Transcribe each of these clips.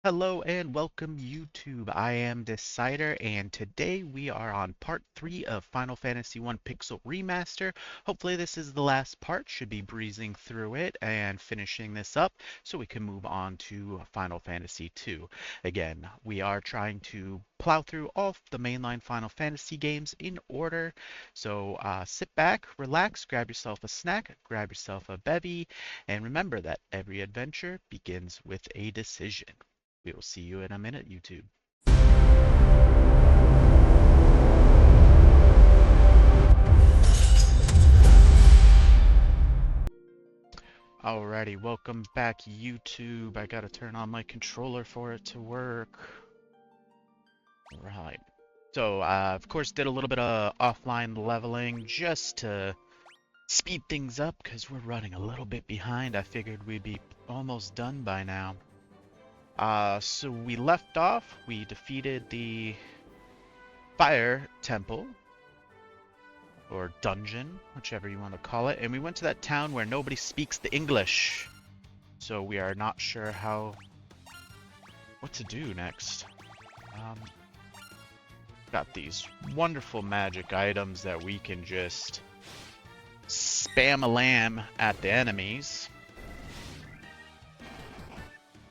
Hello and welcome YouTube. I am Decyder and today we are on part 3 of Final Fantasy 1 Pixel Remaster. Hopefully this is the last part. Should be breezing through it and finishing this up so we can move on to Final Fantasy 2. Again, we are trying to plow through all the mainline Final Fantasy games in order. So sit back, relax, grab yourself a snack, grab yourself a bevy, and remember that every adventure begins with a decision. We will see you in a minute, YouTube. Alrighty, welcome back, YouTube. I gotta turn on my controller for it to work. Right. So, of course, did a little bit of offline leveling just to speed things up because we're running a little bit behind. I figured we'd be almost done by now. So we left off, we defeated the Fire Temple, or dungeon, whichever you want to call it, and we went to that town where nobody speaks the English. So we are not sure what to do next. Got these wonderful magic items that we can just spam a lamb at the enemies,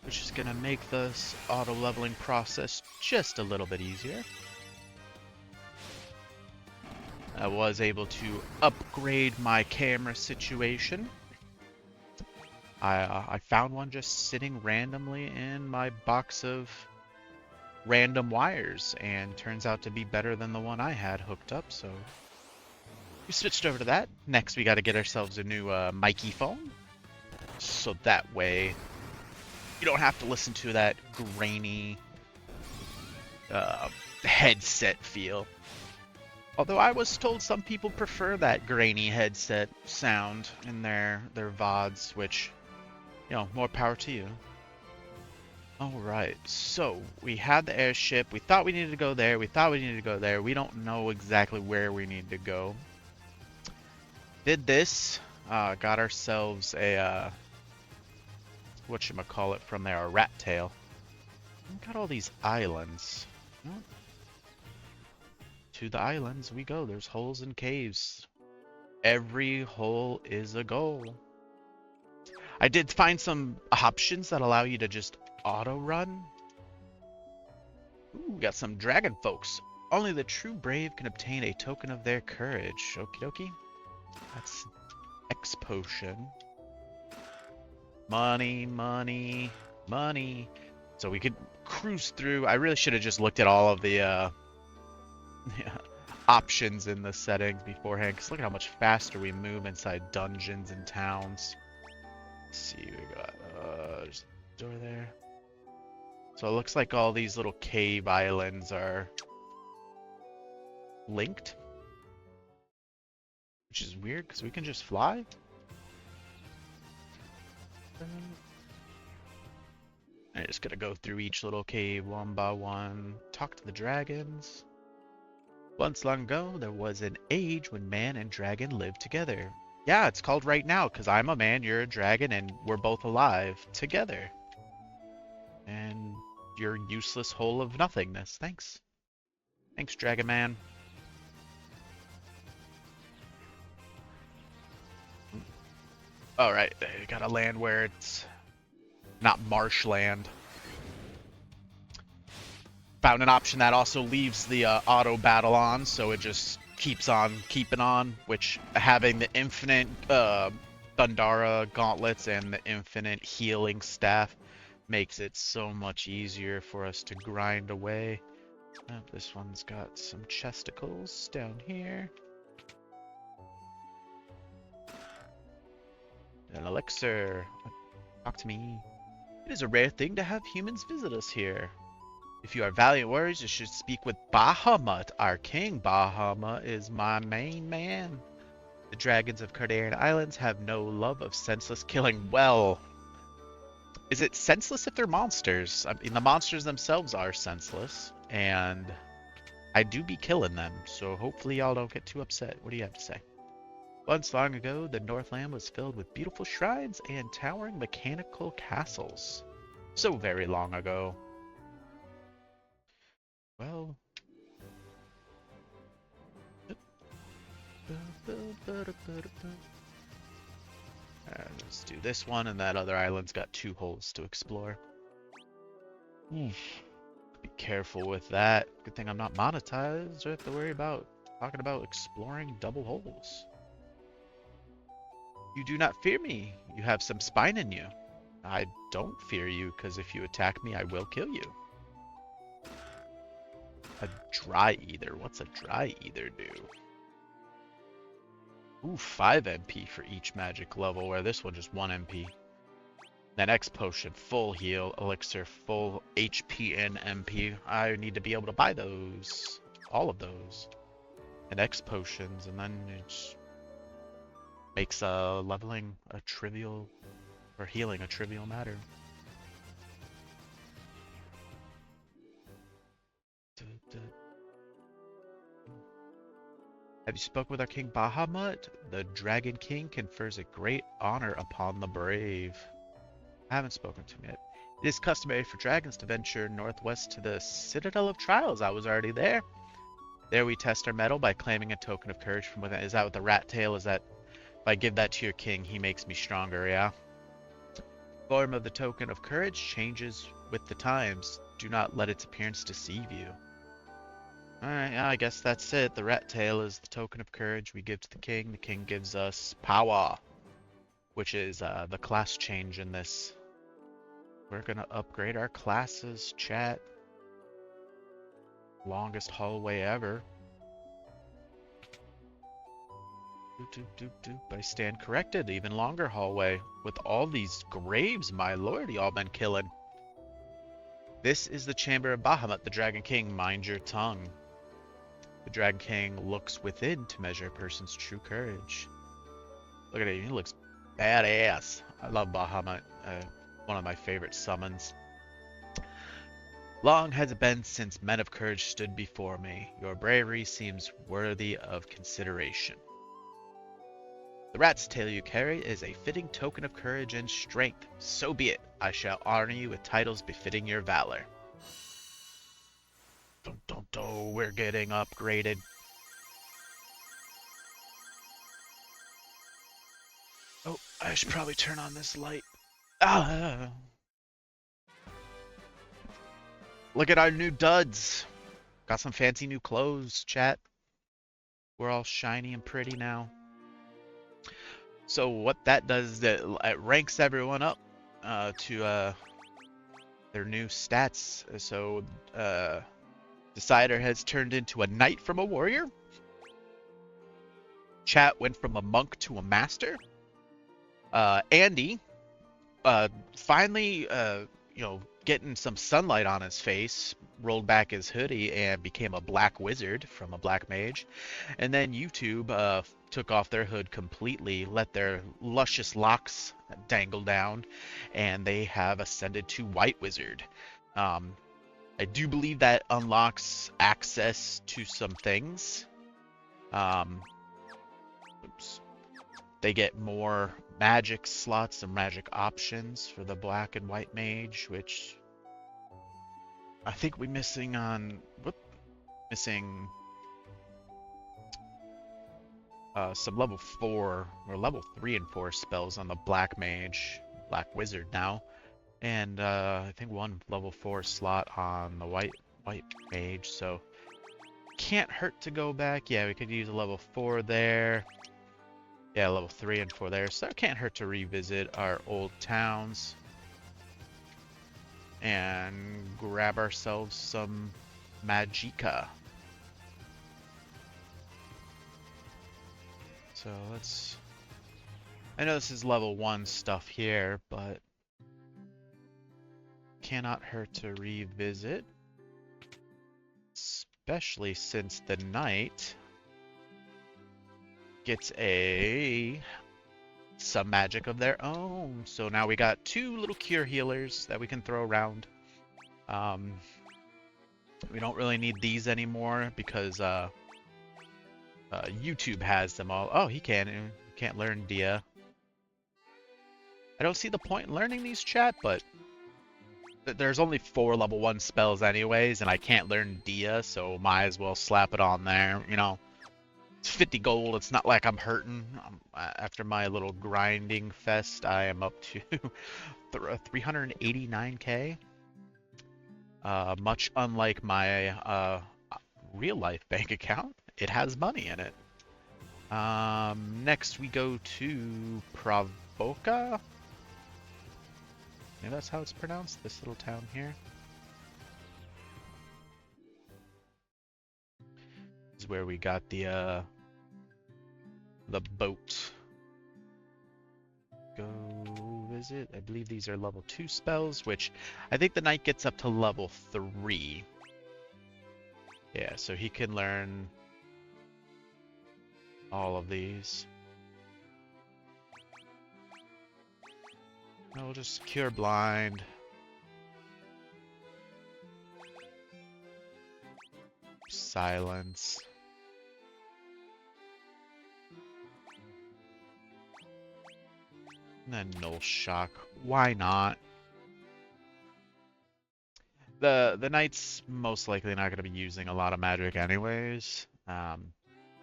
which is gonna make this auto leveling process just a little bit easier. I was able to upgrade my camera situation. I found one just sitting randomly in my box of random wires, and turns out to be better than the one I had hooked up, so we switched over to that. Next, we got to get ourselves a new Mikey phone, so that way you don't have to listen to that grainy headset feel. Although I was told some people prefer that grainy headset sound in their VODs, which, you know, more power to you. Alright, so we had the airship. We thought we needed to go there. We thought we needed to go there. We don't know exactly where we need to go. Did this. Got ourselves a, whatchamacallit from there, a rat tail. Got all these islands. To the islands we go. There's holes and caves. Every hole is a goal. I did find some options that allow you to just auto run. Ooh, we got some dragon folks. Only the true brave can obtain a token of their courage. Okie dokie. That's X potion. Money, money, money. So we could cruise through. I really should have just looked at all of the options in the settings beforehand, because look at how much faster we move inside dungeons and towns. Let's see, we got there's a door there. So it looks like all these little cave islands are linked, which is weird because we can just fly. I'm just gonna go through each little cave one by one, talk to the dragons. Once long ago, there was an age when man and dragon lived together. Yeah, it's called right now, because I'm a man, you're a dragon, and we're both alive together. And you're useless hole of nothingness. Thanks. Thanks, Dragon Man. Alright, gotta land where it's not marshland. Found an option that also leaves the auto battle on, so it just keeps on keeping on, which having the infinite Thundara gauntlets and the infinite healing staff makes it so much easier for us to grind away. This one's got some chesticles down here. An elixir. Talk to me. It is a rare thing to have humans visit us here. If you are valiant warriors, you should speak with Bahamut, our king. Bahamut is my main man. The dragons of Cardarian Islands have no love of senseless killing. Well, is it senseless if they're monsters? I mean, the monsters themselves are senseless, and I do be killing them, so hopefully y'all don't get too upset. What do you have to say? Once long ago, the Northland was filled with beautiful shrines and towering mechanical castles. So very long ago. Let's do this one, and that other island's got 2 holes to explore. Oof. Be careful with that. Good thing I'm not monetized. I have to worry about talking about exploring double holes. You do not fear me. You have some spine in you. I don't fear you, because if you attack me, I will kill you. A dry ether. What's a dry ether do? Ooh, 5 MP for each magic level, where this one just 1 MP. Then X potion, full heal, elixir, full HP and MP. I need to be able to buy those. All of those. And X potions, and then it makes leveling a trivial, or healing a trivial matter. Have you spoken with our King Bahamut? The Dragon King confers a great honor upon the brave. I haven't spoken to him yet. It is customary for dragons to venture northwest to the Citadel of Trials. I was already there. There we test our mettle by claiming a token of courage from within. Is that with the rat tail? Is that if I give that to your king, he makes me stronger, yeah? Form of the token of courage changes with the times. Do not let its appearance deceive you. Alright, yeah, I guess that's it. The rat tail is the token of courage we give to the king. The king gives us power, which is the class change in this. We're gonna upgrade our classes, chat. Longest hallway ever. Doop, doop, doop. I stand corrected. Even longer hallway. With all these graves, my lord, y'all been killing. This is the chamber of Bahamut, the Dragon King. Mind your tongue. The Dragon King looks within to measure a person's true courage. Look at him. He looks badass. I love Bahamut. One of my favorite summons. Long has it been since men of courage stood before me. Your bravery seems worthy of consideration. The rat's tail you carry is a fitting token of courage and strength. So be it. I shall honor you with titles befitting your valor. Dun, dun, dun, we're getting upgraded. Oh, I should probably turn on this light. Ah! Look at our new duds. Got some fancy new clothes, chat. We're all shiny and pretty now. So what that does is that it ranks everyone up to their new stats. So Decyder has turned into a knight from a warrior. Chat went from a monk to a master. Andy finally getting some sunlight on his face, rolled back his hoodie and became a black wizard from a black mage. And then YouTube took off their hood completely, let their luscious locks dangle down, and they have ascended to white wizard. I do believe that unlocks access to some things. Oops. They get more magic slots and magic options for the black and white mage, which I think we're missing on some level 4 or level 3 and 4 spells on the black mage, black wizard now, and I think 1 level 4 slot on the white mage. So can't hurt to go back. Yeah, we could use a level 4 there. Yeah, level 3 and 4 there. So it can't hurt to revisit our old towns and grab ourselves some magicka. So let's... I know this is level 1 stuff here, but cannot hurt to revisit. Especially since the knight gets some magic of their own. So now we got 2 little cure healers that we can throw around. We don't really need these anymore because YouTube has them all. Oh, he can't learn Dia. I don't see the point in learning these, chat, but there's only 4 level 1 spells anyways, and I can't learn Dia, so might as well slap it on there, you know. It's 50 gold. It's not like I'm hurting. After my little grinding fest, I am up to 389k. Much unlike my real life bank account, it has money in it. Next we go to Pravoka. Maybe that's how it's pronounced, this little town here. This is where we got the boat. Go visit. I believe these are level 2 spells, which I think the knight gets up to level 3. Yeah, so he can learn all of these. We'll just cure blind. Silence. And then null shock. Why not? The knight's most likely not going to be using a lot of magic anyways.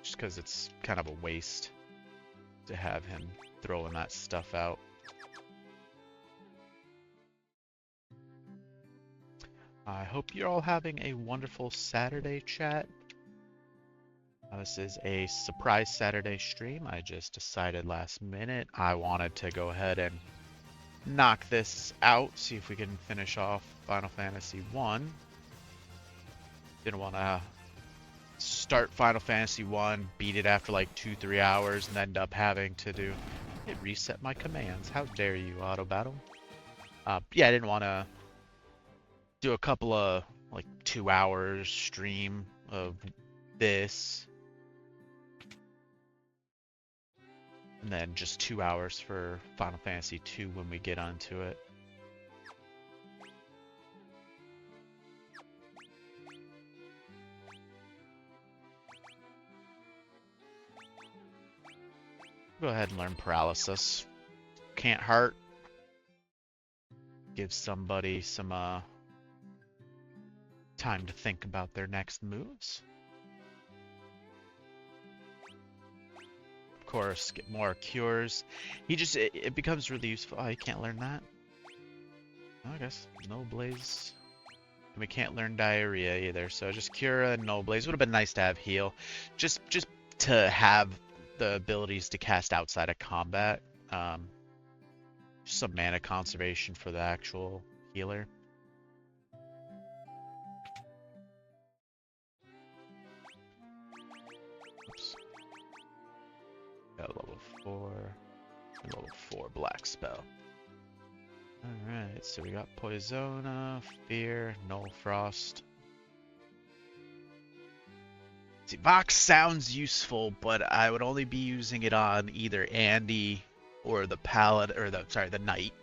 Just because it's kind of a waste to have him throwing that stuff out. I hope you're all having a wonderful Saturday, chat. This is a surprise Saturday stream. I just decided last minute I wanted to go ahead and knock this out, see if we can finish off Final Fantasy 1. Didn't want to start Final Fantasy 1, beat it after like 2-3 hours, and end up having to do it reset my commands. How dare you, auto battle? Yeah, I didn't want to do a couple of like 2 hours stream of this, and then just 2 hours for Final Fantasy 2 when we get onto it. Go ahead and learn Paralysis. Can't hurt. Give somebody some time to think about their next moves. Of course, get more cures. It becomes really useful. Oh, you can't learn that. I guess no blaze. And we can't learn diarrhea either. So just cure and no blaze. Would have been nice to have heal. Just to have the abilities to cast outside of combat. Some mana conservation for the actual healer. Oops. Got level 4. Level 4 black spell. Alright, so we got Poisona, Fear, Null Frost. See, Vox sounds useful, but I would only be using it on either Andy or the Paladin, or the Knight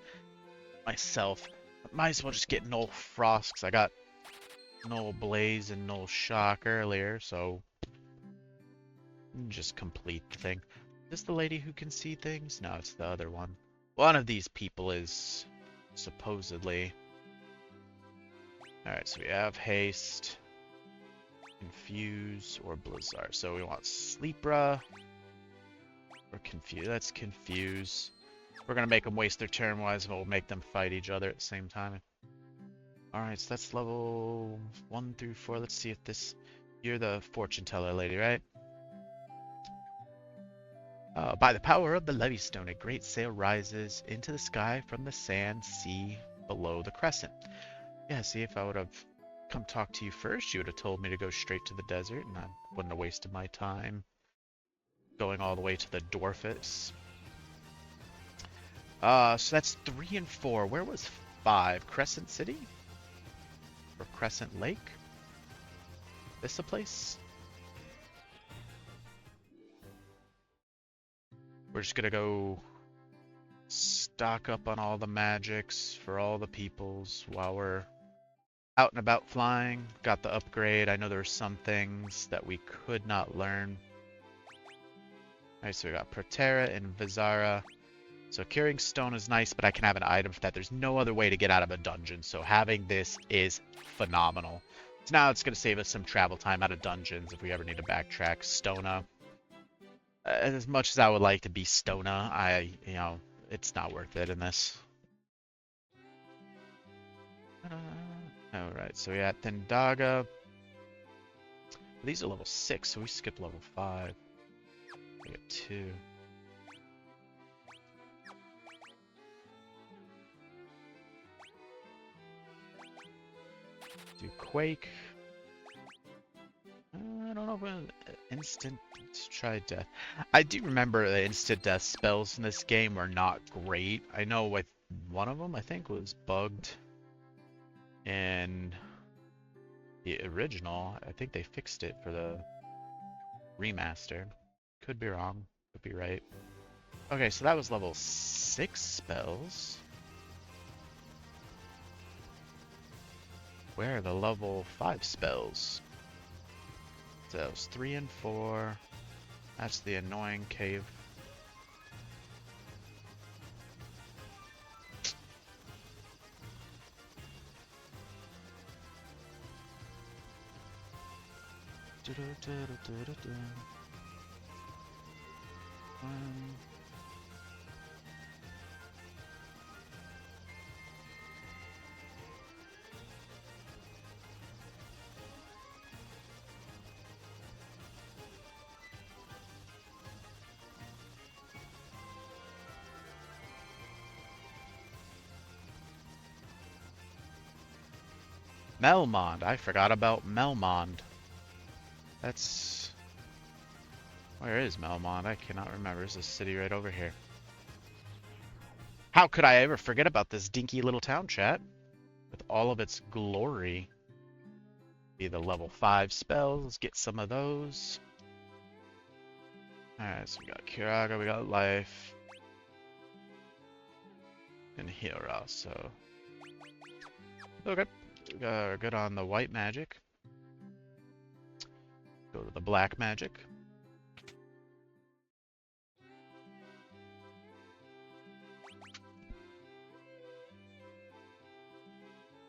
myself. Might as well just get Null Frost, because I got Null Blaze and Null Shock earlier, so just complete the thing. Is this the lady who can see things? No, it's the other one. One of these people is supposedly. Alright, so we have Haste, Confuse, or Blizzard. So we want Sleepra or Confuse. Let's Confuse. We're going to make them waste their turn, wise, and we'll make them fight each other at the same time. Alright, so that's level 1 through 4. Let's see if this... You're the fortune teller lady, right? By the power of the Levystone, a great sail rises into the sky from the sand sea below the crescent. Yeah, see, if I would have come talk to you first, you would have told me to go straight to the desert, and I wouldn't have wasted my time going all the way to the Dwarfis. So that's 3 and 4. Where was 5? Crescent City? Or Crescent Lake? This a place? We're just gonna go stock up on all the magics for all the peoples while we're out and about flying. Got the upgrade. I know there were some things that we could not learn. Alright, so we got Proterra and Vizara. So Curing Stone is nice, but I can have an item for that. There's no other way to get out of a dungeon, so having this is phenomenal. So now it's going to save us some travel time out of dungeons if we ever need to backtrack. Stona. As much as I would like to be Stona, it's not worth it in this. Alright, so we got Thendaga. These are level 6, so we skipped level 5. We got 2. Do Quake. I don't know if instant try death. I do remember the instant death spells in this game were not great. I know with one of them, I think, was bugged in the original. I think they fixed it for the remaster. Could be wrong. Could be right. Okay, so that was level 6 spells. Where are the level 5 spells? So that was 3 and 4. That's the annoying cave. Melmond. I forgot about Melmond. That's... Where is Melmond? I cannot remember. There's a city right over here. How could I ever forget about this dinky little town, chat? With all of its glory. Be the level 5 spells. Let's get some of those. Alright, so we got Kiraga, we got Life. And here also. Okay. We're good on the white magic. Go to the black magic.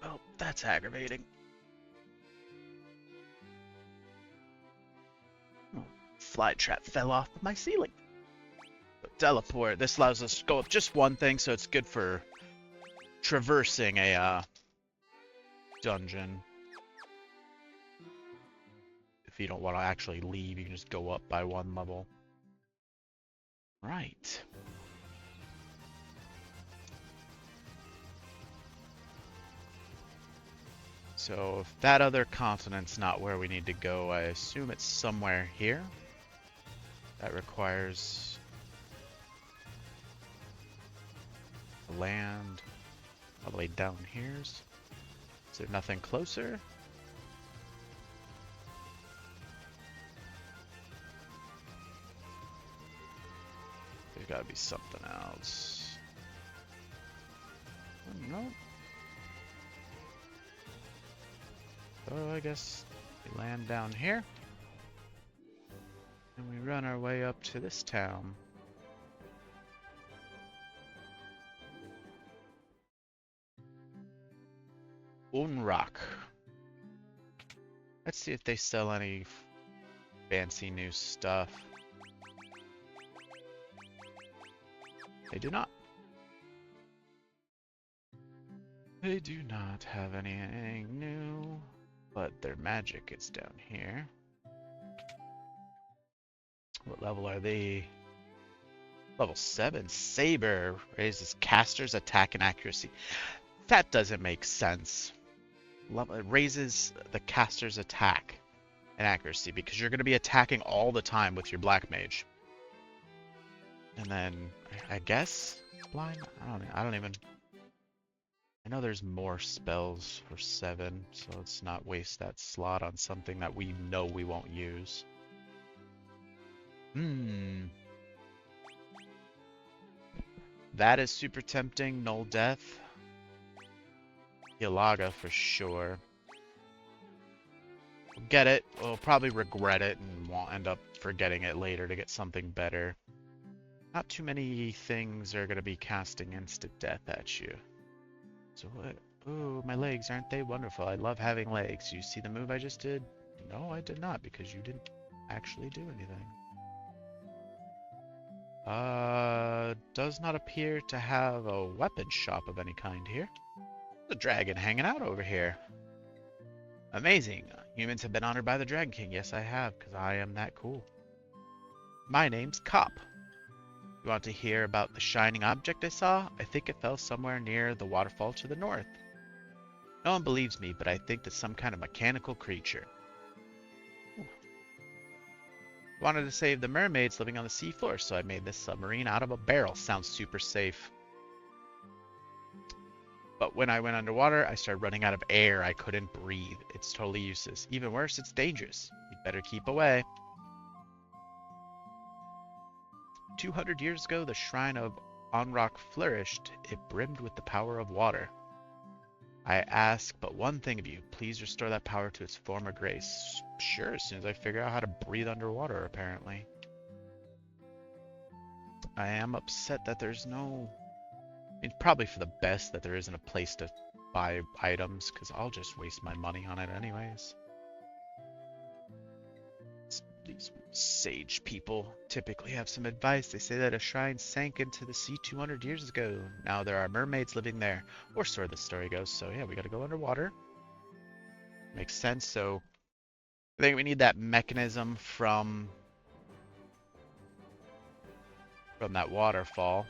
Oh, that's aggravating. Oh, fly trap fell off my ceiling. But teleport. This allows us to go up just one thing, so it's good for traversing a dungeon. If you don't want to actually leave, you can just go up by one level. Right. So if that other continent's not where we need to go, I assume it's somewhere here. That requires land all the way down here. Is there nothing closer? There's gotta be something else. No. So I guess we land down here. And we run our way up to this town. Unrock. Let's see if they sell any fancy new stuff. They do not. They do not have anything new, but their magic is down here. What level are they? Level 7. Saber raises caster's attack and accuracy. That doesn't make sense. It raises the caster's attack and accuracy because you're going to be attacking all the time with your black mage. And then I guess blind. I don't even. I know there's more spells for 7, so let's not waste that slot on something that we know we won't use. That is super tempting. Null Death. Ilaga for sure. We'll get it. We'll probably regret it and won't end up forgetting it later to get something better. Not too many things are going to be casting instant death at you. So what? Ooh, my legs, aren't they wonderful? I love having legs. You see the move I just did? No, I did not, because you didn't actually do anything. Does not appear to have a weapon shop of any kind here. The dragon hanging out over here. Amazing. Humans have been honored by the Dragon King. Yes, I have, because I am that cool. My name's Cop. You want to hear about the shining object I saw? I think it fell somewhere near the waterfall to the north. No one believes me, but I think it's some kind of mechanical creature. Wanted to save the mermaids living on the seafloor, so I made this submarine out of a barrel. Sounds super safe. But when I went underwater, I started running out of air. I couldn't breathe. It's totally useless. Even worse, it's dangerous. You'd better keep away. 200 years ago, the shrine of Onrock flourished. It brimmed with the power of water. I ask but one thing of you. Please restore that power to its former grace. Sure, as soon as I figure out how to breathe underwater, apparently. I am upset that there's no... I mean, probably for the best that there isn't a place to buy items, because I'll just waste my money on it anyways. These sage people typically have some advice. They say that a shrine sank into the sea 200 years ago. Now there are mermaids living there, or so the story goes. So yeah, we gotta go underwater. Makes sense. So I think we need that mechanism from that waterfall.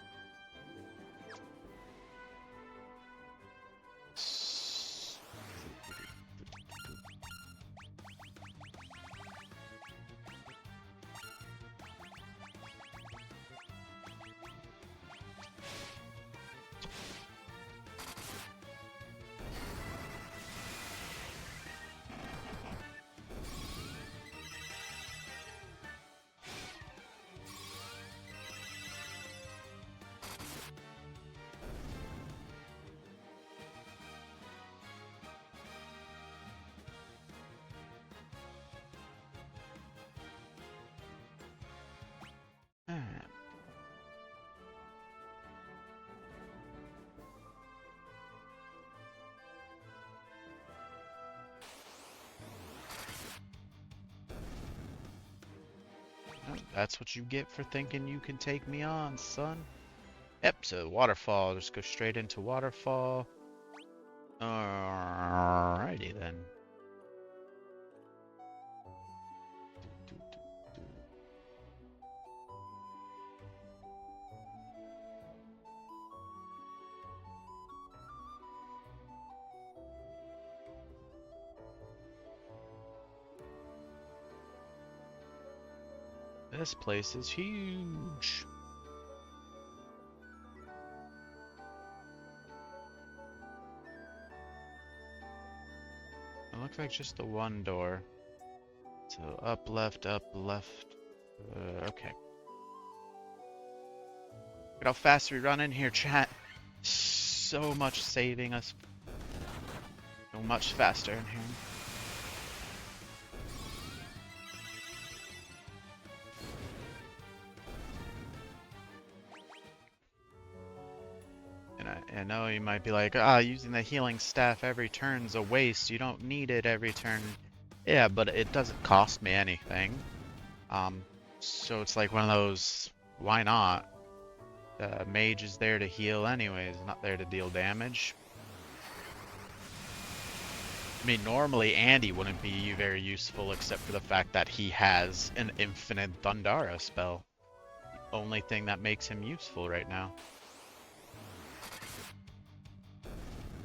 That's what you get for thinking you can take me on, son. Yep, so waterfall. Just go straight into waterfall. Alrighty then. This place is huge. It looks like just the one door. So up, left, up, left. Okay. Look at how fast we run in here, chat. So much saving us. So much faster in here. I know you might be like, using the healing staff every turn's a waste. You don't need it every turn. Yeah, but it doesn't cost me anything. So it's like one of those, why not? The mage is there to heal anyways, not there to deal damage. I mean, normally Andy wouldn't be very useful except for the fact that he has an infinite Thundara spell. The only thing that makes him useful right now.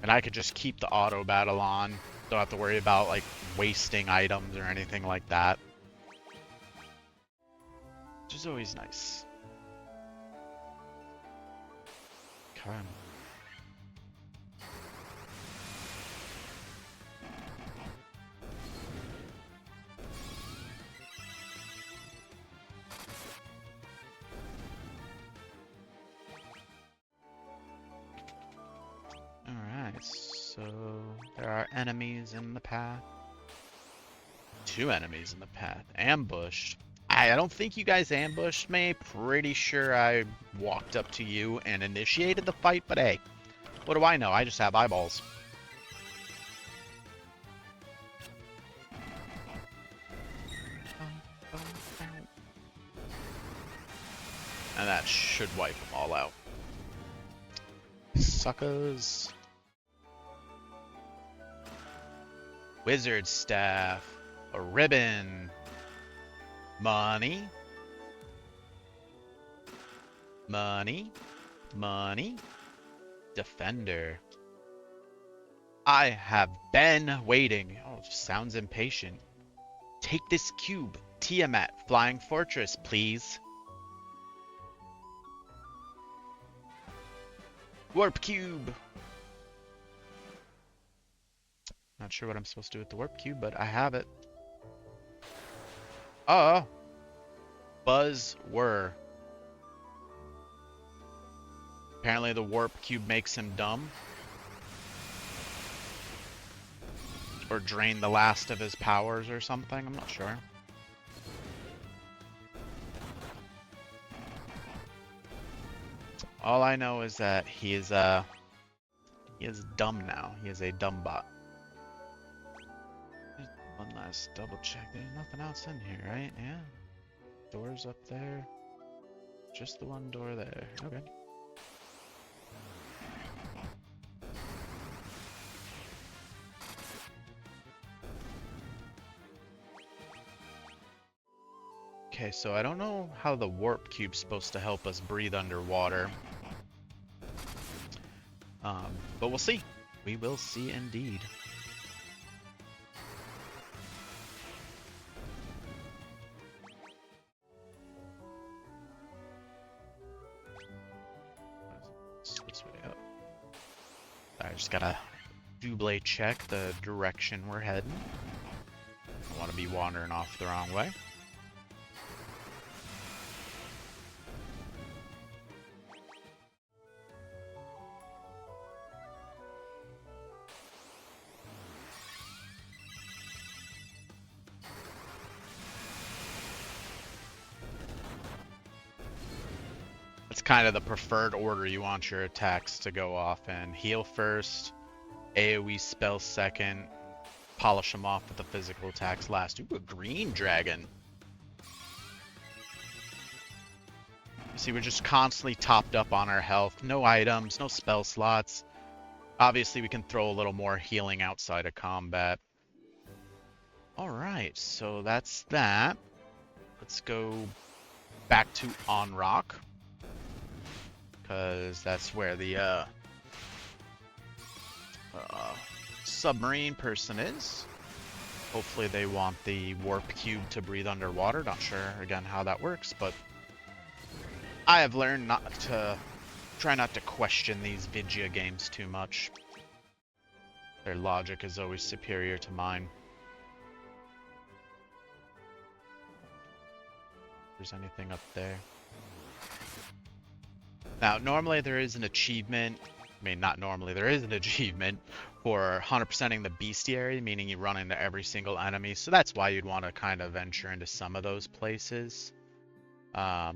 And I could just keep the auto battle on. Don't have to worry about like wasting items or anything like that. Which is always nice. Come on. Alright, so there are enemies in the path. 2 enemies in the path. Ambushed. I don't think you guys ambushed me. Pretty sure I walked up to you and initiated the fight, but hey, what do I know? I just have eyeballs. And that should wipe them all out. Suckers. Wizard staff. A ribbon. Money. Money. Money. Defender. I have been waiting. Oh, sounds impatient. Take this cube. Tiamat. Flying Fortress, please. Warp cube. Not sure what I'm supposed to do with the warp cube, but I have it. Buzz whir. Apparently the warp cube makes him dumb. Or drain the last of his powers or something, I'm not sure. All I know is that he is dumb now. He is a dumb bot. One last double check. There's nothing else in here, right? Yeah. Doors up there. Just the one door there. Okay. Okay, so I don't know how the warp cube's supposed to help us breathe underwater. But we'll see. We will see indeed. This way up. I just gotta double check the direction we're heading. I want to be wandering off the wrong way. It's kind of the preferred order you want your attacks to go off in. Heal first, AoE spell second, polish them off with the physical attacks last. Ooh, a green dragon. You see, we're just constantly topped up on our health. No items, no spell slots. Obviously, we can throw a little more healing outside of combat. Alright, so that's that. Let's go back to On Rock. Because that's where the submarine person is. Hopefully they want the warp cube to breathe underwater. Not sure, again, how that works, but I have learned try not to question these Vigia games too much. Their logic is always superior to mine. If there's anything up there. Now, normally there is an achievement. I mean, not normally, there is an achievement for 100%ing the bestiary, meaning you run into every single enemy. So that's why you'd want to kind of venture into some of those places that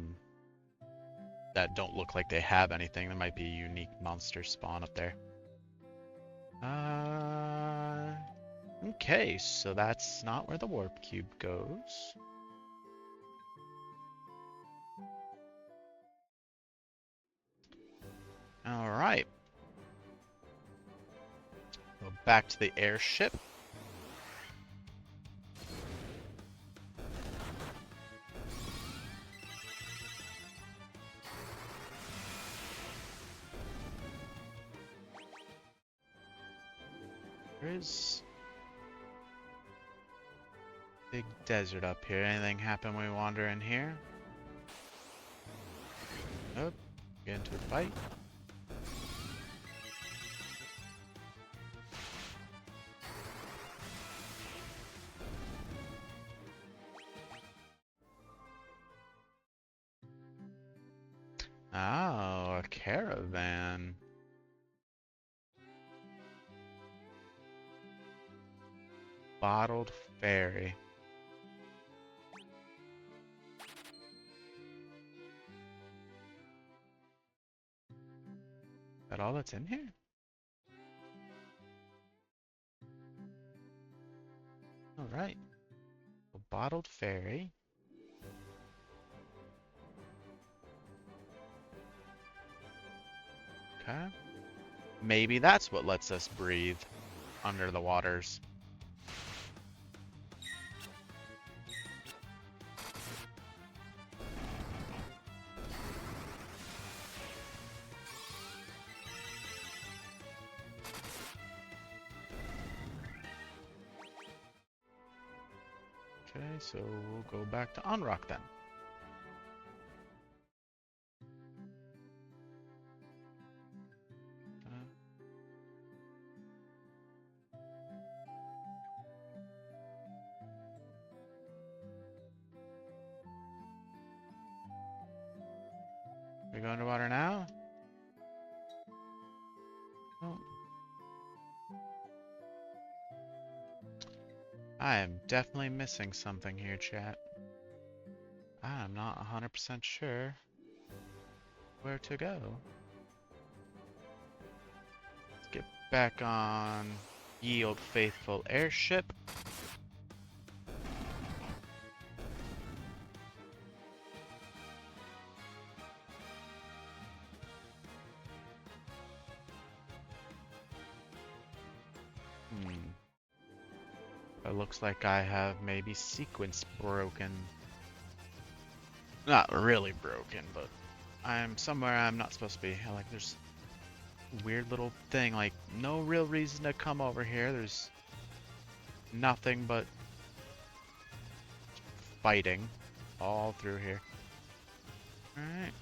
don't look like they have anything. There might be a unique monster spawn up there. Okay, so that's not where the warp cube goes. All right. Go back to the airship. There's big desert up here. Anything happen when we wander in here? Nope. Get into a fight. Oh, a caravan. Bottled ferry. Is that all that's in here? All right. A bottled ferry. Okay. Maybe that's what lets us breathe under the waters. Okay, so we'll go back to Onrock then. We go underwater now? Oh. I am definitely missing something here, chat. I'm not 100% sure where to go. Let's get back on Ye Old Faithful airship. It looks like I have maybe sequence broken. Not really broken, but I'm somewhere I'm not supposed to be. Like, there's a weird little thing, like, no real reason to come over here. There's nothing but fighting all through here. Alright.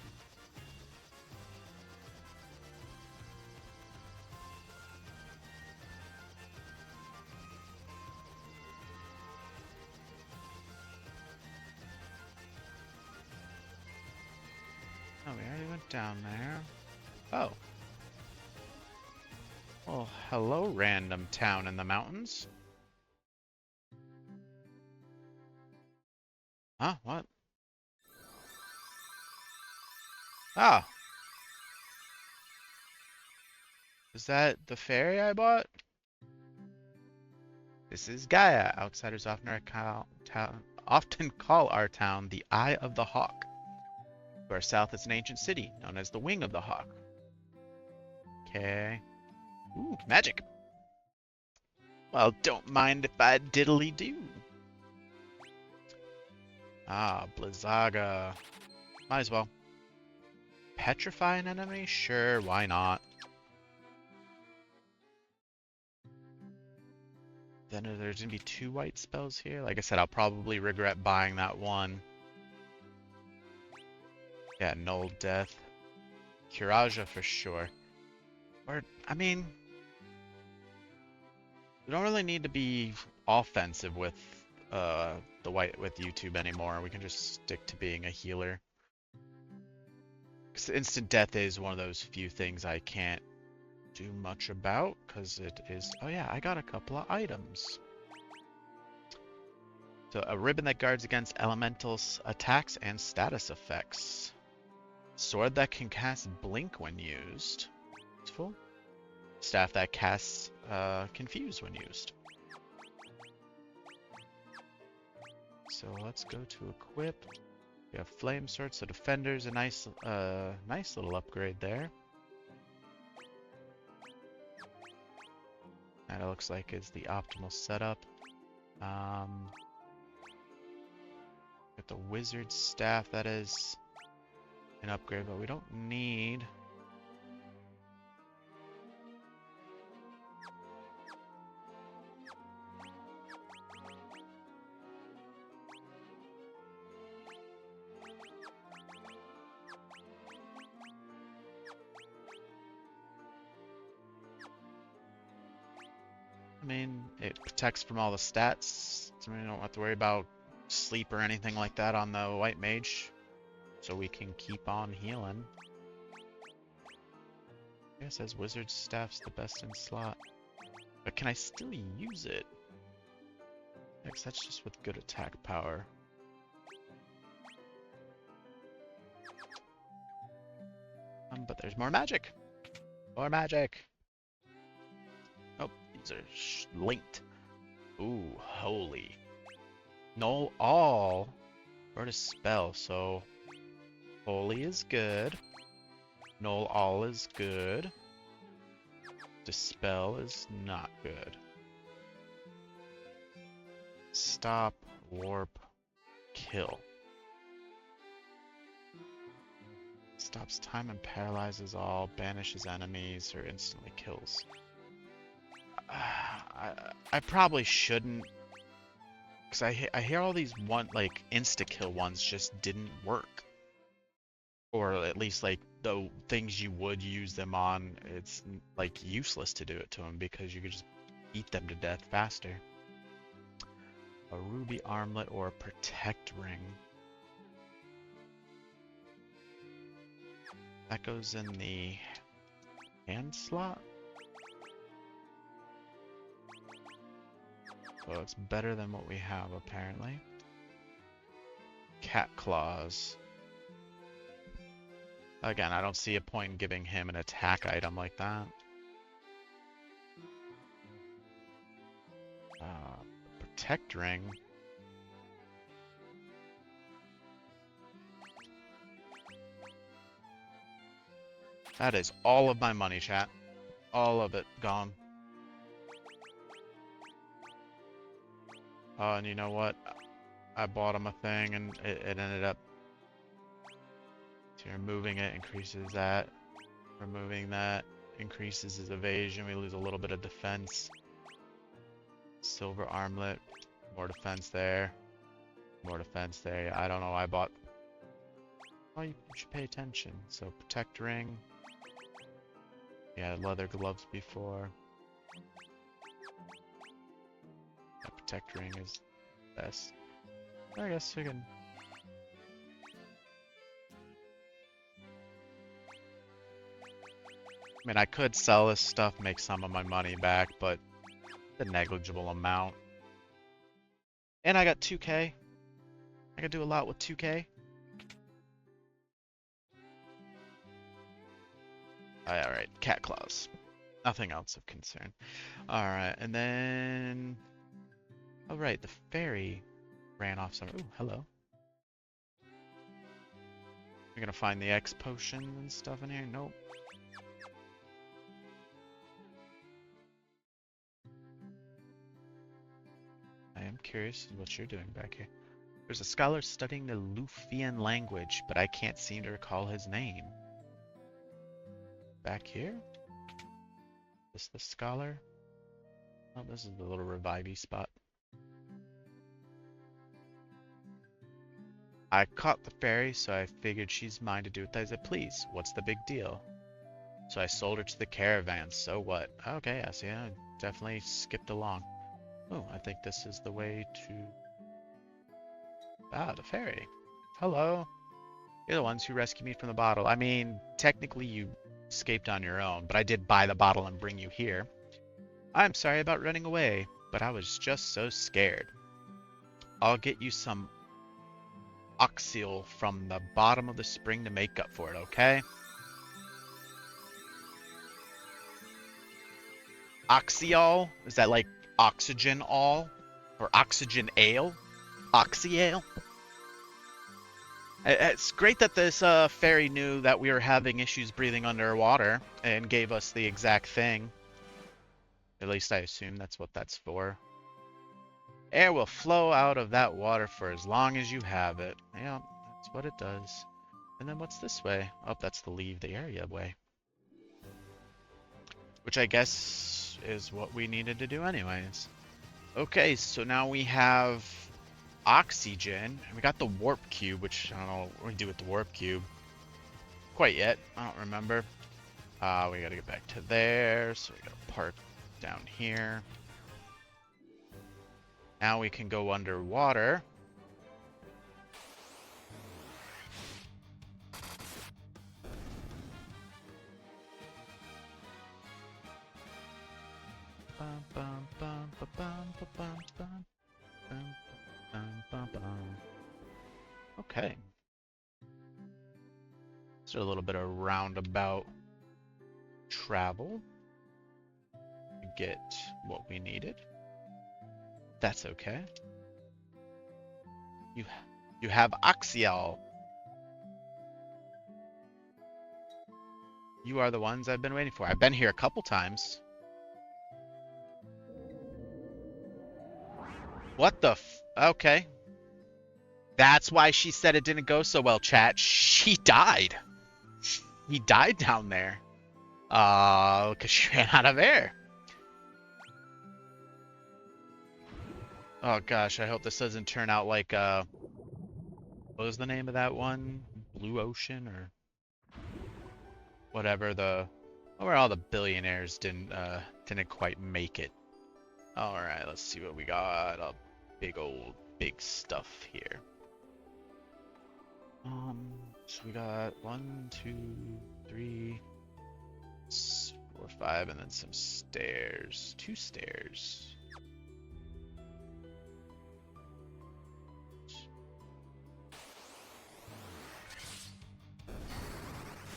Oh, we already went down there. Oh. Well, hello, random town in the mountains. Huh? What? Ah. Is that the ferry I bought? This is Gaia. Outsiders often call our town the Eye of the Hawk. To our south is an ancient city, known as the Wing of the Hawk. Okay. Ooh, magic. Well, don't mind if I diddly do. Ah, Blizzaga. Might as well. Petrify an enemy? Sure, why not? Then there's gonna be 2 white spells here. Like I said, I'll probably regret buying that one. Yeah, Null Death. Kiraja for sure. Or, I mean, we don't really need to be offensive with the white with YouTube anymore. We can just stick to being a healer. Because instant death is one of those few things I can't do much about, because it is... Oh yeah, I got a couple of items. So a ribbon that guards against elementals attacks and status effects. Sword that can cast blink when used. Useful. Staff that casts confuse when used. So let's go to equip. We have flame sword, so defender's a nice little upgrade there. That looks like is the optimal setup. Got the wizard staff, that is an upgrade, but we don't need. I mean, it protects from all the stats, so we don't have to worry about sleep or anything like that on the white mage, so we can keep on healing. I guess as wizard staff's the best in slot, but can I still use it? Because that's just with good attack power. But there's more magic. More magic. Oh, these are linked. Ooh, holy. Null all. Word a spell, so holy is good. Null all is good. Dispel is not good. Stop, warp, kill. Stops time and paralyzes all, banishes enemies, or instantly kills. I probably shouldn't, because I hear all these insta-kill ones just didn't work. Or at least like the things you would use them on, it's like useless to do it to them because you could just beat them to death faster. A ruby armlet or a protect ring. That goes in the hand slot. So it's better than what we have apparently. Cat claws. Again, I don't see a point in giving him an attack item like that. Protect ring. That is all of my money, chat. All of it gone. Oh, and you know what? I bought him a thing and it ended up... So removing it increases that. Removing that increases his evasion. We lose a little bit of defense. Silver armlet. More defense there. More defense there. I don't know. I bought... Oh, you should pay attention. So protect ring. Yeah, leather gloves before. Yeah, protect ring is best. I guess we can... I mean, I could sell this stuff, make some of my money back, but a negligible amount. And I got 2K. I could do a lot with 2K. Alright, cat claws. Nothing else of concern. Alright, and then... Alright, the fairy ran off somewhere. Ooh, hello. You're gonna find the X potion and stuff in here? Nope. I am curious what you're doing back here. There's a scholar studying the Lufian language, but I can't seem to recall his name. Back here? Is this the scholar? Oh, this is the little revivey spot. I caught the fairy, so I figured she's mine to do with as I please. What's the big deal? So I sold her to the caravan, so what? Okay, I see. I definitely skipped along. Oh, I think this is the way to... Ah, the fairy. Hello. You're the ones who rescued me from the bottle. I mean, technically you escaped on your own, but I did buy the bottle and bring you here. I'm sorry about running away, but I was just so scared. I'll get you some oxyl from the bottom of the spring to make up for it, okay? Oxyol? Is that like oxygen all? Or oxygen ale? Oxyale? It's great that this fairy knew that we were having issues breathing underwater and gave us the exact thing. At least I assume that's what that's for. Air will flow out of that water for as long as you have it. Yeah, that's what it does. And then what's this way? Oh, that's the leave the area way. Which I guess is what we needed to do anyways. Okay, so now we have oxygen. And we got the warp cube, which I don't know what we do with the warp cube quite yet. I don't remember. We gotta get back to there, so we gotta park down here. Now we can go underwater. Okay. So a little bit of roundabout travel to get what we needed. That's okay. You have Axial. You are the ones I've been waiting for. I've been here a couple times. What the f... Okay. That's why she said it didn't go so well, chat. She died. He died down there. Because she ran out of air. Oh gosh, I hope this doesn't turn out like, what was the name of that one? Blue Ocean or whatever, where all the billionaires didn't quite make it. Alright, let's see what we got. A big stuff here. So we got 1, 2, 3, 4, 5, and then some stairs. 2 stairs.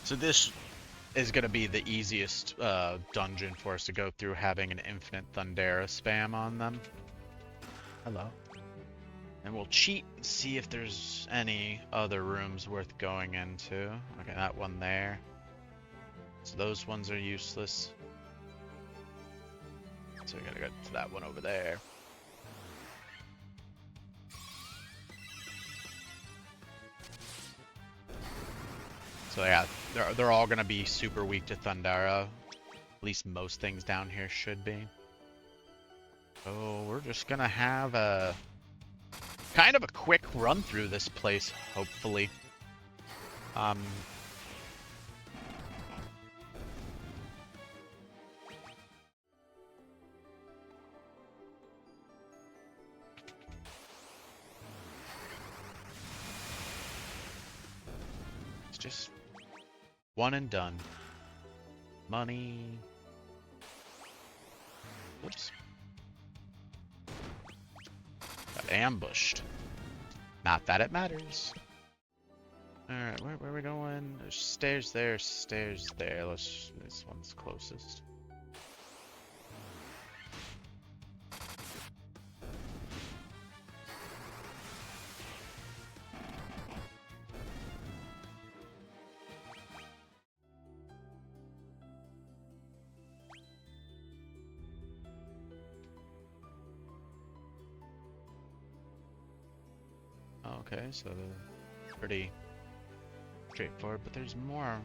So this is going to be the easiest dungeon for us to go through, having an infinite Thundera spam on them. Hello. And we'll cheat and see if there's any other rooms worth going into. Okay, that one there. So those ones are useless. So we gotta go to that one over there. So yeah, they're all gonna be super weak to Thundera. At least most things down here should be. So we're just gonna have a kind of a quick run through this place, hopefully. It's just one and done. Money. Oops. Got ambushed. Not that it matters. Alright, where are we going? There's stairs there, stairs there. This one's closest. Okay, so they're pretty straightforward, but there's more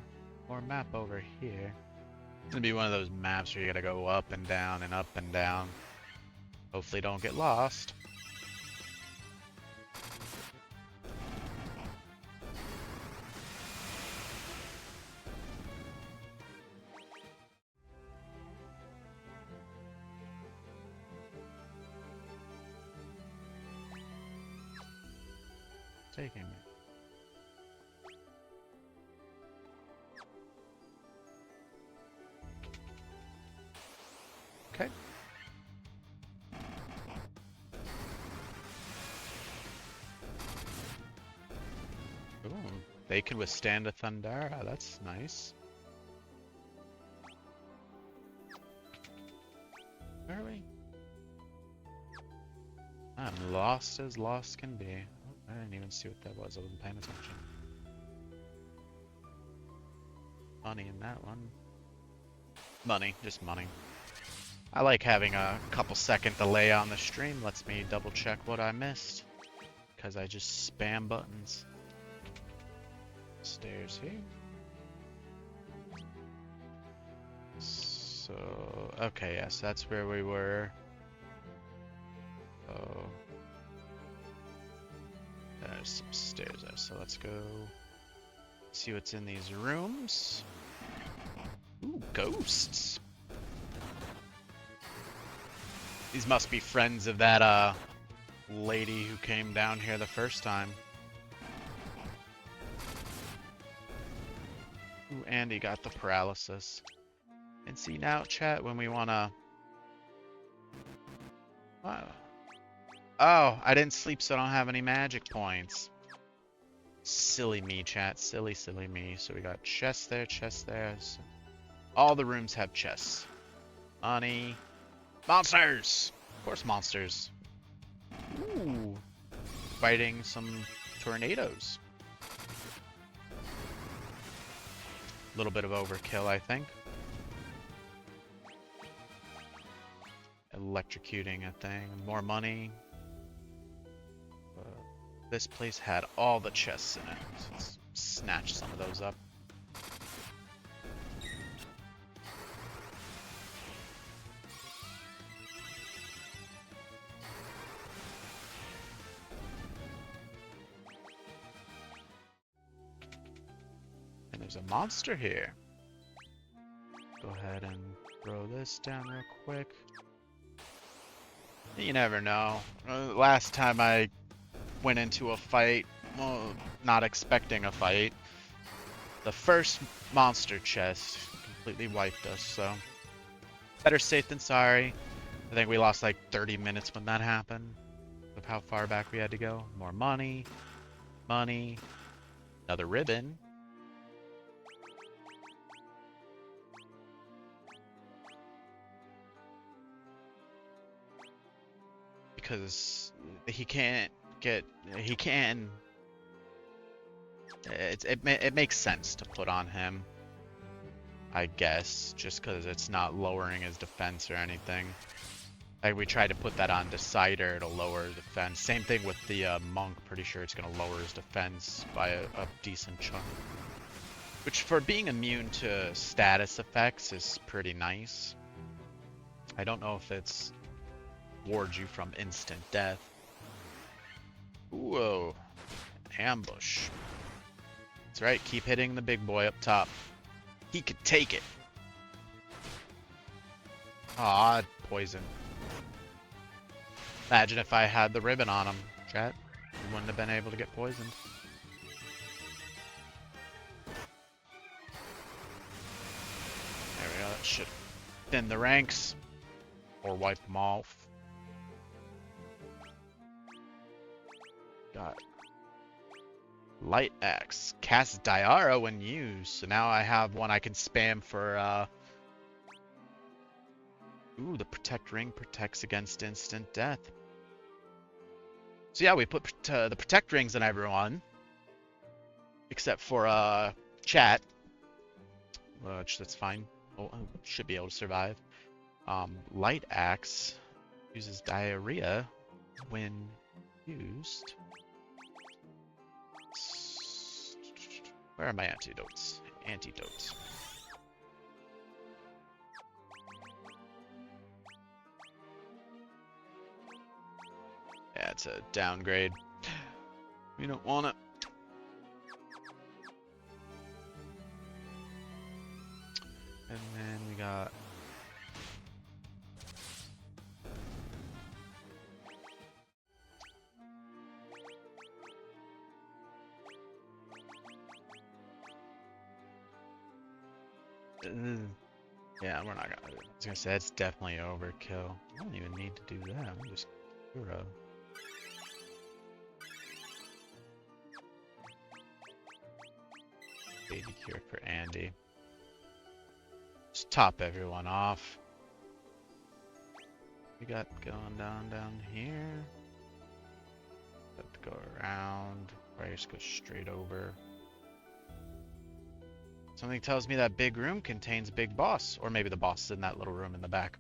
map over here. It's gonna be one of those maps where you gotta go up and down and up and down. Hopefully don't get lost. Taking me. Okay. Ooh, they can withstand a Thundera. That's nice. Where are we? I'm lost as lost can be. I didn't even see what that was. I wasn't paying attention. Money in that one. Money, just money. I like having a couple second delay on the stream. Lets me double check what I missed. Because I just spam buttons. Stairs here. So, okay, yes, that's where we were. Oh. There's some stairs there, so let's go see what's in these rooms. Ooh, ghosts. These must be friends of that lady who came down here the first time. Ooh, Andy got the paralysis. And see now, chat, when we wanna... Oh, I didn't sleep, so I don't have any magic points. Silly me, chat. Silly, silly me. So we got chests there, chests there. So all the rooms have chests. Money. Monsters! Of course, monsters. Ooh. Fighting some tornadoes. A little bit of overkill, I think. Electrocuting a thing. More money. This place had all the chests in it. So let's snatch some of those up. And there's a monster here. Go ahead and throw this down real quick. You never know. Last time I went into a fight, well, not expecting a fight, the first monster chest completely wiped us, so better safe than sorry. I think we lost like 30 minutes when that happened, of how far back we had to go. More money, another ribbon. Because he can, it makes sense to put on him, I guess, just because it's not lowering his defense or anything. Like we tried to put that on Decyder, it'll lower his defense. Same thing with the monk, pretty sure it's going to lower his defense by a decent chunk. Which for being immune to status effects is pretty nice. I don't know if it's wards you from instant death. Whoa, ambush. That's right, keep hitting the big boy up top. He could take it. Aw, poison. Imagine if I had the ribbon on him, chat. He wouldn't have been able to get poisoned. There we go, that should thin the ranks. Or wipe them off. Got light axe. Cast Diara when used. So now I have one I can spam for ooh, the protect ring protects against instant death. So yeah, we put the protect rings on everyone. Except for chat. Which that's fine. Oh, should be able to survive. Light axe uses diarrhea when used. Where are my antidotes? Antidotes. Yeah, it's a downgrade. We don't want it. And then we got yeah, we're not gonna. I was gonna say it's definitely overkill. I don't even need to do that. I'm just hero. Baby cure for Andy. Just top everyone off. We got going down here. Have to go around. Probably just go straight over. Something tells me that big room contains big boss. Or maybe the boss is in that little room in the back.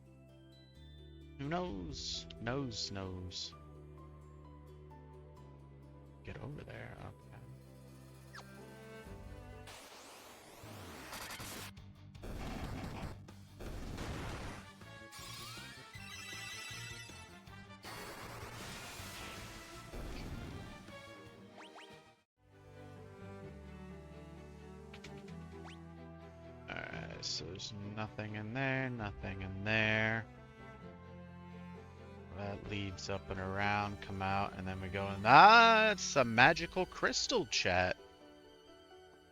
Who knows? Knows. Get over there. Okay. Alright, so there's nothing in there, nothing in there. That leads up and around, come out, and then we go in. Ah, it's a magical crystal, chat.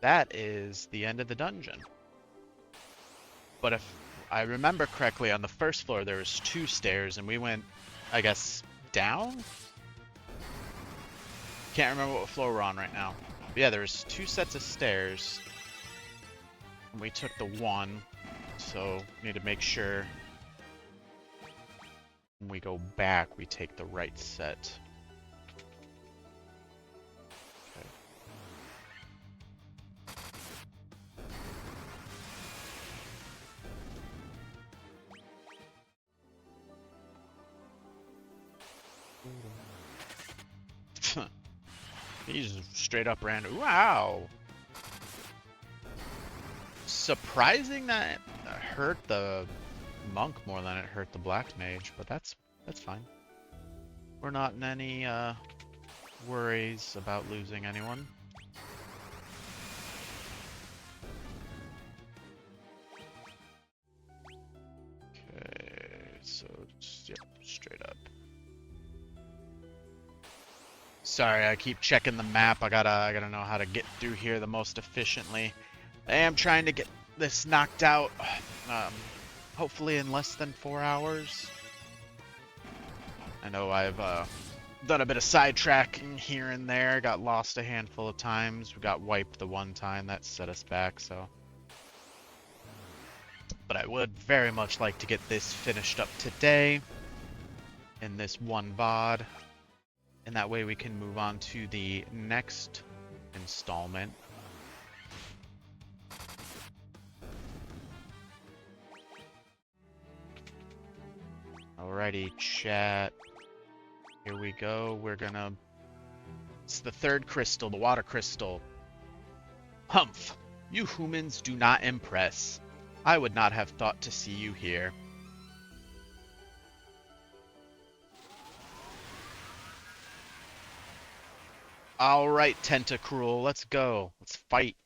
That is the end of the dungeon. But if I remember correctly, on the first floor there was 2 stairs, and we went, I guess, down? Can't remember what floor we're on right now. But yeah, there's 2 sets of stairs. And we took the one, so we need to make sure when we go back, we take the right set. Okay. He's straight up ran. Wow. Surprising that it hurt the monk more than it hurt the black mage, but that's fine. We're not in any worries about losing anyone. Okay, so just, yep, straight up. Sorry, I keep checking the map. I gotta know how to get through here the most efficiently. I am trying to get this knocked out, hopefully in less than 4 hours. I know I've done a bit of sidetracking here and there, got lost a handful of times. We got wiped the one time, that set us back, so. But I would very much like to get this finished up today in this one VOD. And that way we can move on to the next installment. Alrighty, chat. Here we go. We're gonna... It's the third crystal, the water crystal. Humph! You humans do not impress. I would not have thought to see you here. Alright, Tentacruel, let's go. Let's fight.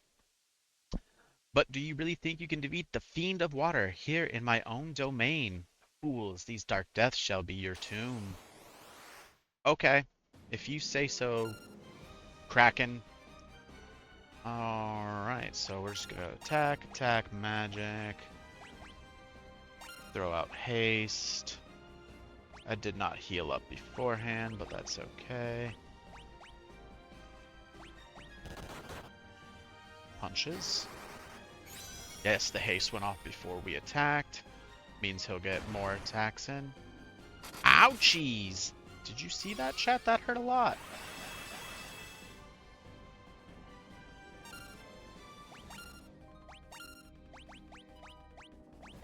But do you really think you can defeat the Fiend of Water here in my own domain? Fools, these dark deaths shall be your tomb. Okay, if you say so, Kraken. Alright, so we're just gonna attack, magic. Throw out haste. I did not heal up beforehand, but that's okay. Punches. Yes, the haste went off before we attacked. Means he'll get more attacks in. Ouchies! Did you see that, chat? That hurt a lot.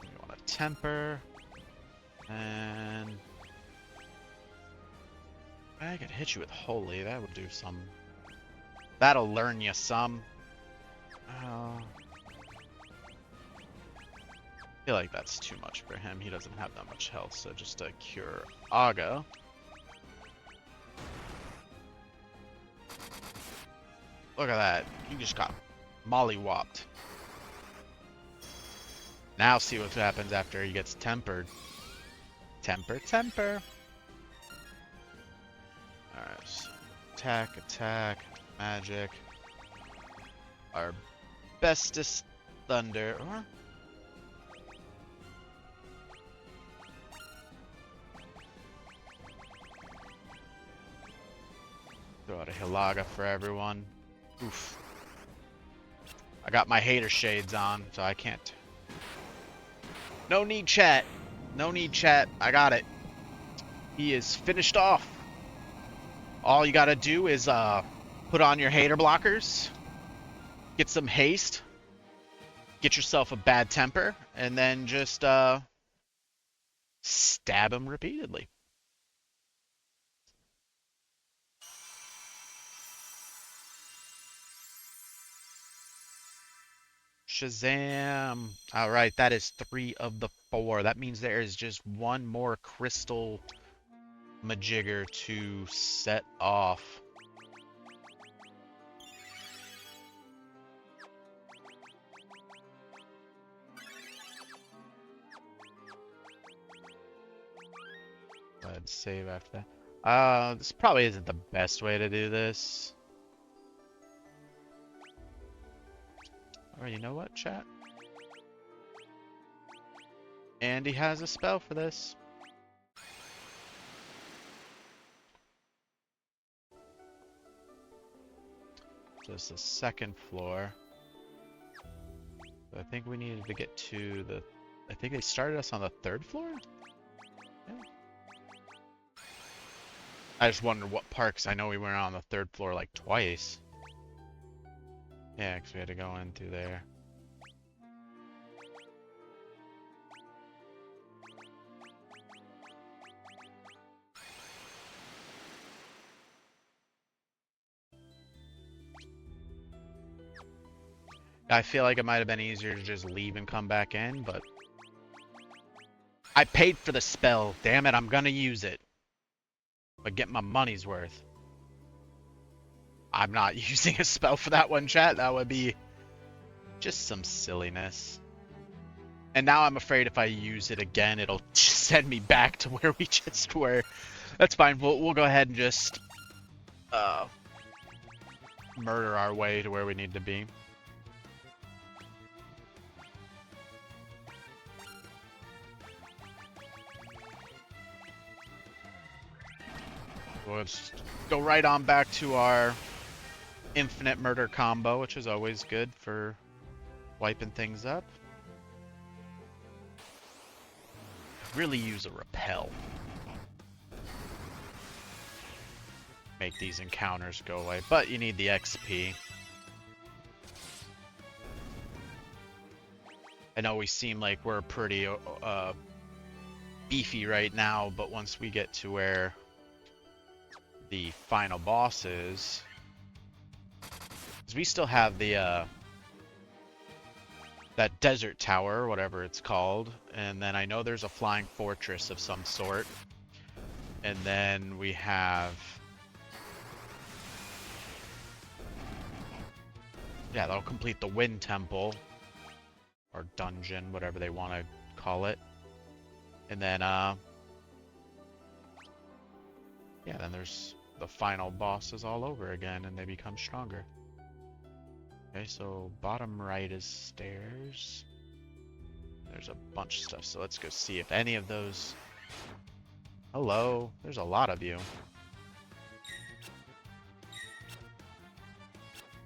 We want to temper. And I could hit you with holy. That would do some. That'll learn you some. I feel like that's too much for him. He doesn't have that much health, so just a cure Aga. Look at that. You just got mollywopped. Now see what happens after he gets tempered. Temper. Alright. So attack, magic. Our bestest thunder. Throw out a Hilaga for everyone. Oof. I got my hater shades on, so I can't. No need chat. No need chat. I got it. He is finished off. All you gotta do is put on your hater blockers, get some haste, get yourself a bad temper, and then just stab him repeatedly. Shazam! Alright, that is 3 of the 4. That means there is just one more crystal majigger to set off. Go ahead and save after that. This probably isn't the best way to do this. Or you know what, chat? Andy has a spell for this. Just the second floor. I think we needed to get to the... I think they started us on the 3rd floor? Yeah. I just wondered what part, 'cause I know we went on the 3rd floor like twice. Yeah, because we had to go in through there. I feel like it might have been easier to just leave and come back in, but I paid for the spell. Damn it, I'm gonna use it. But get my money's worth. I'm not using a spell for that one, chat. That would be just some silliness. And now I'm afraid if I use it again, it'll send me back to where we just were. That's fine. We'll go ahead and just murder our way to where we need to be. We'll just go right on back to our infinite murder combo, which is always good for wiping things up. Really use a repel. Make these encounters go away, but you need the XP. I know we seem like we're pretty beefy right now, but once we get to where the final boss is, because we still have the that desert tower, or whatever it's called, and then I know there's a flying fortress of some sort, and then we have, yeah, that'll complete the wind temple or dungeon, whatever they want to call it, and then yeah, then there's the final bosses all over again, and they become stronger. Okay, so bottom right is stairs. There's a bunch of stuff, so let's go see if any of those... Hello, there's a lot of you.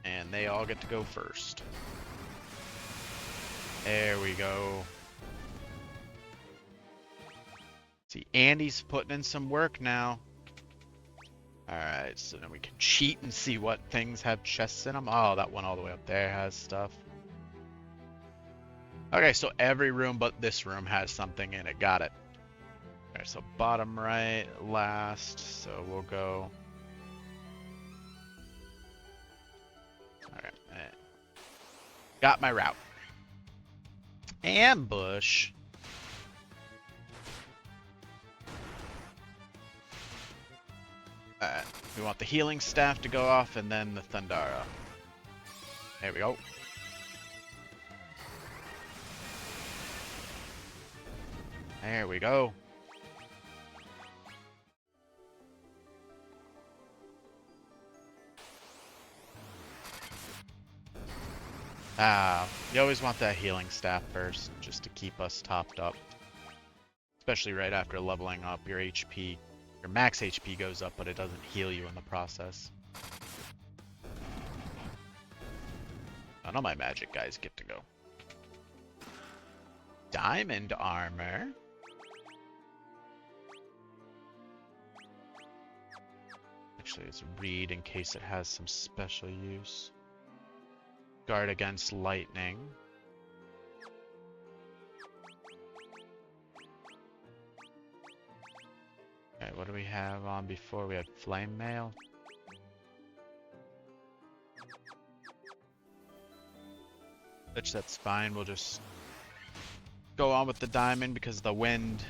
And they all get to go first. There we go. See, Andy's putting in some work now. Alright, so then we can cheat and see what things have chests in them. Oh, that one all the way up there has stuff. Okay, so every room but this room has something in it. Got it. Alright, so bottom right, last. So we'll go... Alright. Got my route. Ambush. Alright, we want the healing staff to go off and then the Thundara. There we go. There we go. You always want that healing staff first, just to keep us topped up. Especially right after leveling up, your HP, your max HP goes up, but it doesn't heal you in the process. None of my magic guys get to go. Diamond armor. Actually, let's read in case it has some special use. Guard against lightning. Okay, what do we have on before? We had flame mail. Which that's fine, we'll just go on with the diamond because the wind,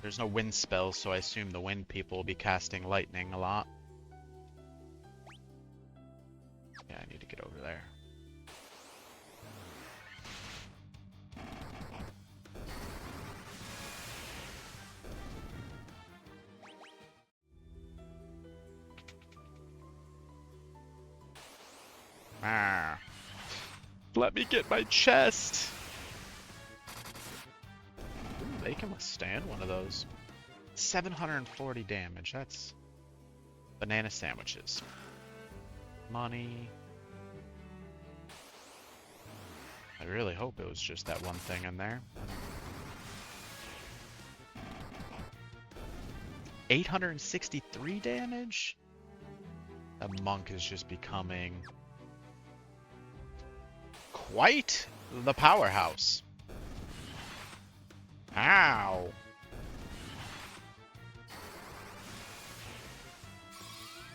there's no wind spells, so I assume the wind people will be casting lightning a lot. Yeah, I need to get over there. Ah. Let me get my chest! Ooh, they can withstand one of those. 740 damage, that's... Banana sandwiches. Money. I really hope it was just that one thing in there. 863 damage? That monk is just becoming quite the powerhouse. Ow.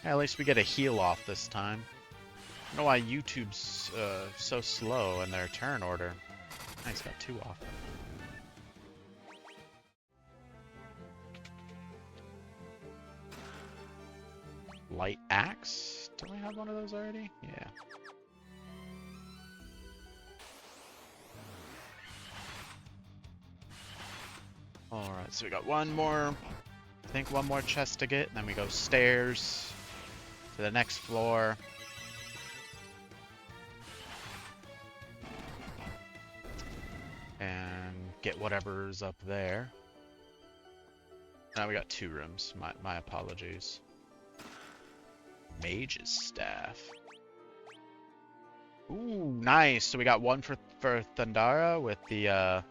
At least we get a heal off this time. don't know why YouTube's so slow in their turn order. Nice, got 2 off. Light axe? Don't we have one of those already? Yeah. Alright, so we got one more, I think one more chest to get, and then we go stairs to the next floor. And get whatever's up there. Now we got 2 rooms. My apologies. Mage's staff. Ooh, nice. So we got one for Thundara with the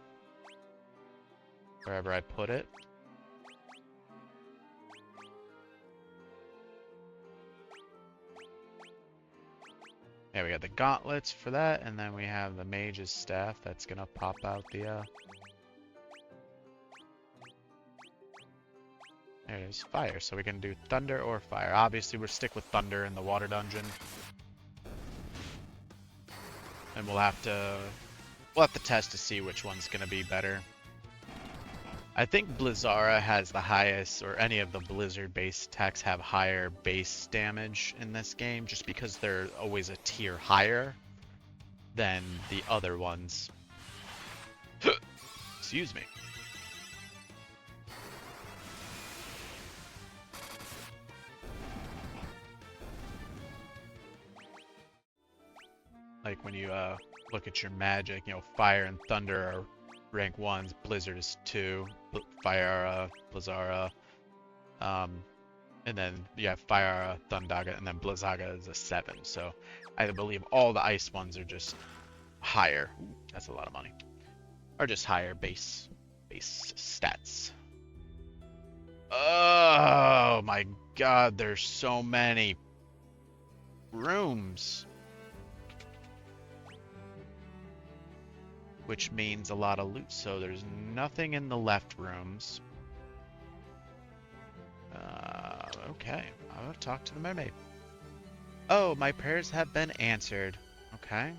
wherever I put it. Yeah, we got the gauntlets for that, and then we have the mage's staff that's gonna pop out the there it is, fire. So we can do thunder or fire. Obviously, we'll stick with thunder in the water dungeon. And we'll have to test to see which one's gonna be better. I think Blizzara has the highest, or any of the Blizzard-based attacks have higher base damage in this game, just because they're always a tier higher than the other ones. Excuse me. Like when you look at your magic, you know, fire and thunder are rank 1s, Blizzard is 2, Fire, Blizzara, and then you have Fire, Thundaga, and then Blizzaga is a 7. So I believe all the ice ones are just higher. Ooh, that's a lot of money. Or just higher base stats. Oh my god, there's so many rooms. Which means a lot of loot. So there's nothing in the left rooms. Okay, I'll talk to the mermaid. Oh, my prayers have been answered. Okay.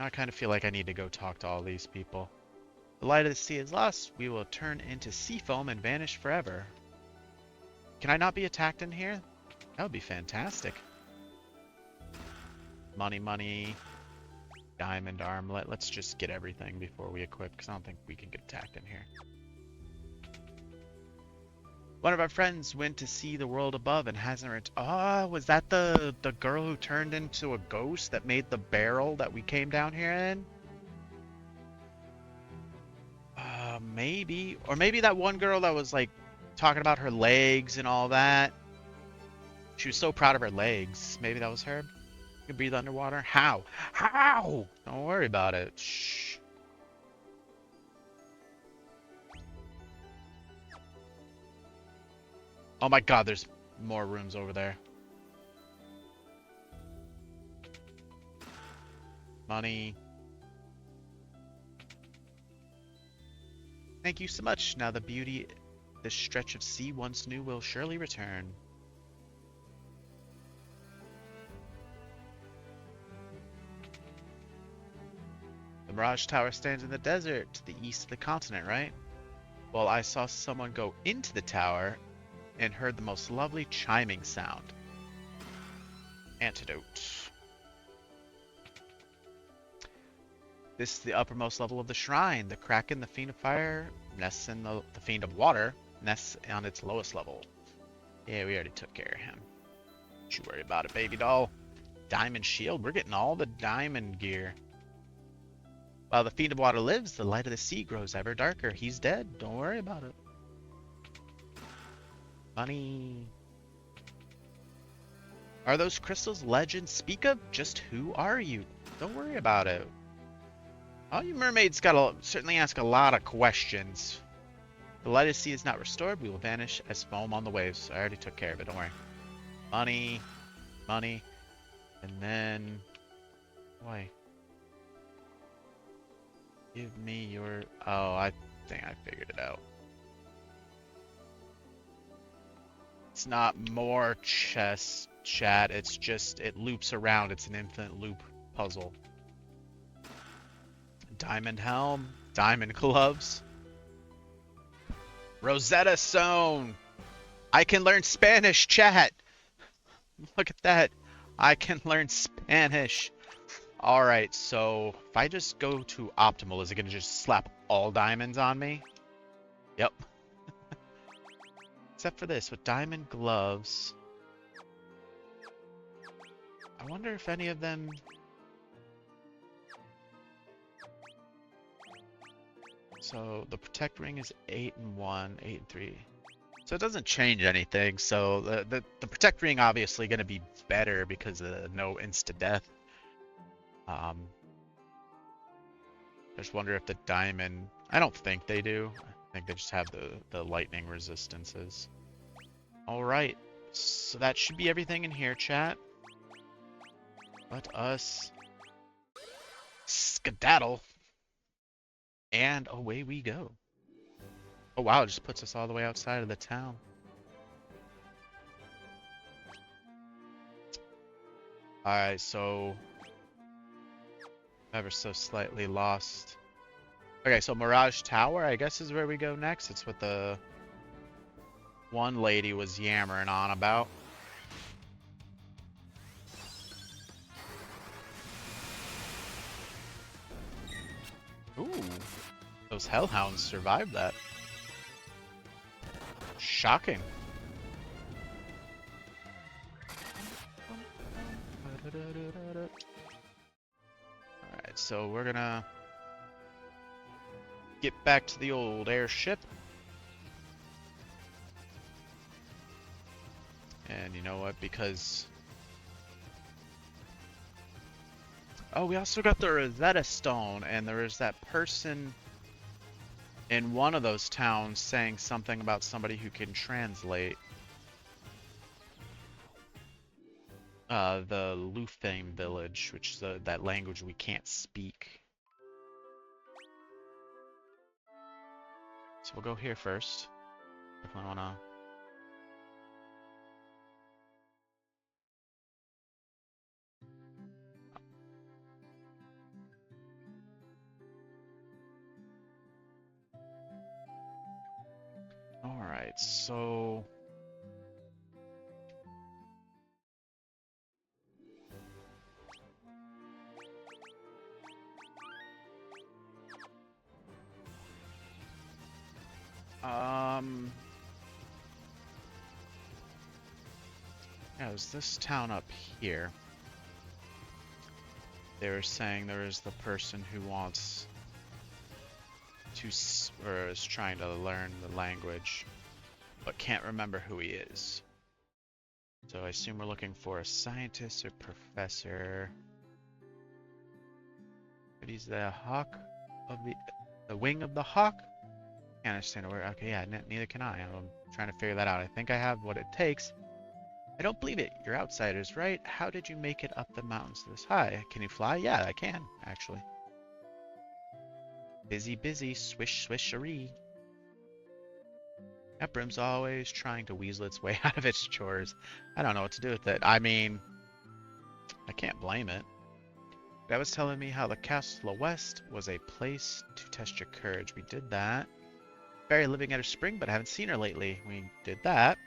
Now I kind of feel like I need to go talk to all these people. The light of the sea is lost. We will turn into sea foam and vanish forever. Can I not be attacked in here? That would be fantastic. Money, money. Diamond armlet. Let's just get everything before we equip, because I don't think we can get attacked in here. One of our friends went to see the world above and hasn't returned. Oh, was that the girl who turned into a ghost that made the barrel that we came down here in? Maybe. Or maybe that one girl that was like talking about her legs and all that. She was so proud of her legs. Maybe that was her. You can breathe underwater? How? How? Don't worry about it. Shh. Oh my god, there's more rooms over there. Money. Thank you so much. Now the beauty this stretch of sea once new will surely return. The Mirage Tower stands in the desert to the east of the continent, right? Well, I saw someone go into the tower and heard the most lovely chiming sound. Antidote. This is the uppermost level of the shrine. The Kraken, the Fiend of Fire, nests in the Fiend of Water, nests on its lowest level. Yeah, we already took care of him. Don't you worry about it, baby doll. Diamond shield. We're getting all the diamond gear. While the Fiend of Water lives, the light of the sea grows ever darker. He's dead. Don't worry about it. Money. Are those crystals legends speak of? Just who are you? Don't worry about it. All you mermaids gotta certainly ask a lot of questions. The light of the sea is not restored. We will vanish as foam on the waves. I already took care of it. Don't worry. Money. Money. And then... Boy. Give me your... Oh, I think I figured it out. It's not more chests. chat. It's just, it loops around. It's an infinite loop puzzle. Diamond helm, diamond gloves, Rosetta Stone. I can learn Spanish, chat. Look at that. I can learn Spanish. All right, so if I just go to optimal, is it going to just slap all diamonds on me? Yep. Except for this, with diamond gloves. I wonder if any of them... So the protect ring is 8 and 1, 8 and 3. So it doesn't change anything. So the protect ring obviously going to be better because of no insta death. I just wonder if the diamond... I don't think they do. I think they just have the lightning resistances. Alright, so that should be everything in here, chat. Let us skedaddle. And away we go. Oh wow, it just puts us all the way outside of the town. Alright, so... ever so slightly lost. Okay, so Mirage Tower, I guess is where we go next. It's what the one lady was yammering on about. Ooh, those hellhounds survived that. Shocking. Alright, so we're gonna get back to the old airship. And you know what, because... oh, we also got the Rosetta Stone, and there was that person in one of those towns saying something about somebody who can translate. The Lufame village, which is that language we can't speak. So we'll go here first. Definitely wanna... Alright, so... yeah, there's this town up here. They were saying there is the person who wants to, or is trying to learn the language, but can't remember who he is. So I assume we're looking for a scientist or professor. But he's the hawk of the wing of the hawk? Can't understand a word. Okay, yeah, neither can I. I'm trying to figure that out. I think I have what it takes. I don't believe it. You're outsiders, right? How did you make it up the mountains this high? Can you fly? Yeah, I can, actually. Busy, busy, swish, swishery. That broom's always trying to weasel its way out of its chores. I don't know what to do with it. I mean, I can't blame it. That was telling me how the castle to the west was a place to test your courage. We did that. Fairy living at her spring, but I haven't seen her lately. We did that.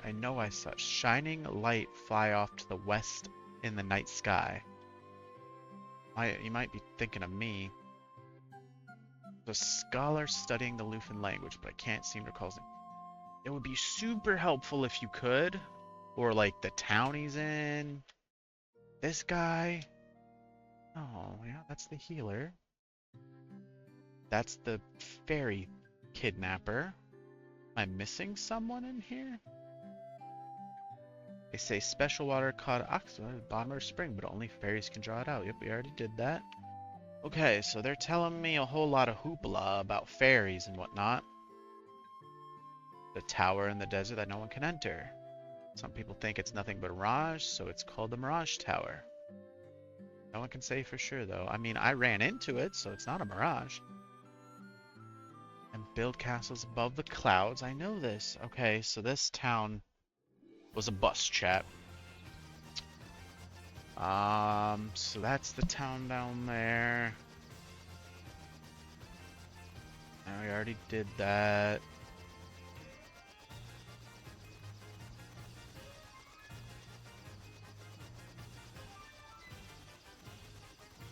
I know I saw shining light fly off to the west in the night sky. You might be thinking of me. The scholar studying the Lufan language, but I can't seem to recall his name. It would be super helpful if you could. Or like the town he's in. This guy. Oh, yeah, that's the healer. That's the fairy kidnapper. Am I missing someone in here? They say special water called oxygen at the bottom of a spring, but only fairies can draw it out. Yep, we already did that. Okay, so they're telling me a whole lot of hoopla about fairies and whatnot. The tower in the desert that no one can enter. Some people think it's nothing but a mirage, so it's called the Mirage Tower. No one can say for sure, though. I mean, I ran into it, so it's not a mirage. And build castles above the clouds. I know this. Okay, so this town was a bus, chat. So that's the town down there. And we already did that.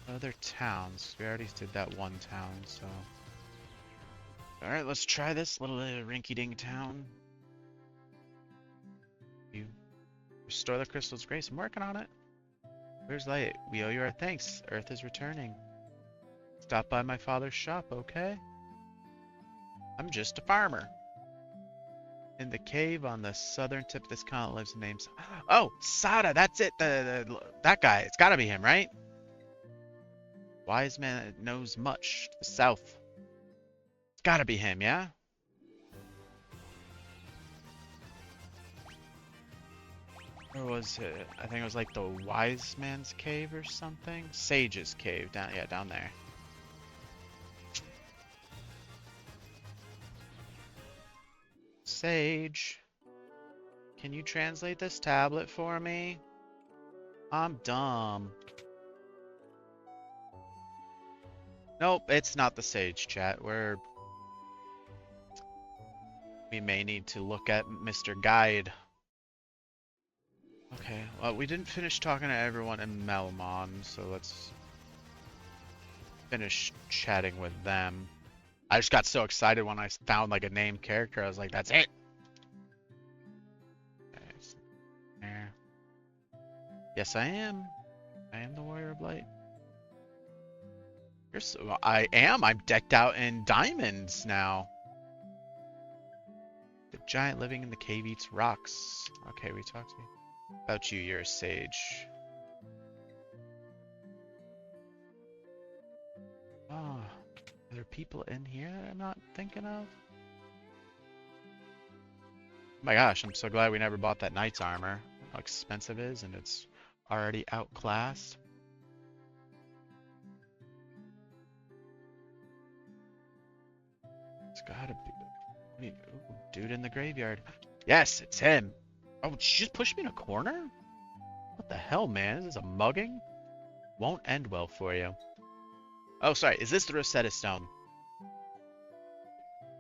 Other towns. We already did that one town, so. Alright, let's try this little rinky-dink town. You restore the crystal's grace. I'm working on it. Where's light? We owe you our thanks. Earth is returning. Stop by my father's shop, okay? I'm just a farmer. In the cave on the southern tip of this continent lives a name. Oh, Sada, that's it. That guy. It's gotta be him, right? Wise man that knows much. To the south. It's gotta be him, yeah? Or was it? I think it was like the wise man's cave or something. Sage's cave. Down there. Sage, can you translate this tablet for me? I'm dumb. Nope, it's not the Sage, chat. We may need to look at Mr. Guide. Okay, well, we didn't finish talking to everyone in Melmon, so let's finish chatting with them. I just got so excited when I found like a named character. I was like, that's it. Okay, so there. Yes, I am. I am the Warrior of Light. I am. I'm decked out in diamonds now. The giant living in the cave eats rocks. Okay, we talked to you. About you, you're a sage. Oh, are there people in here that I'm not thinking of? Oh my gosh, I'm so glad we never bought that knight's armor. How expensive it is, and it's already outclassed. It's gotta be... Ooh, dude in the graveyard. Yes, it's him. Oh, did she just push me in a corner? What the hell, man? Is this a mugging? Won't end well for you. Oh, sorry. Is this the Rosetta Stone?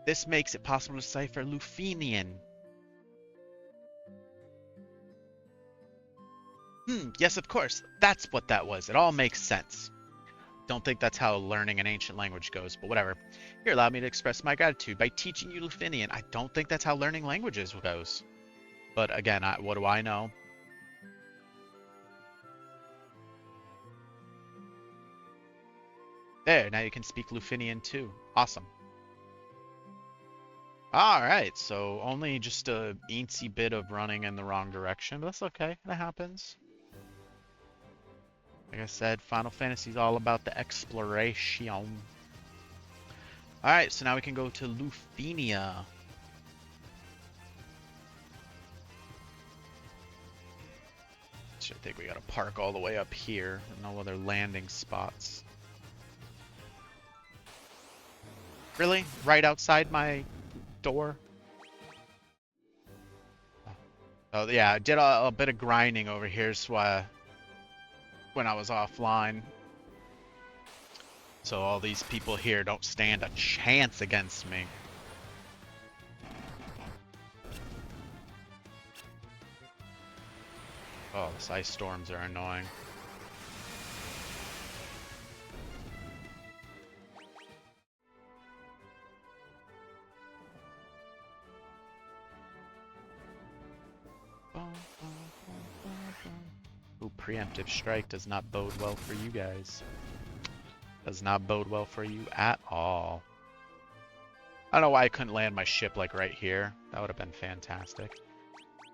This makes it possible to decipher Lufenian. Yes, of course. That's what that was. It all makes sense. Don't think that's how learning an ancient language goes, but whatever. Here, allow me to express my gratitude by teaching you Lufenian. I don't think that's how learning languages goes. But again, what do I know? There, now you can speak Lufenian too. Awesome. Alright, so only just a eensy bit of running in the wrong direction, but that's okay. That happens. Like I said, Final Fantasy is all about the exploration. Alright, so now we can go to Lufenia. I think we gotta park all the way up here. No other landing spots. Really? Right outside my door? Oh yeah, I did a bit of grinding over here, so when I was offline. So all these people here don't stand a chance against me. Oh, these ice storms are annoying. Ooh, preemptive strike does not bode well for you guys. Does not bode well for you at all. I don't know why I couldn't land my ship like right here. That would have been fantastic.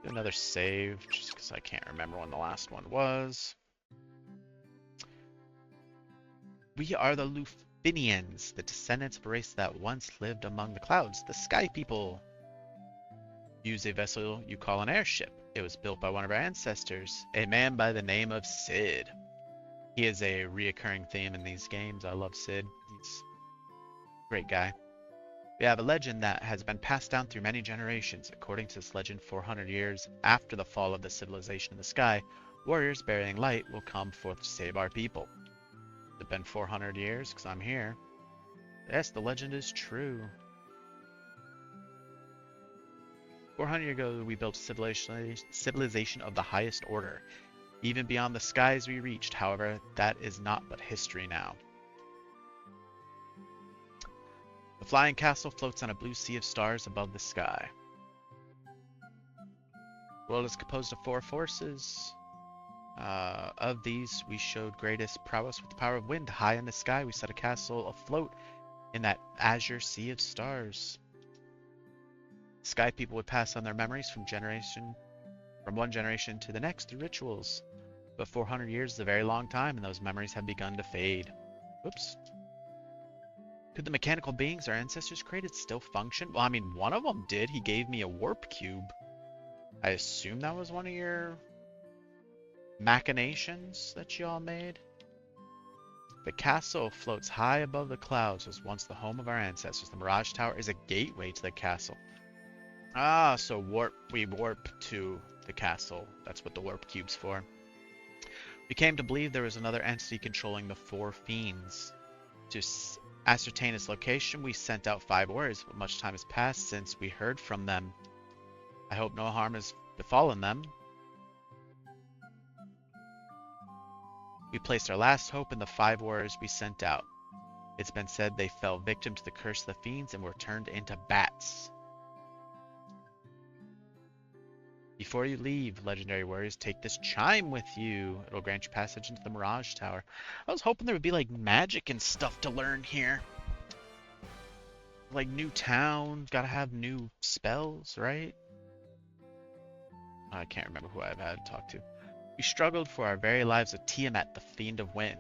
Do another save, just because I can't remember when the last one was. We are the Lufenians, the descendants of a race that once lived among the clouds, the Sky People. Use a vessel you call an airship. It was built by one of our ancestors, a man by the name of Sid. He is a reoccurring theme in these games. I love Sid. He's a great guy. We have a legend that has been passed down through many generations. According to this legend, 400 years after the fall of the civilization in the sky, warriors bearing light will come forth to save our people. It's been 400 years because I'm here. Yes, the legend is true. 400 years ago, we built a civilization of the highest order. Even beyond the skies we reached, however, that is not but history now. The flying castle floats on a blue sea of stars above the sky. The world is composed of 4 forces. Of these, we showed greatest prowess with the power of wind. High in the sky, we set a castle afloat in that azure sea of stars. Sky people would pass on their memories from one generation to the next through rituals. But 400 years is a very long time, and those memories have begun to fade. Whoops. Could the mechanical beings our ancestors created still function? Well, I mean, one of them did. He gave me a warp cube. I assume that was one of your machinations that you all made. The castle floats high above the clouds, was once the home of our ancestors. The Mirage Tower is a gateway to the castle. Ah, so we warp to the castle. That's what the warp cube's for. We came to believe there was another entity controlling the 4 fiends. To ascertain its location, we sent out 5 warriors, but much time has passed since we heard from them. I hope no harm has befallen them. We placed our last hope in the 5 warriors we sent out. It's been said they fell victim to the curse of the fiends and were turned into bats. Before you leave, legendary warriors, take this chime with you. It'll grant you passage into the Mirage Tower. I was hoping there would be like magic and stuff to learn here. Like new town, gotta have new spells, right? I can't remember who I've had to talk to. We struggled for our very lives with Tiamat, the Fiend of Wind,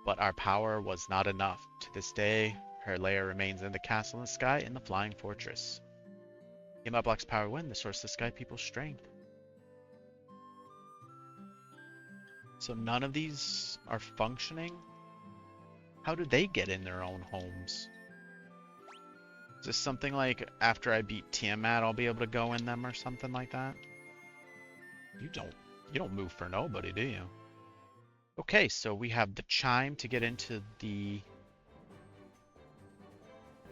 but our power was not enough. To this day, her lair remains in the castle in the sky in the Flying Fortress. Tiamat blocks power wind, the source of the sky people's strength. So none of these are functioning? How do they get in their own homes? Is this something like after I beat Tiamat, I'll be able to go in them or something like that? You don't move for nobody, do you? Okay, so we have the chime to get into the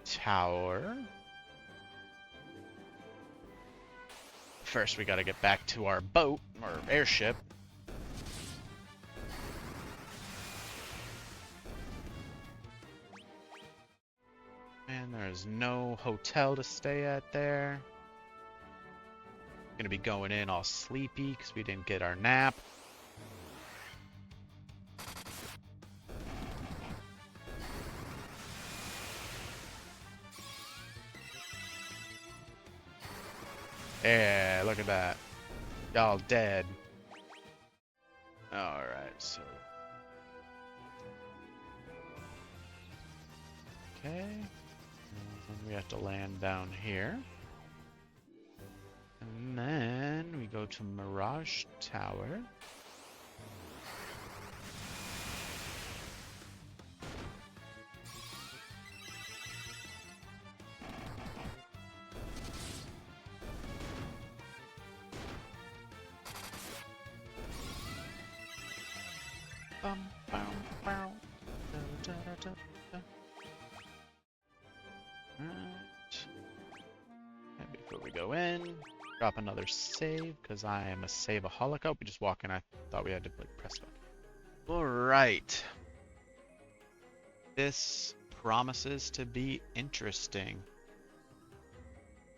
tower. First, we gotta get back to our boat, or airship. And there's no hotel to stay at there. Gonna be going in all sleepy because we didn't get our nap. Yeah, look at that. Y'all dead. Alright, so... Okay. And we have to land down here. And then we go to Mirage Tower. Bum, bow, bow. Da, da, da, da, da. Right. And before we go in, drop another save, because I am a save-aholic. Oh, we just walk in. I thought we had to like, press that. Alright. This promises to be interesting.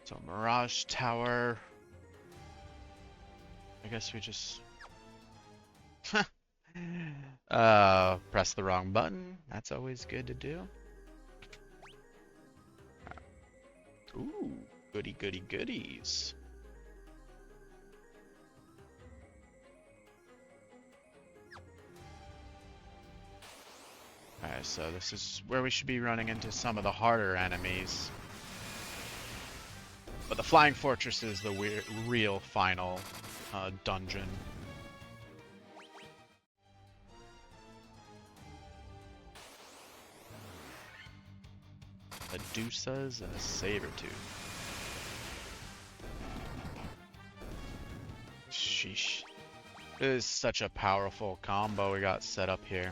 So, Mirage Tower. I guess we just... press the wrong button. That's always good to do. Ooh, goody goody goodies. Alright, so this is where we should be running into some of the harder enemies. But the Flying Fortress is the real final dungeon. The Medusas and a Sabertooth. Sheesh. This is such a powerful combo we got set up here.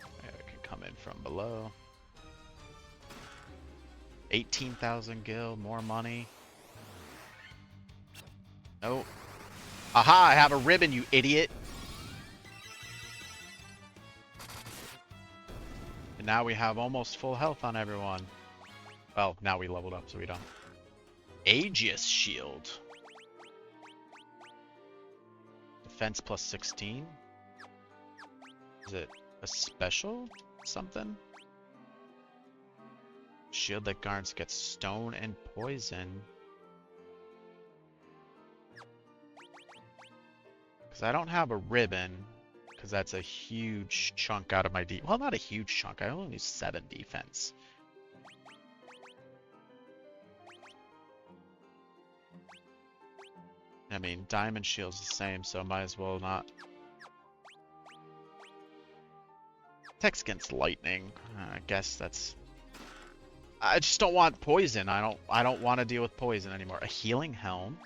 Yeah, we can come in from below. 18,000 gil, more money. Nope. Aha, I have a ribbon, you idiot. And now we have almost full health on everyone. Well, now we leveled up, so we don't. Aegis Shield. Defense plus 16. Is it a special something? Shield that guards gets stone and poison. Because I don't have a ribbon. Because that's a huge chunk out of my D. Well, not a huge chunk. I only use 7 defense. I mean, Diamond Shield's the same, so might as well not. Text against lightning. I guess that's. I just don't want poison. I don't want to deal with poison anymore. A healing helm.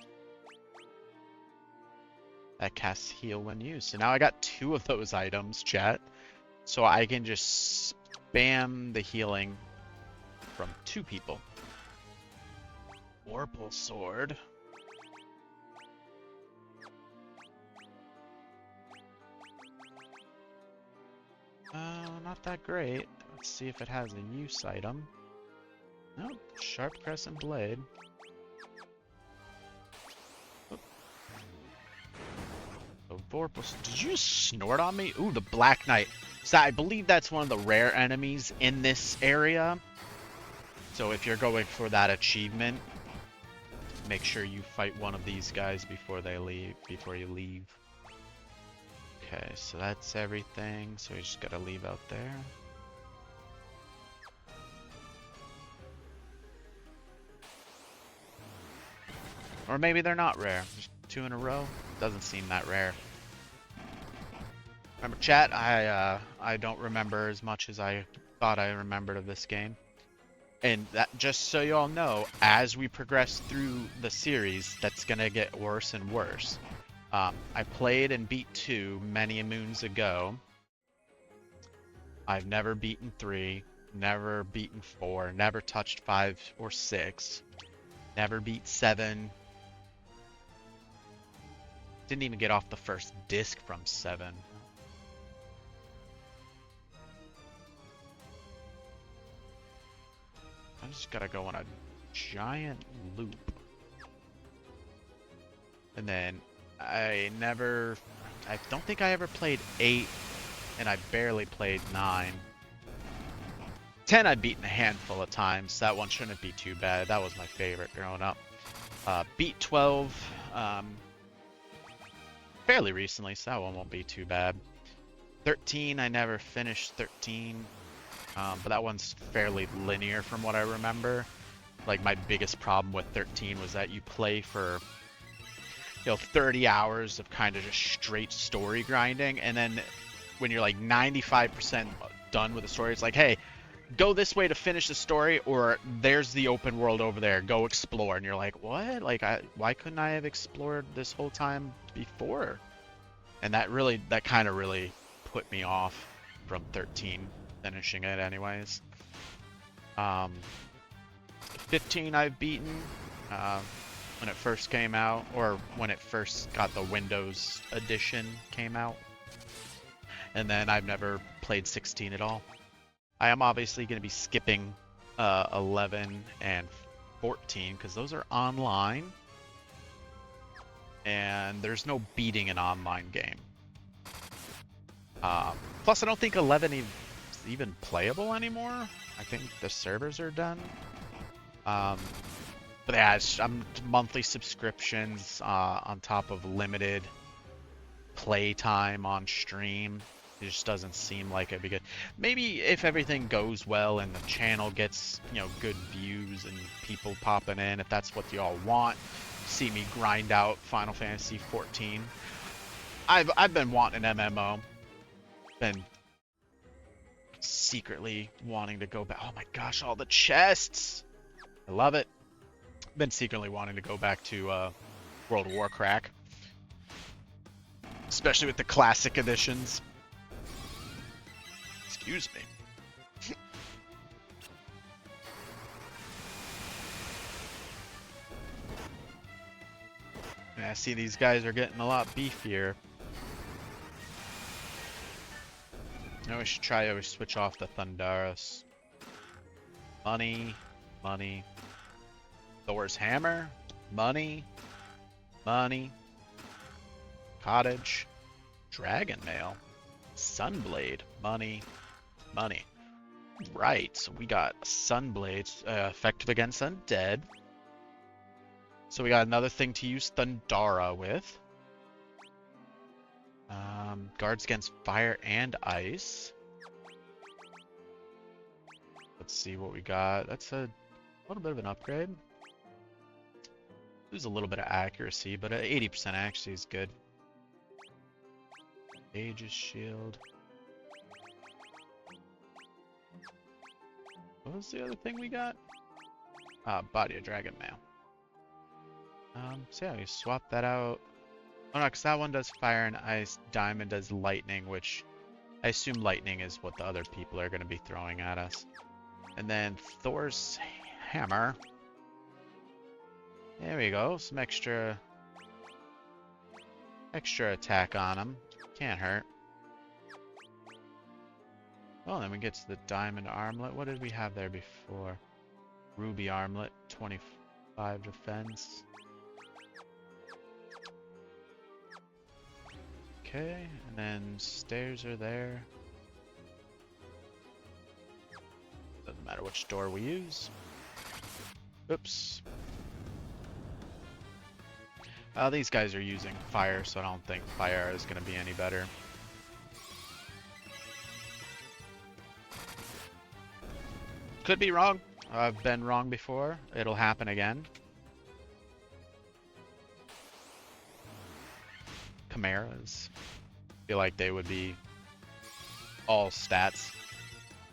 That casts heal when used. So now I got 2 of those items, chat. So I can just spam the healing from 2 people. Vorpal Sword. Not that great. Let's see if it has a use item. Nope. Sharp Crescent Blade. Vorpal. Did you snort on me? Ooh, the Black Knight. So I believe that's one of the rare enemies in this area. So if you're going for that achievement, make sure you fight one of these guys before they leave. Before you leave. Okay, so that's everything. So we just gotta leave out there. Or maybe they're not rare. Just 2 in a row. Doesn't seem that rare. Remember, chat, I don't remember as much as I thought I remembered of this game. And that, just so you all know, as we progress through the series, that's gonna get worse and worse. I played and beat 2 many moons ago. I've never beaten 3, never beaten 4, never touched 5 or 6, never beat 7. Didn't even get off the first disc from 7. I just gotta go on a giant loop. And then I don't think I ever played 8, and I barely played 9. 10 I've beaten a handful of times. That one shouldn't be too bad. That was my favorite growing up. Beat 12 fairly recently, so that one won't be too bad. 13, I never finished 13, but that one's fairly linear from what I remember. Like, my biggest problem with 13 was that you play for 30 hours of kind of just straight story grinding, and then when you're like 95% done with the story, it's like, hey, go this way to finish the story, or there's the open world over there, go explore. And you're like, what? Like, why couldn't I have explored this whole time before? And that kind of really put me off from 13 finishing it anyways. 15 I've beaten when it first came out, or when it first got the Windows edition came out. And then I've never played 16 at all. I am obviously going to be skipping 11 and 14 because those are online. And there's no beating an online game. Plus, I don't think 11 is even playable anymore. I think the servers are done. But yeah, I'm monthly subscriptions on top of limited play time on stream. It just doesn't seem like it'd be good. Maybe if everything goes well and the channel gets, good views and people popping in, if that's what y'all want, see me grind out Final Fantasy 14. I've been wanting an MMO. Been Secretly wanting to go back. Oh my gosh, all the chests! I love it. Been secretly wanting to go back to World of Warcraft, especially with the classic editions. Excuse me. Yeah, I see these guys are getting a lot beefier. Now we should try to switch off the Thundaris. Money, money. Thor's hammer, money, money. Cottage, dragon mail, sunblade, money, money. Right, so we got sunblades, effective against undead. So we got another thing to use Thundara with. Guards against fire and ice. Let's see what we got. That's a little bit of an upgrade. Lose a little bit of accuracy, but 80% accuracy is good. Aegis shield. What was the other thing we got? Body of dragon mail. So yeah, we swap that out. Oh no, because that one does fire and ice. Diamond does lightning, which I assume lightning is what the other people are going to be throwing at us. And then Thor's hammer. There we go. Some extra attack on him. Can't hurt. Oh, then we get to the diamond armlet. What did we have there before? Ruby armlet, 25 defense. Okay, and then stairs are there. Doesn't matter which door we use. Oops. These guys are using fire, so I don't think fire is going to be any better. Could be wrong. I've been wrong before. It'll happen again. Chimeras. Feel like they would be all stats.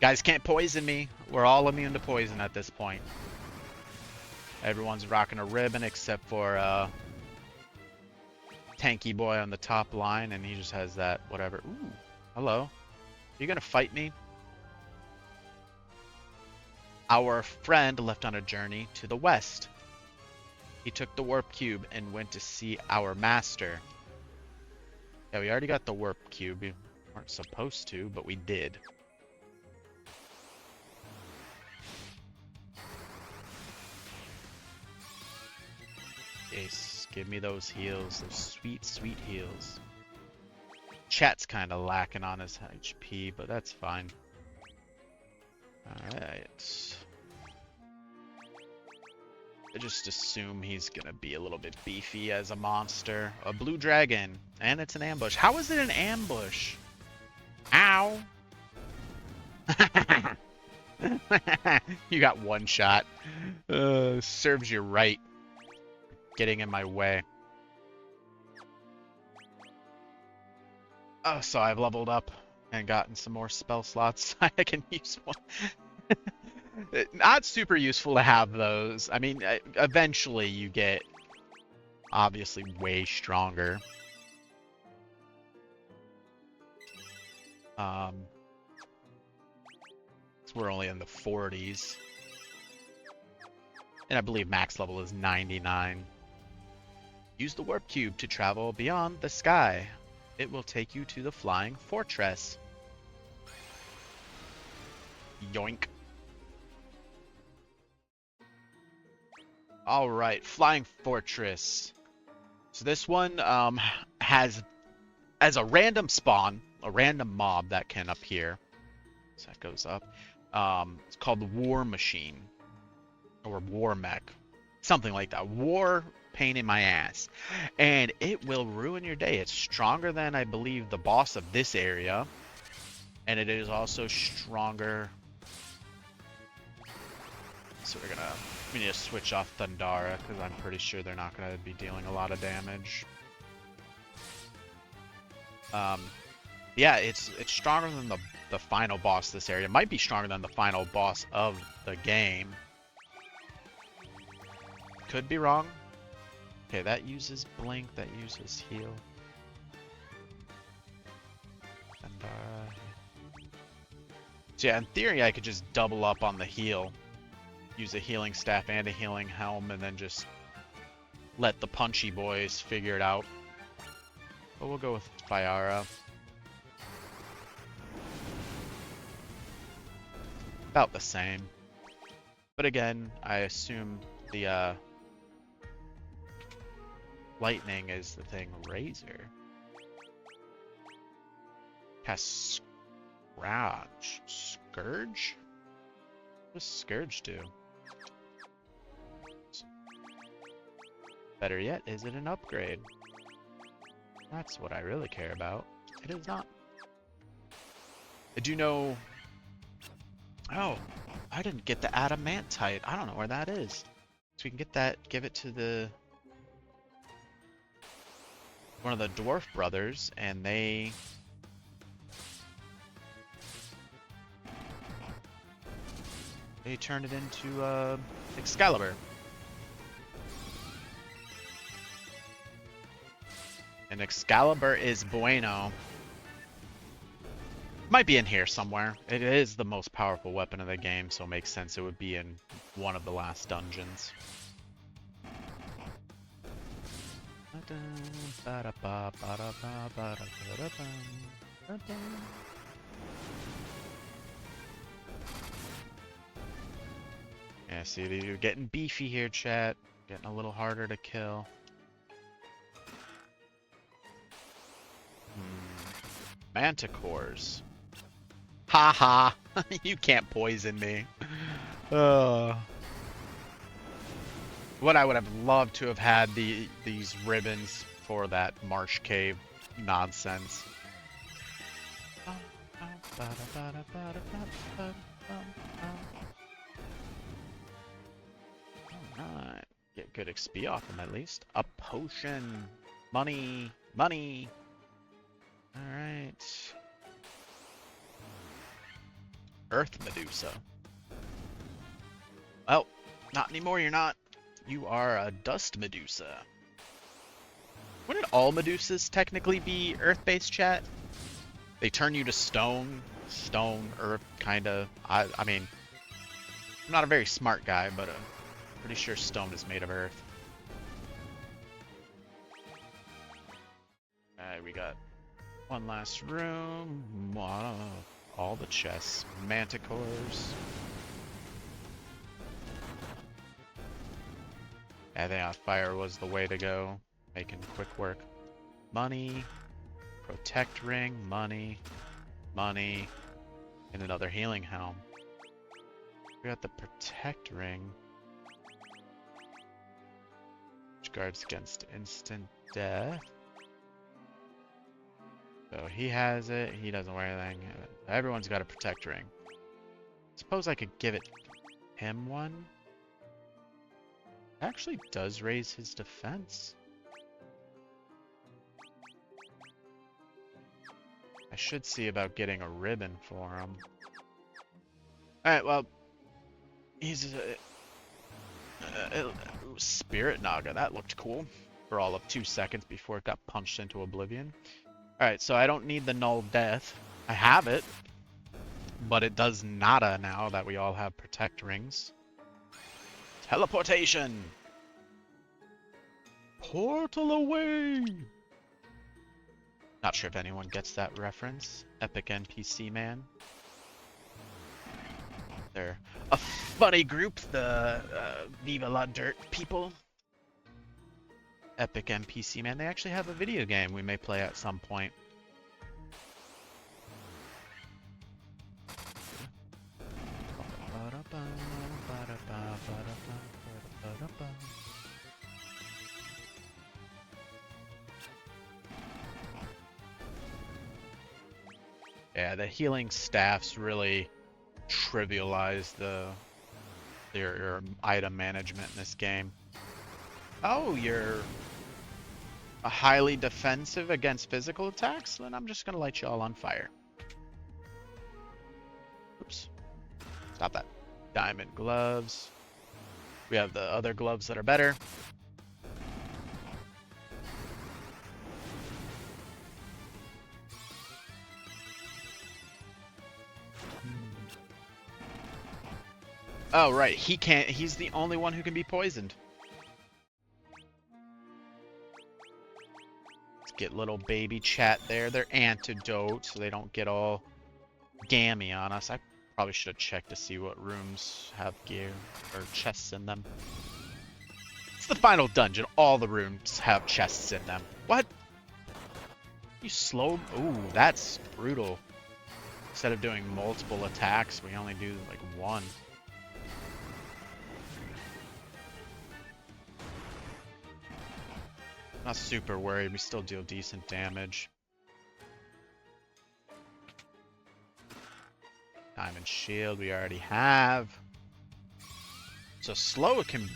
Guys can't poison me. We're all immune to poison at this point. Everyone's rocking a ribbon except for tanky boy on the top line, and he just has that whatever. Ooh, hello. Are you gonna fight me? Our friend left on a journey to the west. He took the warp cube and went to see our master. Yeah, we already got the warp cube. We weren't supposed to, but we did. Ace, give me those heals. Those sweet, sweet heals. Chat's kind of lacking on his HP, but that's fine. Alright. I just assume he's gonna be a little bit beefy as a monster. A blue dragon. And it's an ambush. How is it an ambush? Ow! You got one shot. Serves you right. Getting in my way. Oh, so I've leveled up and gotten some more spell slots. I can use one. Not super useful to have those. I mean, eventually you get obviously way stronger. So we're only in the 40s. And I believe max level is 99. Use the warp cube to travel beyond the sky. It will take you to the flying fortress. Yoink. Alright, flying fortress. So this one has, as a random spawn, a random mob that can appear. So that goes up. It's called the War Machine. Or War Mech. Something like that. War pain in my ass. And it will ruin your day. It's stronger than, I believe, the boss of this area. And it is also stronger. So we need to switch off Thundara, because I'm pretty sure they're not going to be dealing a lot of damage. Yeah, it's stronger than the the final boss of this area. It might be stronger than the final boss of the game. Could be wrong. Okay, that uses blink, that uses heal. And, so yeah, in theory, I could just double up on the heal. Use a healing staff and a healing helm, and then just let the punchy boys figure it out. But we'll go with Fiara. About the same. But again, I assume the lightning is the thing. Razor. Cast Scratch. Scourge? What does Scourge do? Better yet, is it an upgrade? That's what I really care about. It is not. I do know... Oh, I didn't get the adamantite. I don't know where that is. So we can get that, give it to one of the dwarf brothers, and they turned it into Excalibur. And Excalibur is bueno. Might be in here somewhere. It is the most powerful weapon of the game, so it makes sense it would be in one of the last dungeons. Yeah, see, you're getting beefy here, chat. Getting a little harder to kill. Manticores. Haha, you can't poison me. What I would have loved to have had these ribbons for that marsh cave nonsense. Alright, get good XP off them at least. A potion. Money. Money. Alright. Earth Medusa. Well, not anymore, you're not. You are a Dust Medusa. Wouldn't all Medusas technically be Earth-based, chat? They turn you to stone, earth, kinda. I mean, I'm not a very smart guy, but I'm pretty sure stone is made of earth. Alright, we got one last room. All the chests. Manticores. I think fire was the way to go. Making quick work. Money. Protect ring. Money. Money. And another healing helm. We got the protect ring. Which guards against instant death. So he has it, he doesn't wear anything. Everyone's got a protect ring. Suppose I could give it him one. Actually does raise his defense. I should see about getting a ribbon for him. Alright, well, he's a Spirit Naga. That looked cool for all of 2 seconds before it got punched into oblivion. Alright, so I don't need the Null Death. I have it, but it does nada now that we all have Protect Rings. Teleportation! Portal away! Not sure if anyone gets that reference. Epic NPC man. They're a funny group, the Viva La Dirt people. Epic NPC man. They actually have a video game we may play at some point. Yeah, the healing staffs really trivialize your item management in this game. Oh, you're a highly defensive against physical attacks? Then I'm just gonna light you all on fire. Stop that. Diamond gloves. We have the other gloves that are better. Oh, right. He can't. He's the only one who can be poisoned. Let's get little baby chat there. They're antidote, so they don't get all gammy on us. I probably should have checked to see what rooms have gear or chests in them. It's the final dungeon. All the rooms have chests in them. What? You slow? Ooh, that's brutal. Instead of doing multiple attacks, we only do like one. Not super worried. We still deal decent damage. Diamond shield we already have. So slow can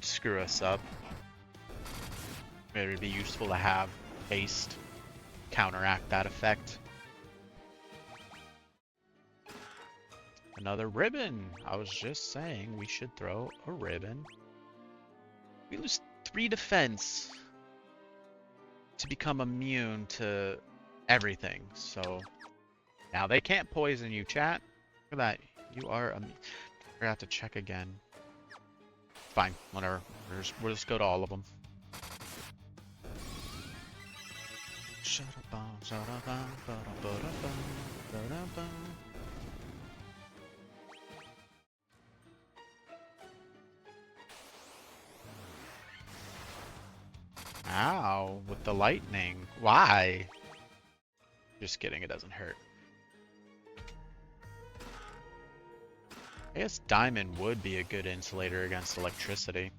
screw us up. Maybe it'd be useful to have haste counteract that effect. Another ribbon. I was just saying we should throw a ribbon. We lose 3 defense to become immune to everything. So now they can't poison you, chat. Look at that. You are immune. We're gonna have to check again. Fine, whatever. We'll just go to all of them. Ow, with the lightning. Why? Just kidding, it doesn't hurt. I guess diamond would be a good insulator against electricity.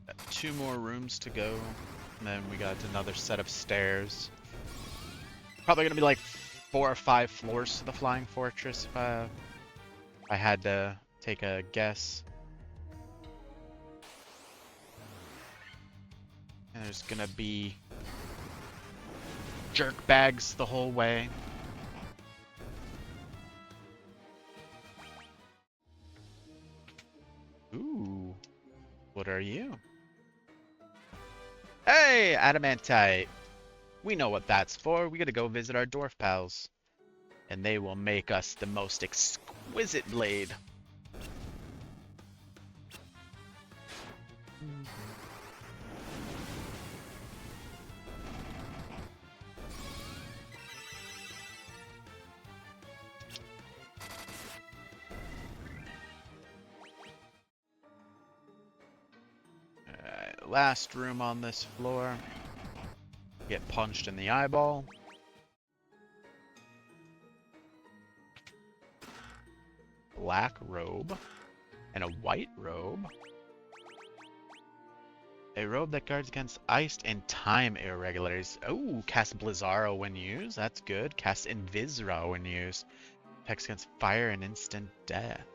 Got 2 more rooms to go, and then we got another set of stairs. Probably gonna be like 4 or 5 floors to the Flying Fortress if I had to take a guess. And there's gonna be jerk bags the whole way. Ooh, what are you? Hey, adamantite. We know what that's for. We gotta go visit our dwarf pals. And they will make us the most exquisite blade. Alright, last room on this floor. Get punched in the eyeball. Black robe and a white robe. A robe that guards against ice and time irregularities. Oh, cast Blizzaro when used. That's good. Cast Invisra when used. Protects against fire and instant death.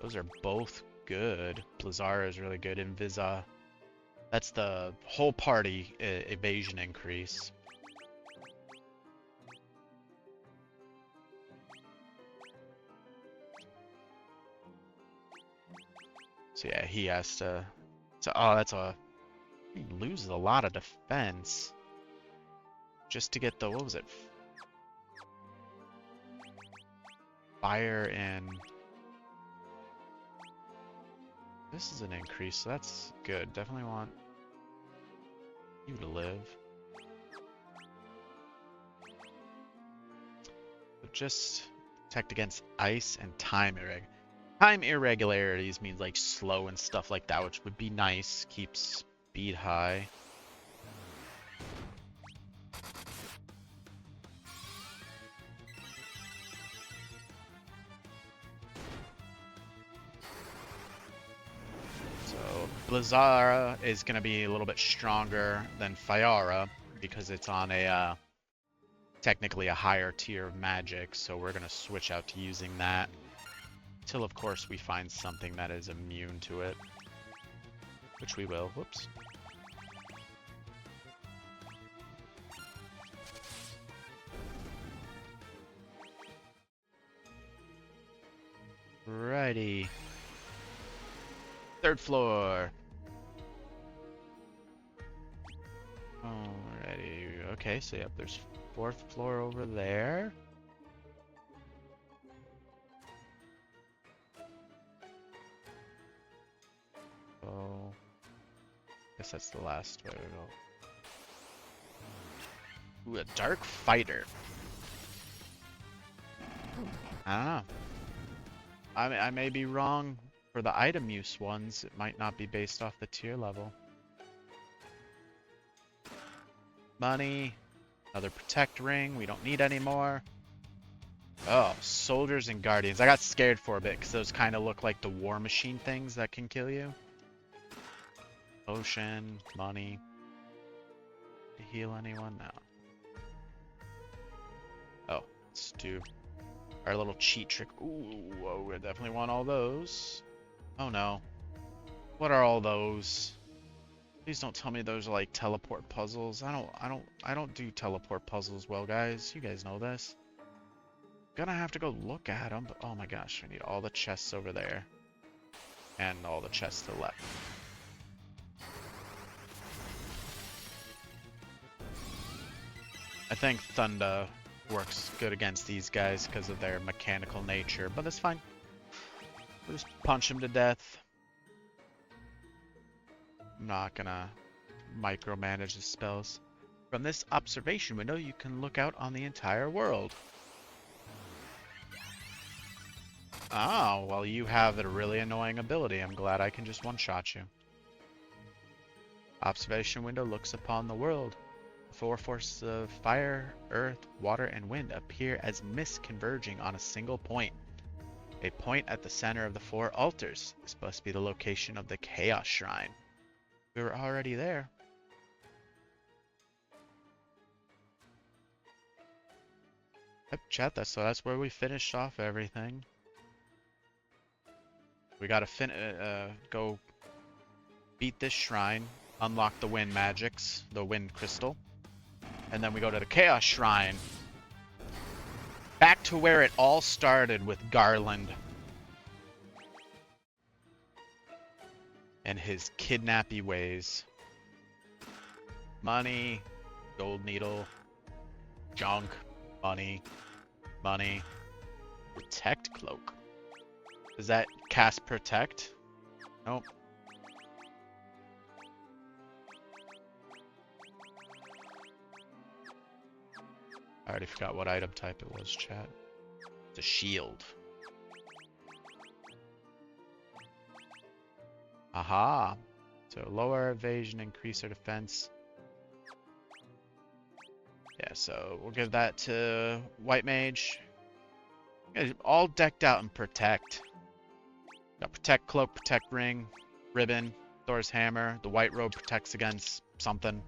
Those are both good. Blizzaro is really good. Invisa. That's the whole party evasion increase. So yeah, he has to. So oh, that's a. He loses a lot of defense just to get the what was it? Fire and. This is an increase, so that's good. Definitely want you to live. But just protect against ice and time irregularities. Time irregularities means like slow and stuff like that, which would be nice. Keeps speed high. So Blizzara is going to be a little bit stronger than Fiara because it's on a technically a higher tier of magic, so we're going to switch out to using that. Till, of course, we find something that is immune to it. Which we will. Whoops. Righty. Third floor. Alrighty. Okay, so yep, there's fourth floor over there. Oh. Guess that's the last way to go. Ooh, a dark fighter. I don't know. I may be wrong. For the item use ones, it might not be based off the tier level. Money. Another protect ring. We don't need any more. Oh, soldiers and guardians. I got scared for a bit because those kind of look like the war machine things that can kill you. Potion, money. To heal anyone? No. Oh, let's do our little cheat trick. Ooh, whoa, we definitely want all those. Oh no. What are all those? Please don't tell me those are like teleport puzzles. I don't do teleport puzzles well, guys. You guys know this. Gonna have to go look at them, but oh my gosh, we need all the chests over there. And all the chests to the left. I think Thunder works good against these guys because of their mechanical nature, but that's fine. We'll just punch him to death. I'm not gonna micromanage the spells. From this observation window, you can look out on the entire world. Oh, well, you have a really annoying ability. I'm glad I can just one-shot you. Observation window looks upon the world. The four forces of fire, earth, water, and wind appear as mists converging on a single point. A point at the center of the four altars. This must be the location of the Chaos Shrine. We were already there. Yep, chat, that's where we finished off everything. We gotta go beat this shrine, unlock the wind magics, the wind crystal, and then we go to the Chaos Shrine. Back to where it all started with Garland. And his kidnappy ways. Money, gold needle, junk, money, money, protect cloak. Does that cast protect? Nope. I already forgot what item type it was, chat. It's a shield. Aha! So lower evasion, increase our defense. Yeah, so we'll give that to White Mage. All decked out in protect. Got protect cloak, protect ring, ribbon, Thor's hammer. The white robe protects against something.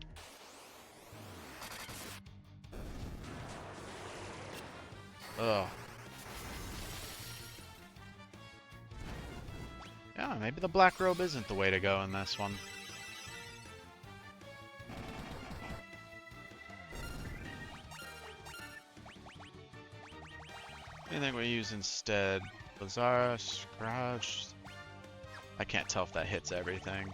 Ugh. Yeah, maybe the black robe isn't the way to go in this one. Anything we use instead? Lazara, Scratch. I can't tell if that hits everything.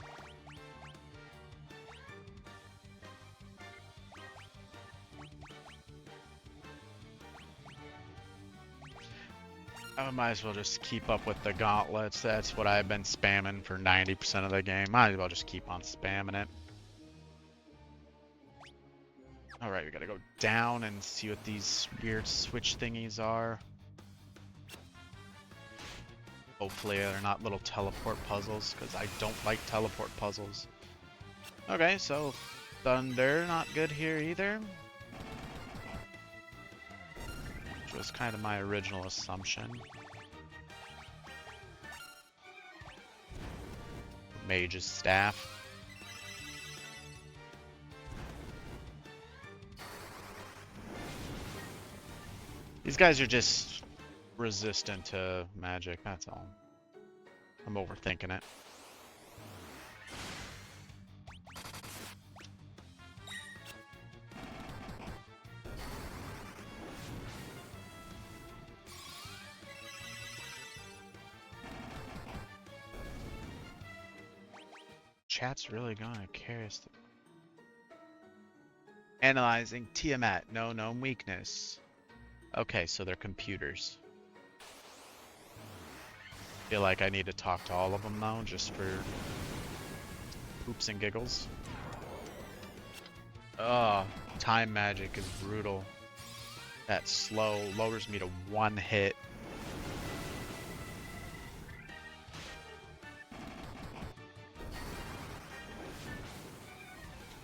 I might as well just keep up with the gauntlets. That's what I've been spamming for 90% of the game. Might as well just keep on spamming it. Alright, we gotta go down and see what these weird switch thingies are. Hopefully they're not little teleport puzzles, because I don't like teleport puzzles. Okay, so Thunder, not good here either. Which was kind of my original assumption. Mage's staff. These guys are just resistant to magic, that's all. I'm overthinking it. Chat's really gonna carry us. Analyzing Tiamat, no known weakness. Okay, so they're computers. Feel like I need to talk to all of them now, just for poops and giggles. Oh, time magic is brutal. That slow lowers me to 1 hit.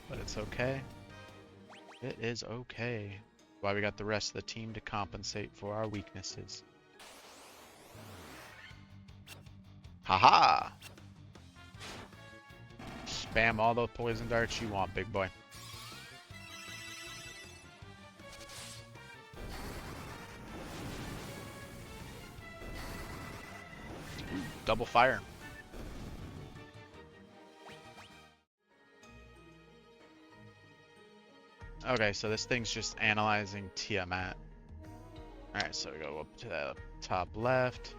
But it's okay. It is okay. Why we got the rest of the team to compensate for our weaknesses. Haha! Spam all the poison darts you want, big boy. Ooh, double fire. Okay, so this thing's just analyzing Tiamat. Alright, so we go up to the top left.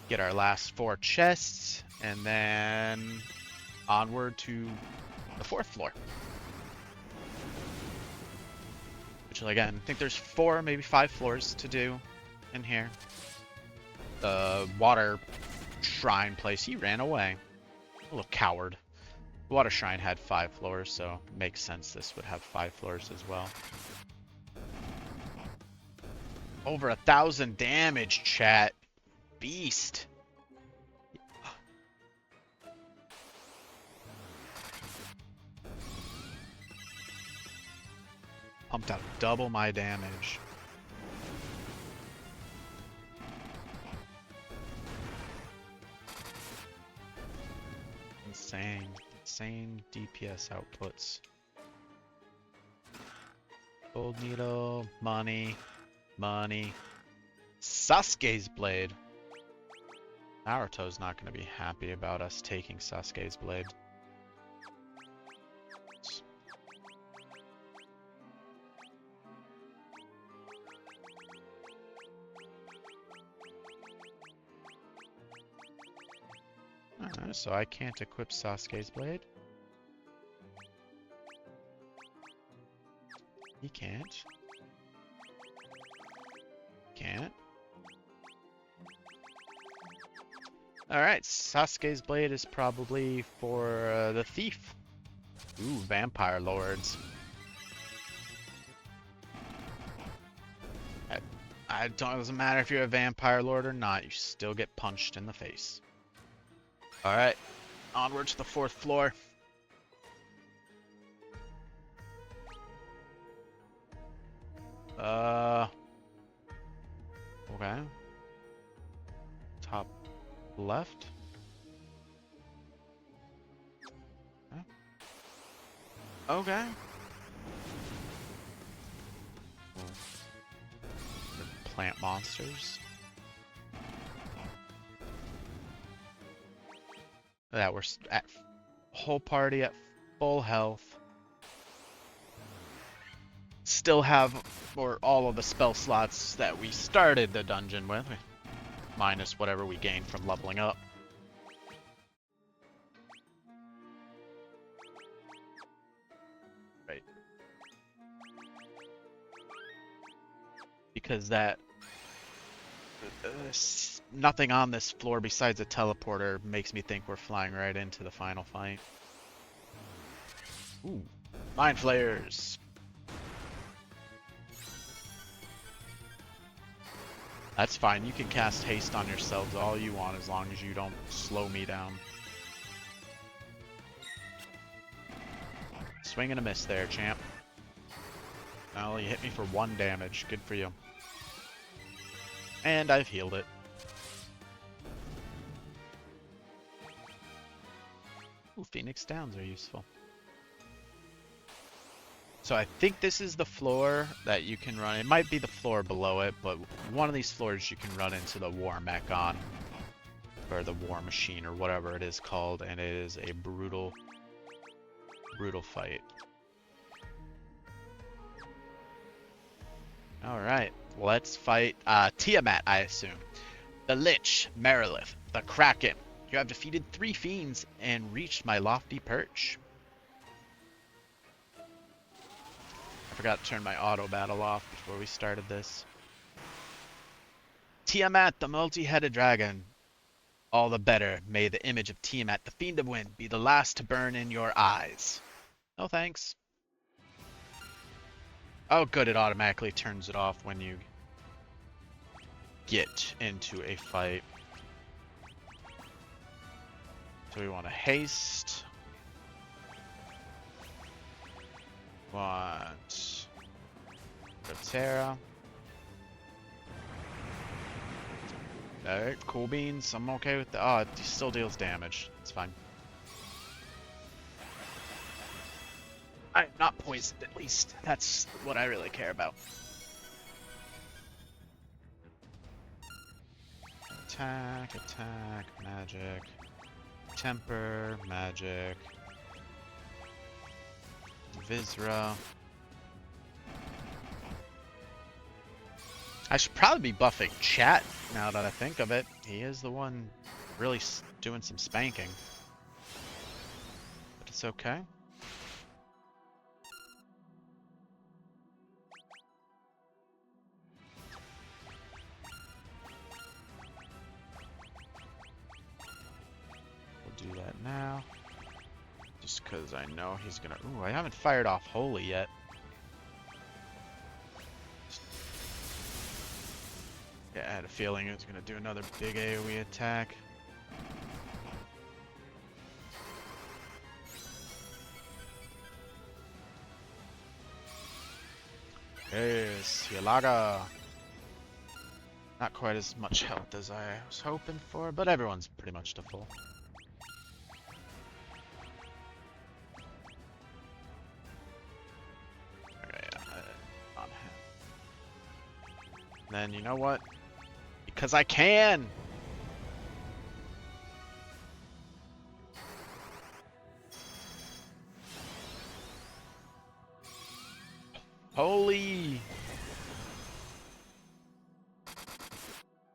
Get our last 4 chests, and then onward to the 4th floor. Which, again, I think there's 4, maybe 5 floors to do in here. The water shrine place, he ran away. A little coward. The water shrine had 5 floors, so it makes sense this would have 5 floors as well. Over 1,000 damage, chat. Beast. Pumped out double my damage. Insane. Insane DPS outputs. Gold needle, money, money. Sasuke's blade. Naruto's not going to be happy about us taking Sasuke's blade. So I can't equip Sasuke's blade. He can't. Can't. Alright, Sasuke's blade is probably for the thief. Ooh, vampire lords. It doesn't matter if you're a vampire lord or not, you still get punched in the face. Alright, onward to the 4th floor. Okay. Top left. Okay. Plant monsters. That we're at whole party at full health. Still have all of the spell slots that we started the dungeon with, minus whatever we gained from leveling up. Right. Because that nothing on this floor besides a teleporter makes me think we're flying right into the final fight. Ooh, mind flayers. That's fine. You can cast haste on yourselves all you want as long as you don't slow me down. Swing and a miss there, champ. Well, you hit me for 1 damage. Good for you. And I've healed it. Ooh, Phoenix Downs are useful. So I think this is the floor that you can run. It might be the floor below it, but one of these floors you can run into the war mech on. Or the war machine, or whatever it is called, and it is a brutal, brutal fight. Alright, let's fight Tiamat, I assume. The Lich, Merilith, the Kraken. You have defeated 3 fiends and reached my lofty perch. I forgot to turn my auto battle off before we started this. Tiamat, the multi-headed dragon. All the better may the image of Tiamat, the Fiend of Wind, be the last to burn in your eyes. No thanks. Oh good, it automatically turns it off when you get into a fight. So we want to haste. Want Rotera. Alright, cool beans. I'm okay with that. Oh, it still deals damage. It's fine. I'm not poisoned, at least. That's what I really care about. Attack, attack, magic. Temper, magic. Visra. I should probably be buffing chat now that I think of it. He is the one really doing some spanking. But it's okay. We'll do that now. Just because I know he's gonna... Ooh, I haven't fired off Holy yet. Yeah, I had a feeling it was gonna do another big AoE attack. Yes, Yalaga. Not quite as much health as I was hoping for, but everyone's pretty much to full. Alright, on him. Then you know what? Because I can! Holy!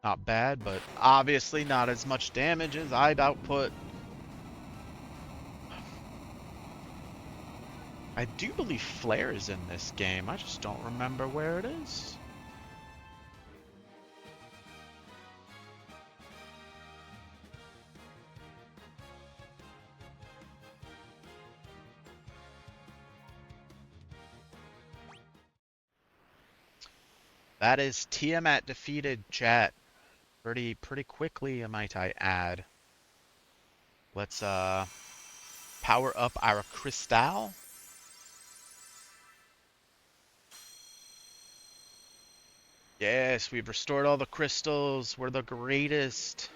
Not bad, but obviously not as much damage as I'd output. I do believe Flare is in this game, I just don't remember where it is. That is Tiamat defeated, chat. Pretty quickly, might I add. Let's power up our crystal. Yes, we've restored all the crystals. We're the greatest.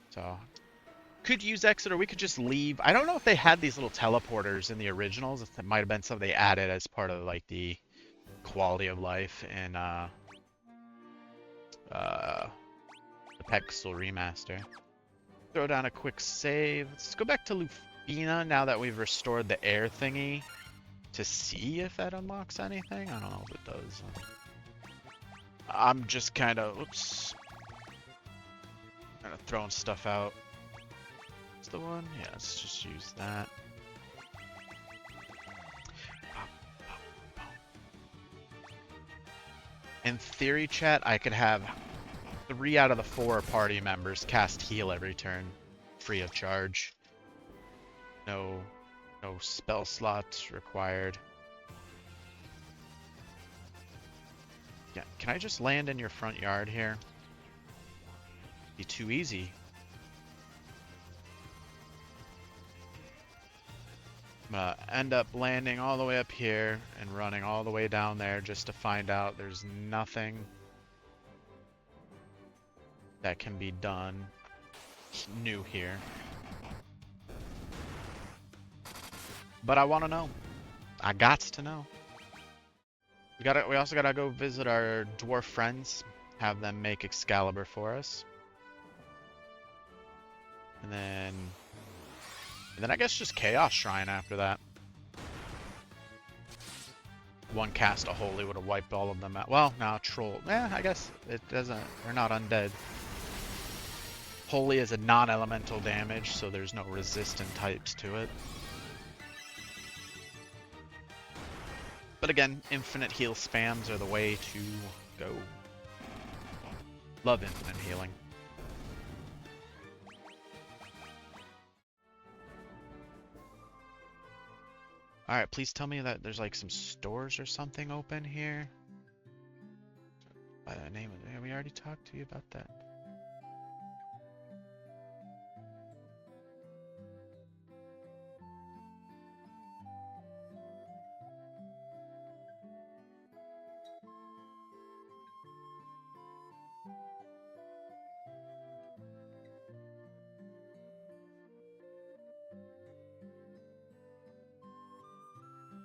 So, could use exit, or we could just leave. I don't know if they had these little teleporters in the originals. It might have been something they added as part of like the quality of life in the Pixel Remaster. Throw down a quick save. Let's go back to Lufina now that we've restored the air thingy to see if that unlocks anything. I don't know if it does. I'm just kind of, oops, kind of throwing stuff out. What's the one? Yeah, let's just use that. In theory, chat, I could have 3 out of the 4 party members cast heal every turn, free of charge. No spell slots required. Yeah, can I just land in your front yard here? Be too easy. I'm gonna end up landing all the way up here and running all the way down there just to find out there's nothing that can be done. new here. But I want to know. I gots to know. We also gotta go visit our dwarf friends, have them make Excalibur for us. And then I guess just Chaos Shrine after that. One cast of Holy would have wiped all of them out. Well, now Troll. I guess it doesn't. They're not undead. Holy is a non-elemental damage, so there's no resistant types to it. But again, infinite heal spams are the way to go. Love infinite healing. Alright, please tell me that there's like some stores or something open here. By the name of it, we already talked to you about that.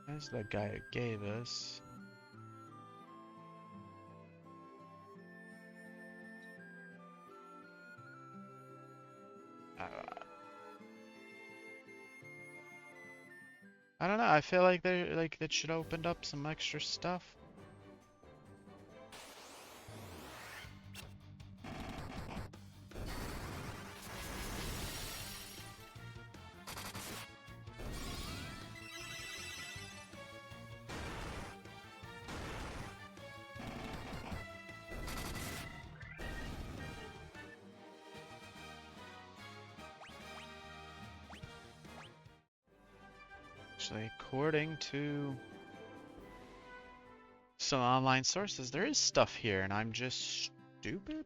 That's the guy who gave us. I don't know. I feel like that should have opened up some extra stuff. Actually, according to some online sources, there is stuff here, and I'm just stupid?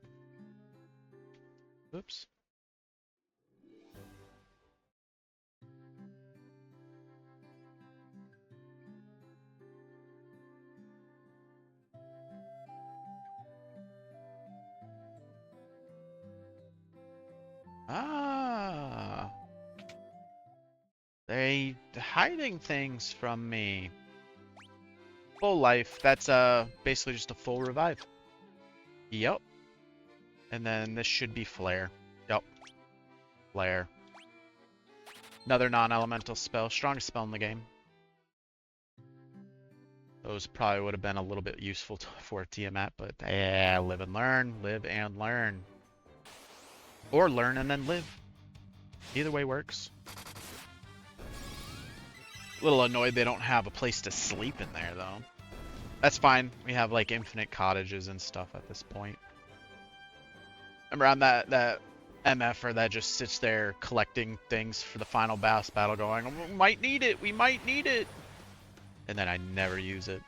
Oops. Ah. They hiding things from me. Full life, that's basically just a full revive. Yep. And then this should be flare. Yep. Flare. Another non-elemental spell, strongest spell in the game. Those probably would have been a little bit useful for Tiamat, but yeah, live and learn, live and learn. Or learn and then live. Either way works. A little annoyed they don't have a place to sleep in there, though. That's fine. We have, like, infinite cottages and stuff at this point. Remember, I'm that MFer that just sits there collecting things for the final boss battle going, we might need it, we might need it! And then I never use it.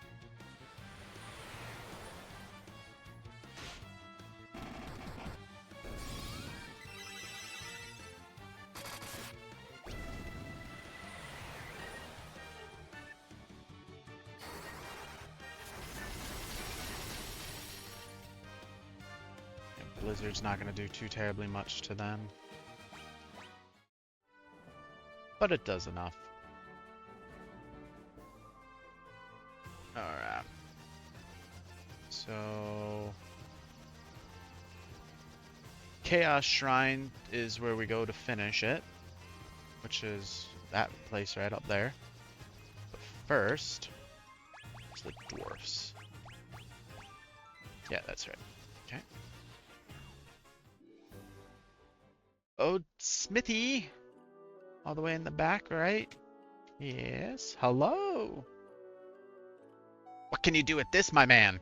Blizzard's not going to do too terribly much to them. But it does enough. Alright. So... Chaos Shrine is where we go to finish it. Which is that place right up there. But first... it's the dwarfs. Yeah, that's right. Okay. Oh, Smithy! All the way in the back, right? Yes. Hello! What can you do with this, my man?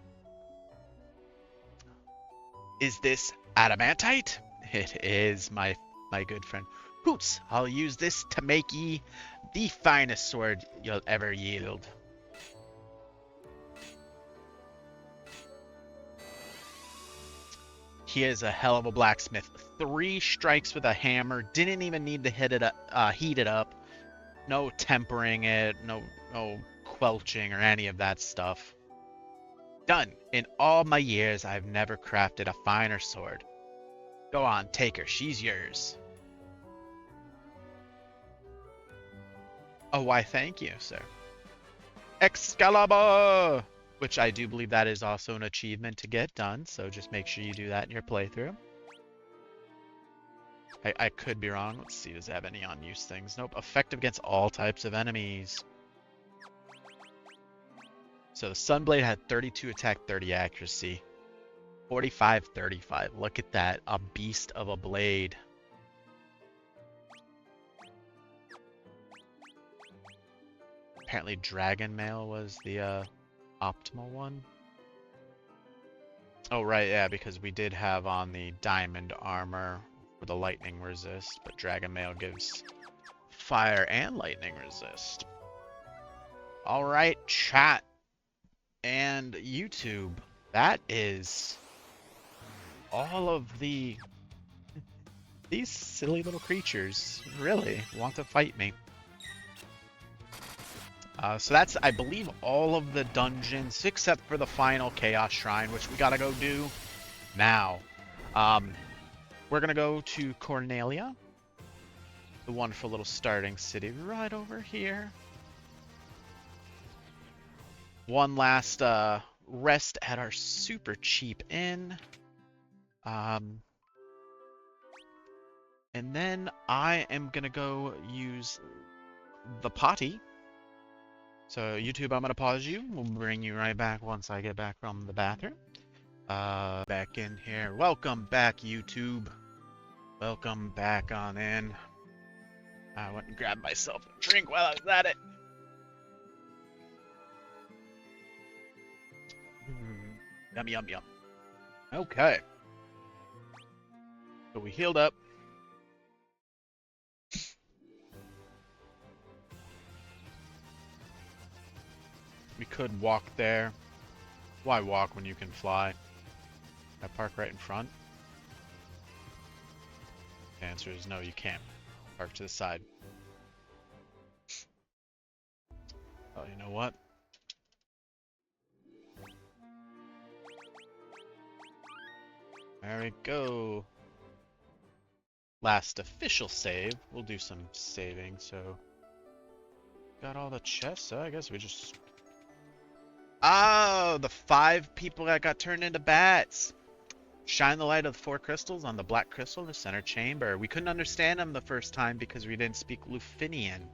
Is this adamantite? It is, my good friend. Hoots! I'll use this to make ye the finest sword you'll ever yield. He is a hell of a blacksmith. 3 strikes with a hammer. Didn't even need to heat it up. No tempering it. No quelching or any of that stuff. Done. In all my years, I've never crafted a finer sword. Go on, take her. She's yours. Oh, why, thank you, sir. Excalibur! Which I do believe that is also an achievement to get done, so just make sure you do that in your playthrough. I could be wrong. Let's see, does it have any unused things? Nope. Effective against all types of enemies. So the Sunblade had 32 attack, 30 accuracy. 45, 35. Look at that. A beast of a blade. Apparently Dragon Mail was the optimal one. Oh, right, yeah, because we did have on the diamond armor for the lightning resist, but Dragon Mail gives fire and lightning resist. Alright, chat and YouTube. That is all of these silly little creatures really want to fight me. So that's, I believe, all of the dungeons except for the final Chaos Shrine, which we gotta go do now. We're gonna go to Cornelia, the wonderful little starting city right over here. One last rest at our super cheap inn. And then I am gonna go use the potty. So YouTube, I'm gonna pause you. We'll bring you right back once I get back from the bathroom. Back in here. Welcome back, YouTube. Welcome back on in. I went and grabbed myself a drink while I was at it. Yum, yum, yum. Okay. So we healed up. We could walk there. Why walk when you can fly? Can I park right in front? The answer is no, you can't. Park to the side. Oh, you know what? There we go. Last official save. We'll do some saving, so... Got all the chests, so I guess we just... Oh, the 5 people that got turned into bats. Shine the light of the 4 crystals on the black crystal in the center chamber. We couldn't understand them the first time because we didn't speak Lufinian.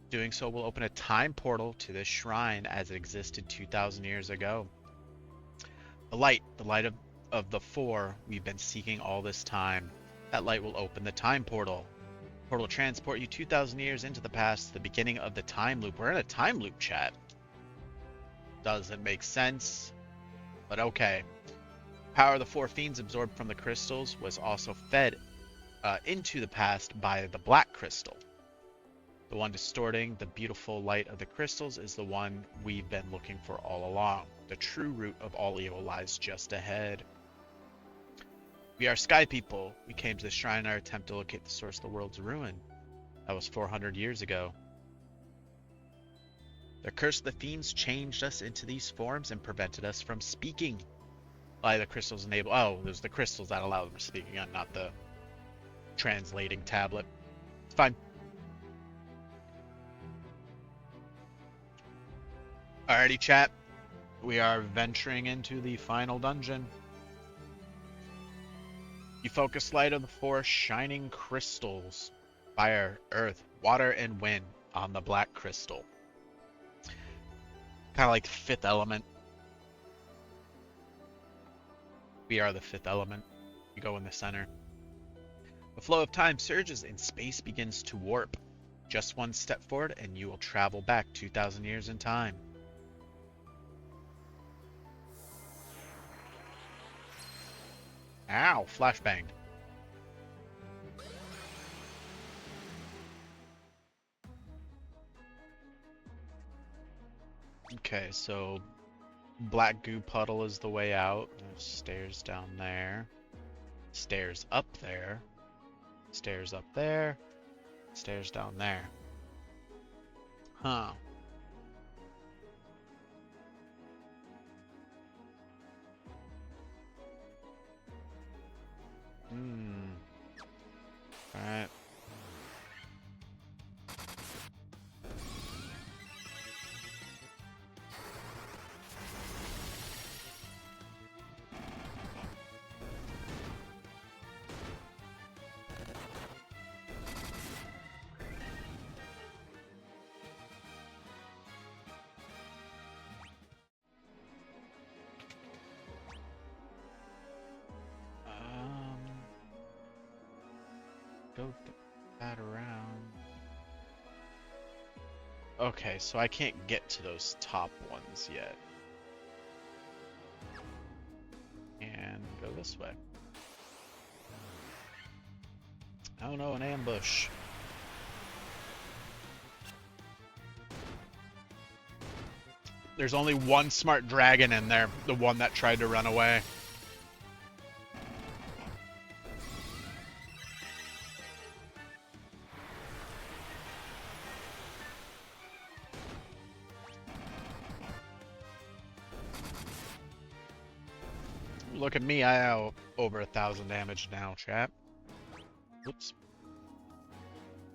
Doing so will open a time portal to this shrine as it existed 2,000 years ago. The light of the 4 we've been seeking all this time. That light will open the time portal. The portal will transport you 2,000 years into the past, the beginning of the time loop. We're in a time loop, chat. Doesn't make sense, but okay. Power of the 4 fiends absorbed from the crystals was also fed into the past by the black crystal. The one distorting the beautiful light of the crystals is the one we've been looking for all along. The true root of all evil lies just ahead. We are Sky People. We came to the shrine in our attempt to locate the source of the world's ruin. That was 400 years ago. The curse of the fiends changed us into these forms and prevented us from speaking. By the crystals enable. Oh, there's the crystals that allow them to speak again, not the translating tablet. It's fine. Alrighty, chat. We are venturing into the final dungeon. You focus light of the 4 shining crystals. Fire, earth, water, and wind on the black crystal. Kind of like the 5th element. We are the 5th element. We go in the center. The flow of time surges and space begins to warp. Just one step forward and you will travel back 2,000 years in time. Ow, flashbanged. Okay, so black goo puddle is the way out. There's stairs down there. Stairs up there. Stairs up there. Stairs down there. Huh. go that around. Okay, so I can't get to those top ones yet. And go this way. Oh no, an ambush. There's only one smart dragon in there, the one that tried to run away. Look at me, I have over 1,000 damage now, chat. Whoops.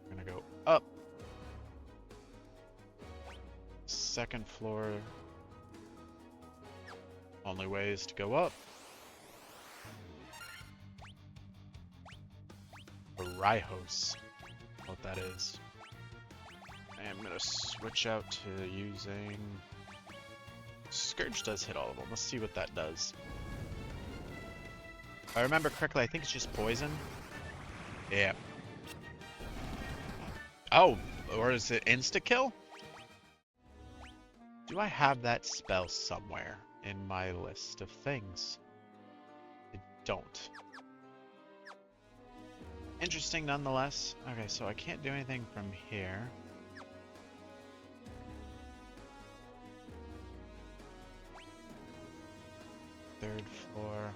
I'm gonna go up. Second floor. Only ways to go up. Rhyhos. What that is. I'm gonna switch out to using... Scourge does hit all of them. Let's see what that does. If I remember correctly, I think it's just poison. Yeah. Oh, or is it insta-kill? Do I have that spell somewhere in my list of things? I don't. Interesting nonetheless. Okay, so I can't do anything from here. Third floor.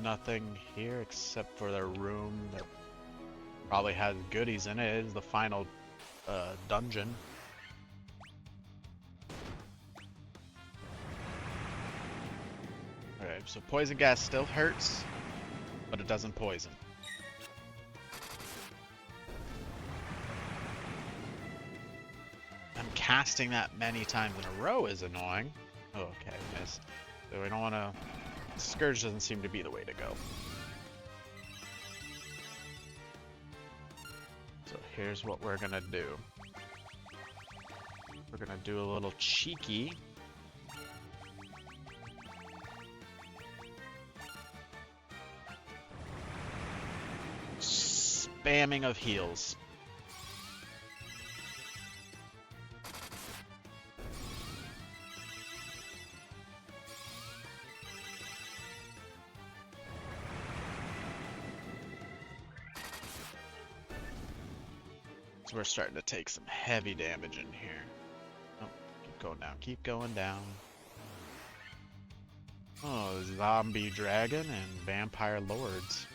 Nothing here except for the room that probably has goodies in it. It is the final dungeon. Okay, so poison gas still hurts, but it doesn't poison. And casting that many times in a row is annoying. Oh, okay, miss. So we don't want to... Scourge doesn't seem to be the way to go. So here's what we're gonna do. We're gonna do a little cheeky. Spamming of heals. So we're starting to take some heavy damage in here. Oh, keep going down, keep going down. Oh, zombie dragon and vampire lords.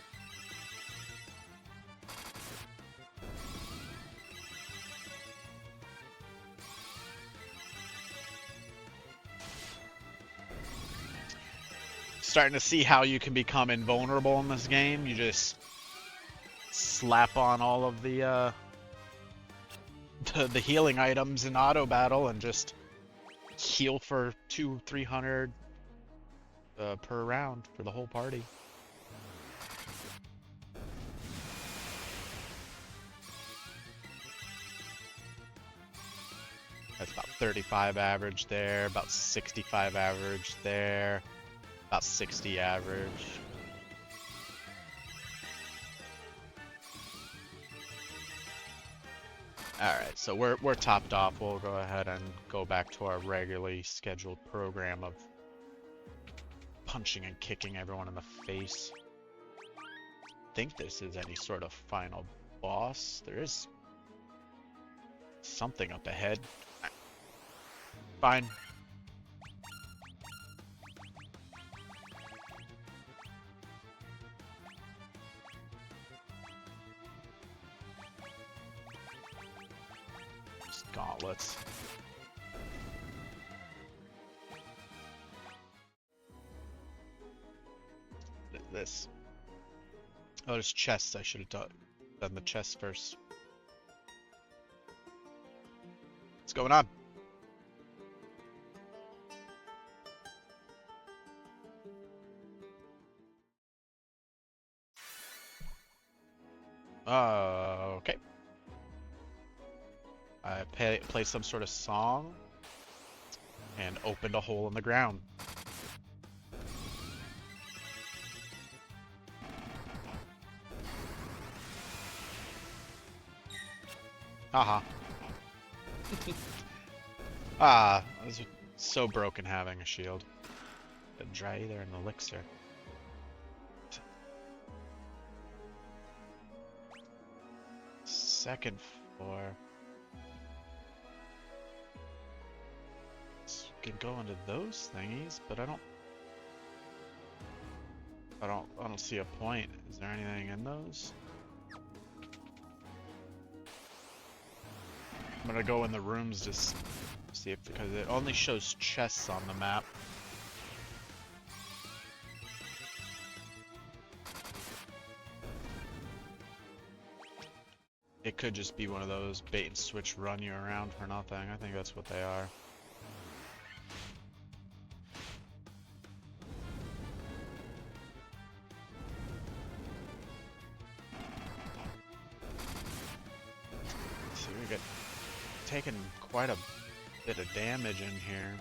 Starting to see how you can become invulnerable in this game. You just slap on all of the healing items in auto battle and just heal for 200-300 per round for the whole party. That's about 35 average there, about 65 average there, about 60 average. Alright, so we're topped off. We'll go ahead and go back to our regularly scheduled program of punching and kicking everyone in the face. I think this is any sort of final boss. There is something up ahead. Fine. Gauntlets. This. Oh, there's chests. I should have done the chests first. What's going on? Okay. I played some sort of song and opened a hole in the ground. Haha. Ah, I was so broken having a shield. A dry either an elixir. Second floor. Can go into those thingies, but I don't see a point. Is there anything in those? I'm gonna go in the rooms just see if, because it only shows chests on the map. It could just be one of those bait and switch run you around for nothing. I think that's what they are. See, we get taken quite a bit of damage in here.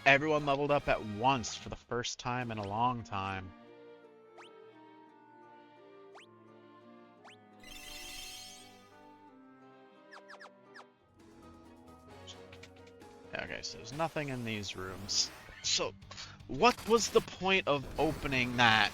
Everyone leveled up at once for the first time in a long time. Okay, so there's nothing in these rooms. So, what was the point of opening that?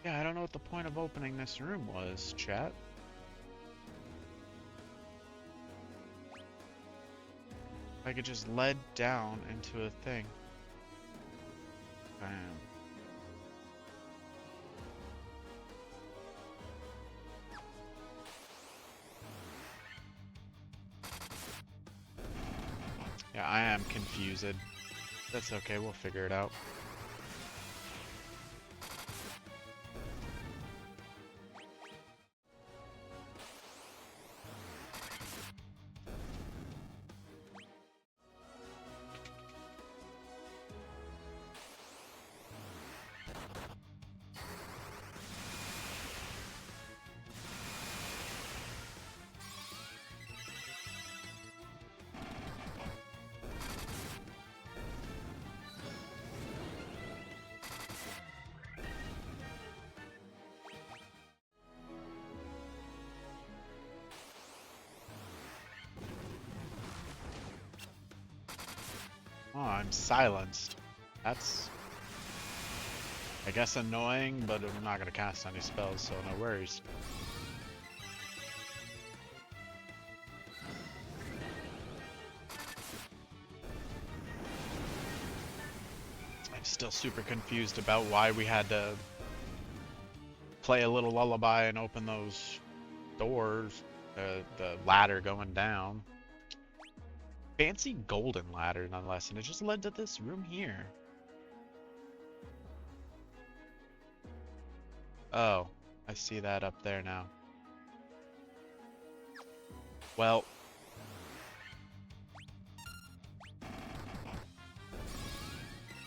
Yeah, I don't know what the point of opening this room was, chat. Like it just led down into a thing. Bam. Yeah, I am confused. That's okay, we'll figure it out. Oh, I'm silenced. That's, I guess, annoying, but I'm not gonna cast any spells, so no worries. I'm still super confused about why we had to play a little lullaby and open those doors, the ladder going down. Fancy golden ladder, nonetheless, and it just led to this room here. Oh, I see that up there now. Well,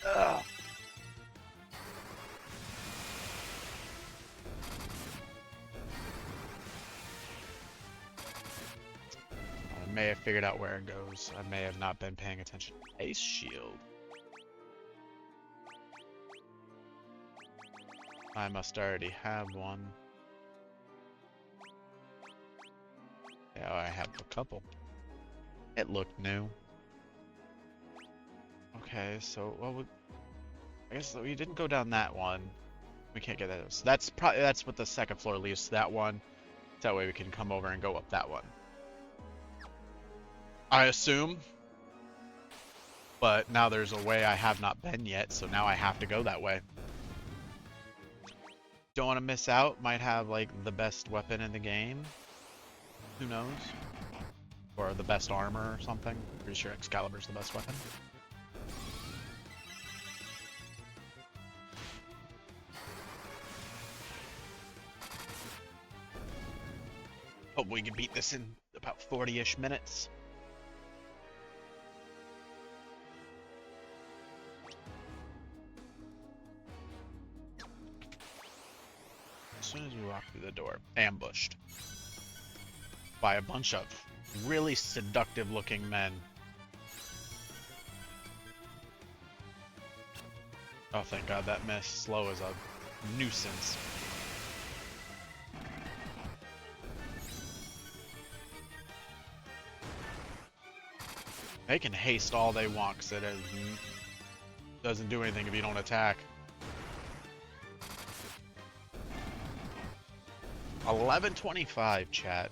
ugh. I may have figured out where it goes. I may have not been paying attention. Ice shield. I must already have one. Yeah, I have a couple. It looked new. Okay, so well, I guess we didn't go down that one. We can't get that. So that's what the second floor leaves to that one. That way we can come over and go up that one. I assume. But now there's a way I have not been yet, so now I have to go that way. Don't want to miss out. Might have like the best weapon in the game. Who knows? Or the best armor or something. Pretty sure Excalibur's the best weapon. Hope we can beat this in about 40-ish minutes. As soon as we walk through the door, ambushed by a bunch of really seductive looking men. Oh, thank God that missed. Slow is a nuisance. They can haste all they want because it doesn't do anything if you don't attack. 11:25, chat.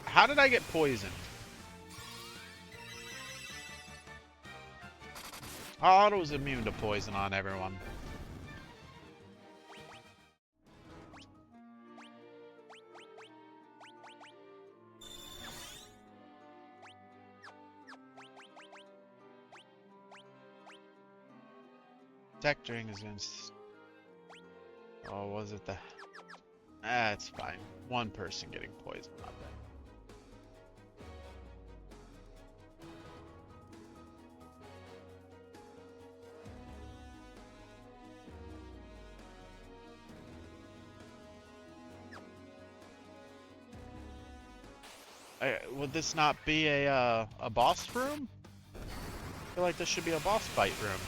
How did I get poisoned? Otto's immune to poison on everyone. Sectoring is going to... Oh, was it the... Ah, it's fine. One person getting poisoned, not bad. Would this not be a boss room? I feel like this should be a boss fight room.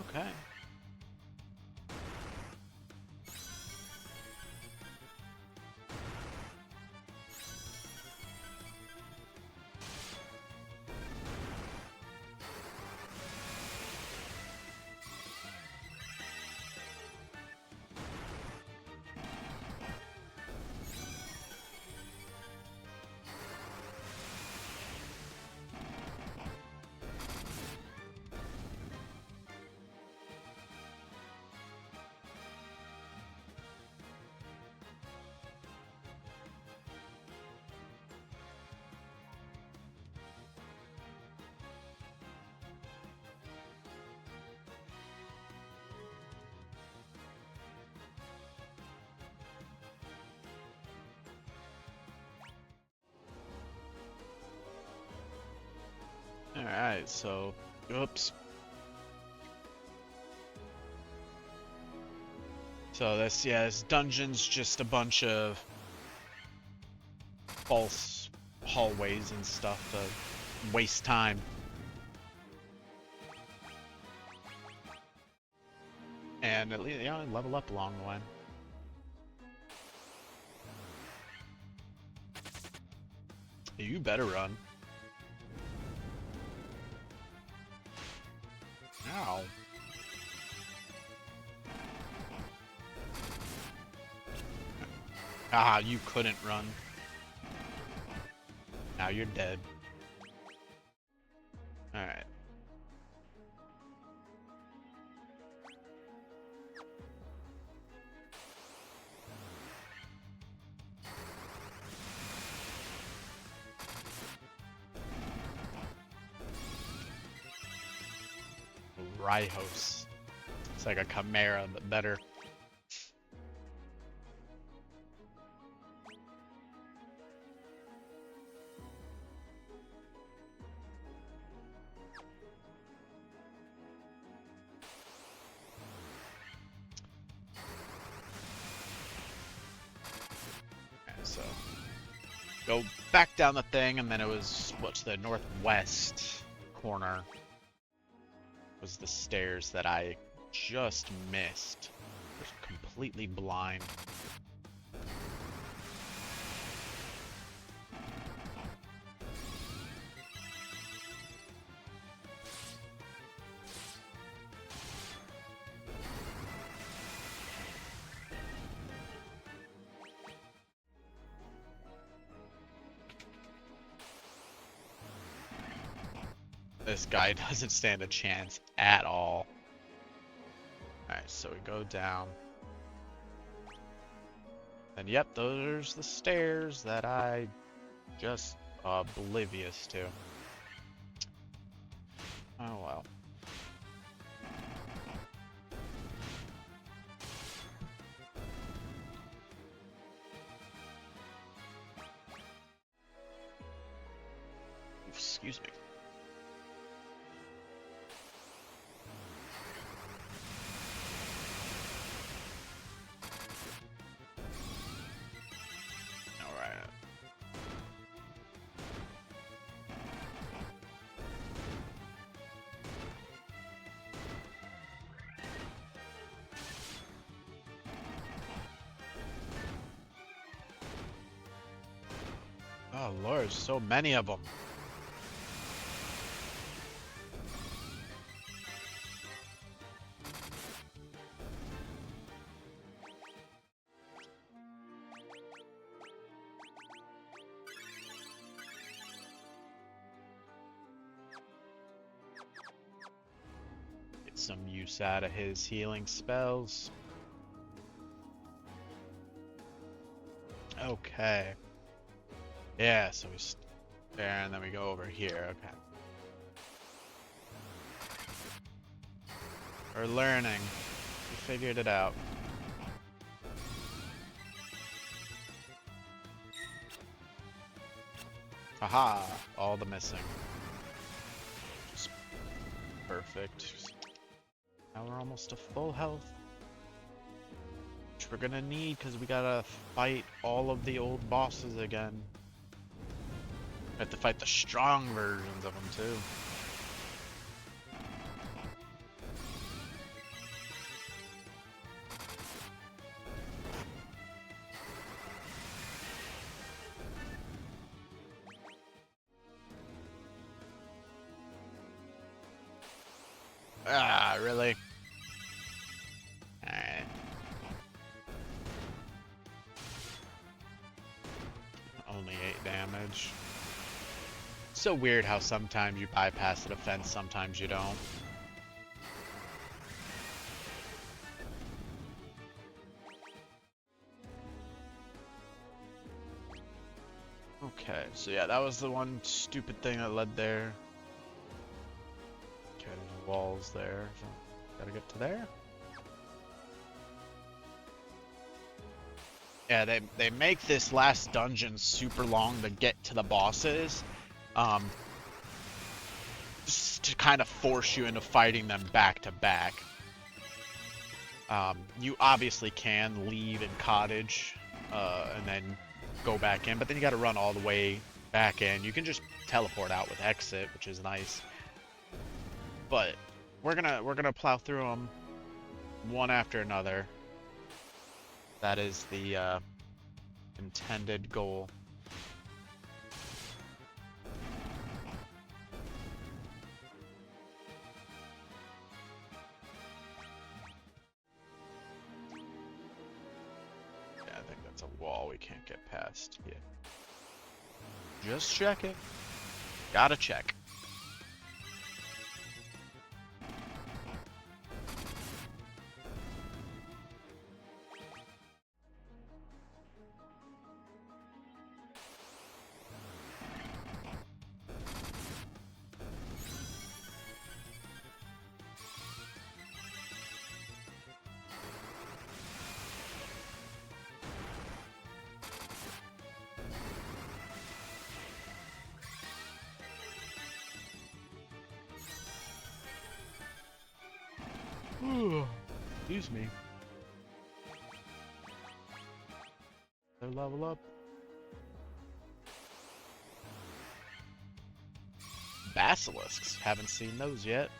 Okay. Alright, so... Oops. So this dungeon's just a bunch of false hallways and stuff to waste time. And at least, level up along the way. You better run. Ow. Ah, you couldn't run. Now you're dead. Alright. Ryhos. It's like a chimera, but better. Okay, so go back down the thing, and then it was what's the northwest corner was the stairs that I just missed. I was completely blind. This guy doesn't stand a chance at all. Alright, so we go down. And yep, those are the stairs that I just oblivious to. Oh well. Excuse me. All right. Oh Lord, so many of them. Get some use out of his healing spells. Okay. Yeah, so we there and then we go over here. Okay. We're learning. We figured it out. Haha, all the missing. Just perfect. Now we're almost to full health. Which we're gonna need because we gotta fight all of the old bosses again. We have to fight the strong versions of them too. Ah, really? Alright. Only 8 damage. So weird how sometimes you bypass the defense, sometimes you don't. Okay, so yeah, that was the one stupid thing that led there. Okay, there's walls there, so gotta get to there. Yeah, they make this last dungeon super long to get to the bosses, just to kind of force you into fighting them back to back. You obviously can leave in cottage, and then go back in, but then you got to run all the way back in. You can just teleport out with exit, which is nice. But we're gonna plow through them one after another. That is the intended goal. Yeah, I think that's a wall we can't get past. Yeah. Just check it. Gotta check. Excuse me. They level up. Basilisks. Haven't seen those yet.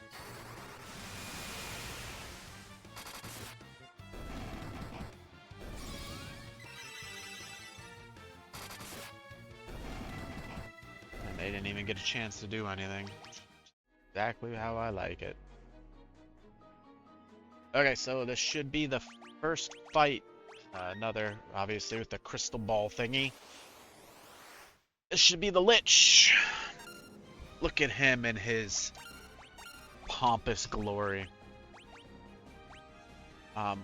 And they didn't even get a chance to do anything. Exactly how I like it. Okay, so this should be the first fight. Another, obviously, with the crystal ball thingy. This should be the Lich. Look at him in his pompous glory.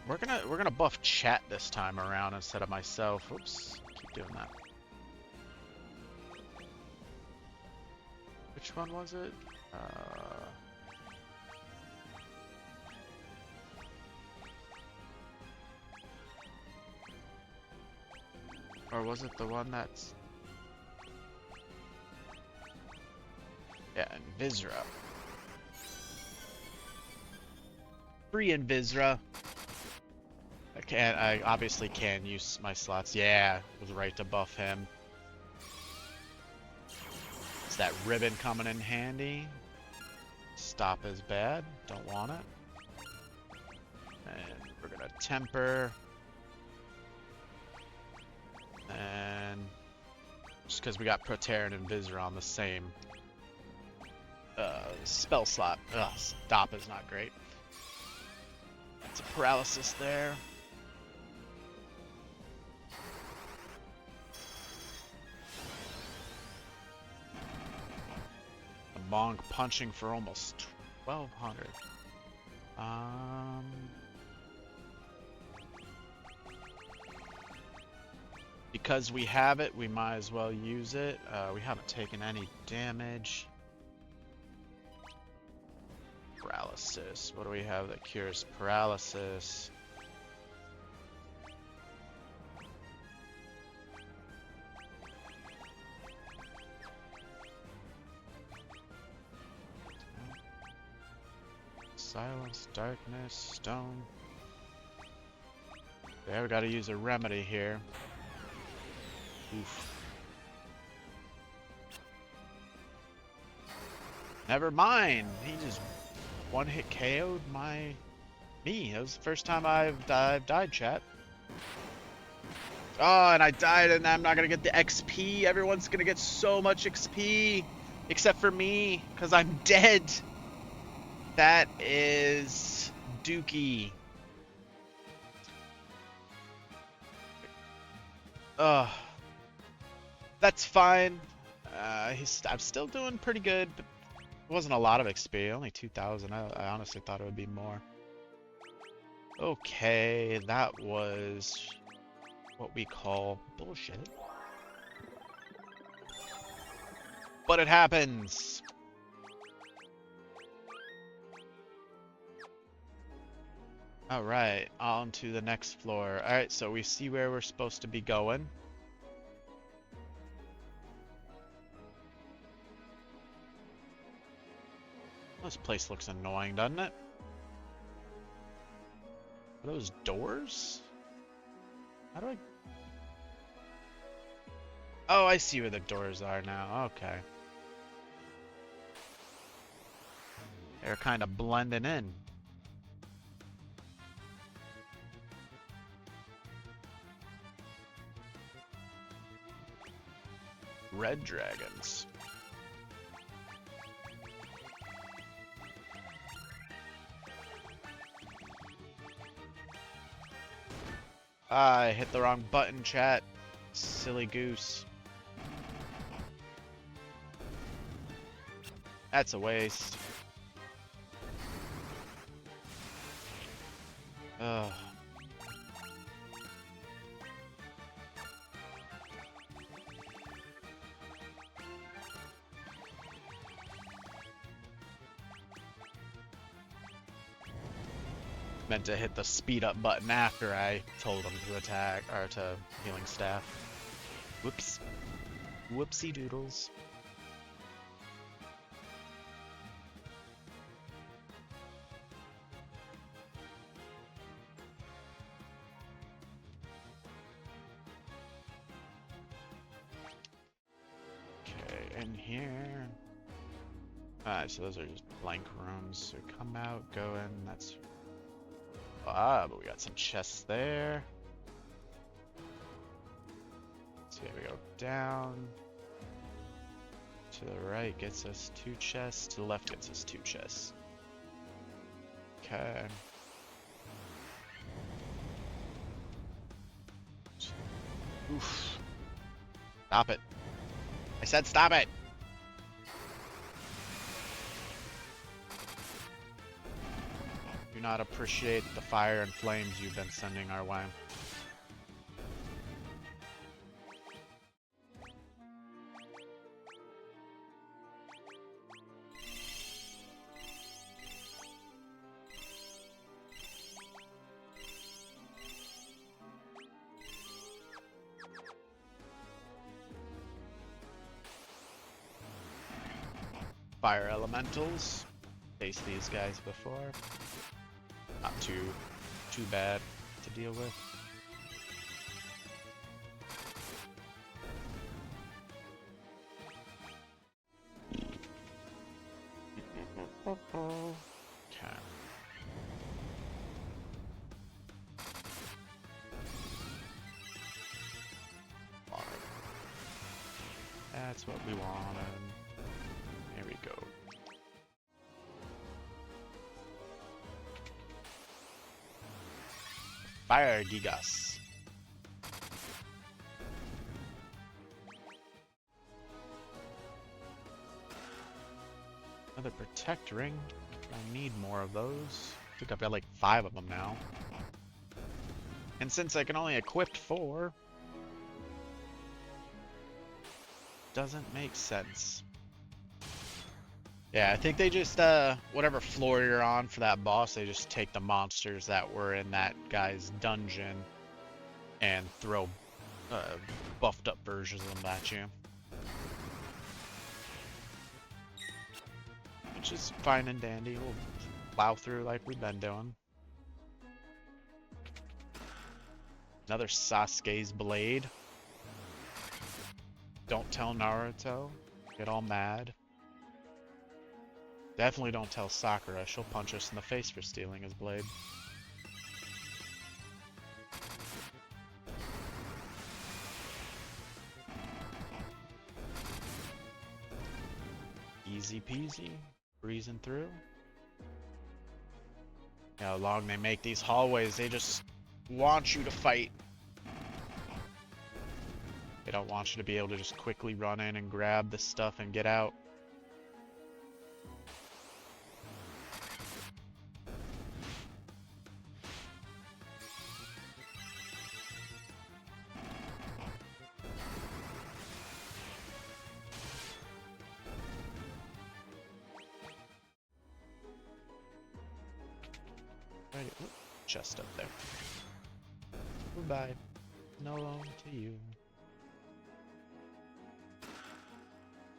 We're gonna buff chat this time around instead of myself. Oops, keep doing that. Which one was it? Or was it the one that's... Yeah, Invisra. Free Invisra. I obviously can use my slots. Yeah, was right to buff him. Is that ribbon coming in handy? Stop is bad. Don't want it. And we're gonna temper. And just because we got Proteran and Visor on the same spell slot. Ugh, stop is not great. That's a paralysis there. A monk punching for almost 1200. Because we have it, we might as well use it. We haven't taken any damage. Paralysis. What do we have that cures paralysis? Silence, darkness, stone. Yeah, we gotta use a remedy here. Oof. Never mind. He just one-hit KO'd me. That was the first time I've died, chat. Oh, and I died, and I'm not gonna get the XP. Everyone's gonna get so much XP, except for me, because I'm dead. That is dookie. Ugh. That's fine. I'm still doing pretty good, but it wasn't a lot of XP. Only 2,000. I honestly thought it would be more. Okay, that was what we call bullshit. But it happens. Alright, on to the next floor. Alright, so we see where we're supposed to be going. This place looks annoying, doesn't it? Are those doors? How do I... Oh, I see where the doors are now. Okay. They're kind of blending in. Red dragons. I hit the wrong button, chat. Silly goose. That's a waste. Ugh. Meant to hit the speed up button after I told him to attack, or to healing staff. Whoops. Whoopsie doodles. Okay, in here. Alright, so those are just blank rooms. So come out, go in, that's... Ah, but we got some chests there. So yeah, we go down. To the right gets us 2 chests. To the left gets us 2 chests. Okay. Oof. Stop it. I said stop it! Do not appreciate the fire and flames you've been sending our way. fire elementals. Faced these guys before. Not too bad to deal with. Okay. That's what we wanted. There we go. Fire Gigas. Another protect ring. I need more of those. I think I've got like 5 of them now. And since I can only equip 4, doesn't make sense. Yeah, I think they just, whatever floor you're on for that boss, they just take the monsters that were in that guy's dungeon and throw buffed up versions of them at you. Which is fine and dandy. We'll plow through like we've been doing. Another Sasuke's blade. Don't tell Naruto. Get all mad. Definitely don't tell Sakura. She'll punch us in the face for stealing his blade. Easy peasy. Breezing through. Yeah, how long they make these hallways, they just want you to fight. They don't want you to be able to just quickly run in and grab the stuff and get out. Right, chest up there. Goodbye. No loan to you.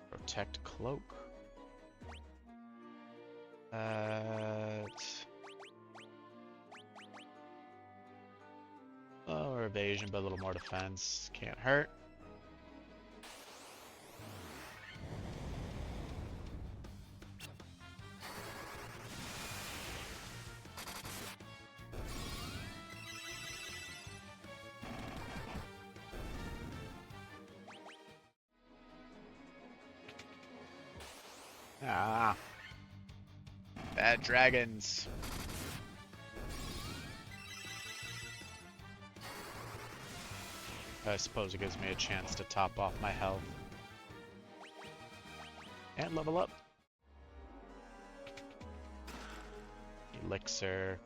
Protect cloak. Or evasion, but a little more defense. Can't hurt. Ah. Bad dragons. I suppose it gives me a chance to top off my health. And level up. Elixir.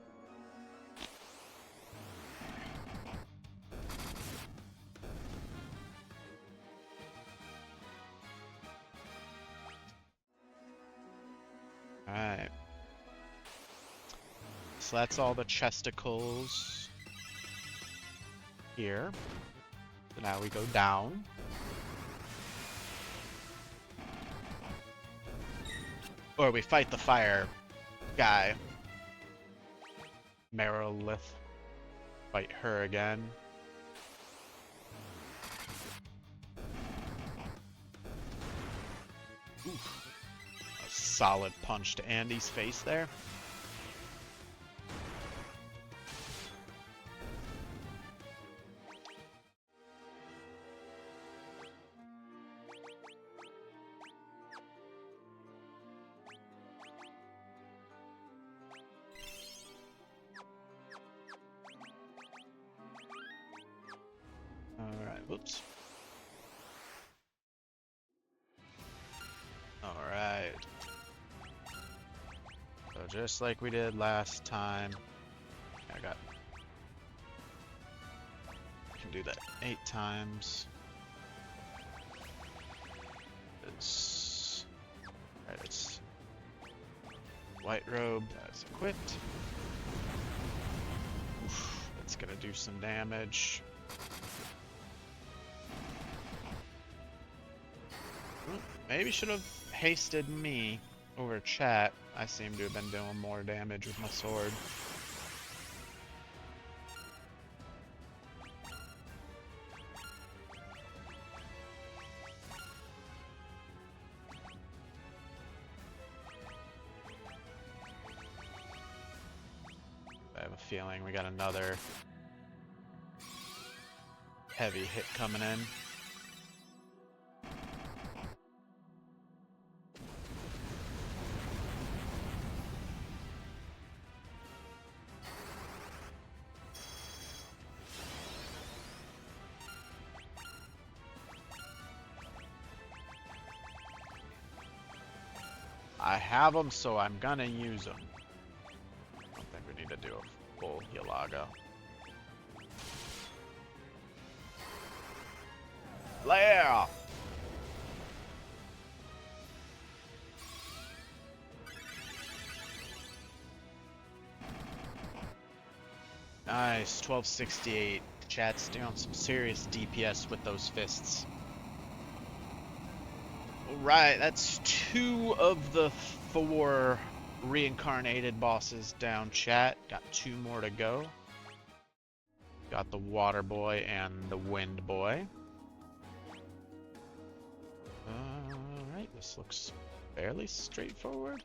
Alright. So that's all the chesticles here. So now we go down. Or we fight the fire guy. Merilith. Fight her again. Oof. A solid punch to Andy's face there. Alright, whoops. Alright. So just like we did last time, I can do that 8 times. Alright, it's white robe, that's equipped. Oof, that's gonna do some damage. Maybe should have hasted me. Over chat, I seem to have been doing more damage with my sword. I have a feeling we got another heavy hit coming in. I have them, so I'm gonna use them. I don't think we need to do a full Hilaga. Lair! Nice, 1268. Chat's doing some serious DPS with those fists. Alright, that's 2 of the 4 reincarnated bosses down, chat. Got 2 more to go. Got the Water Boy and the Wind Boy. Alright, this looks fairly straightforward.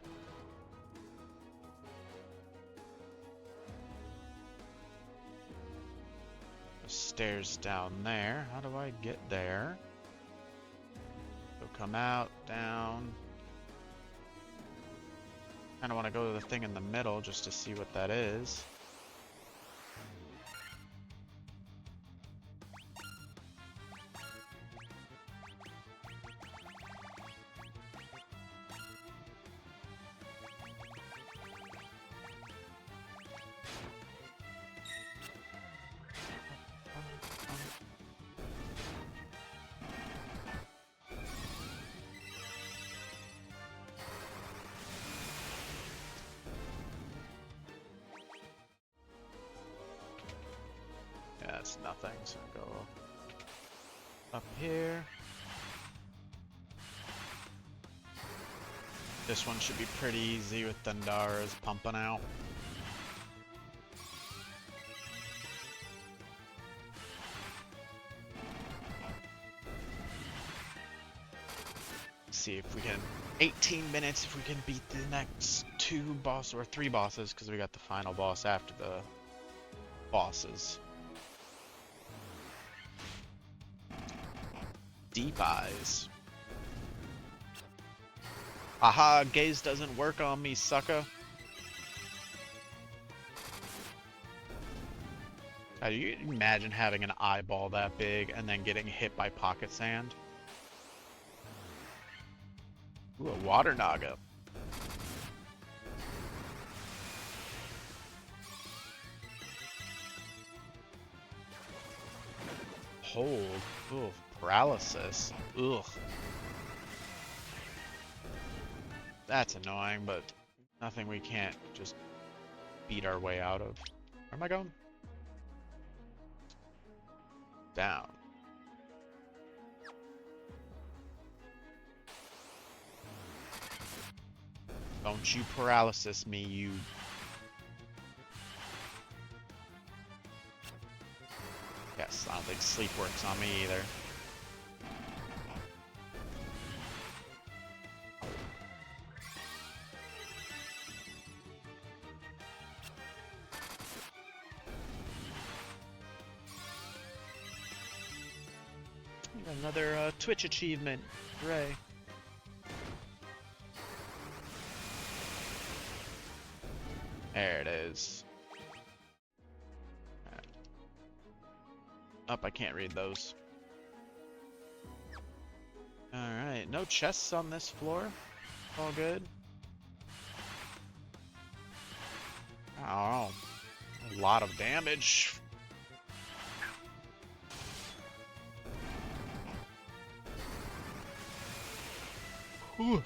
The stairs down there. How do I get there? So come out, down. Kinda wanna go to the thing in the middle just to see what that is. Yeah, it's nothing, so I'll go up here. This one should be pretty easy with Thundara's pumping out. See if we can 18 minutes if we can beat the next 2 bosses or 3 bosses, because we got the final boss after the bosses. Deep eyes. Aha, gaze doesn't work on me, sucker. Do you imagine having an eyeball that big and then getting hit by pocket sand? Ooh, a water naga. Hold. Ooh, paralysis. Ugh. That's annoying, but nothing we can't just beat our way out of. Where am I going? Down. Don't you paralysis me, you... Yes, I don't think sleep works on me either. Another Twitch achievement. Hooray. There it is. Up, I can't read those. Alright, no chests on this floor. All good. Oh, a lot of damage. Whew.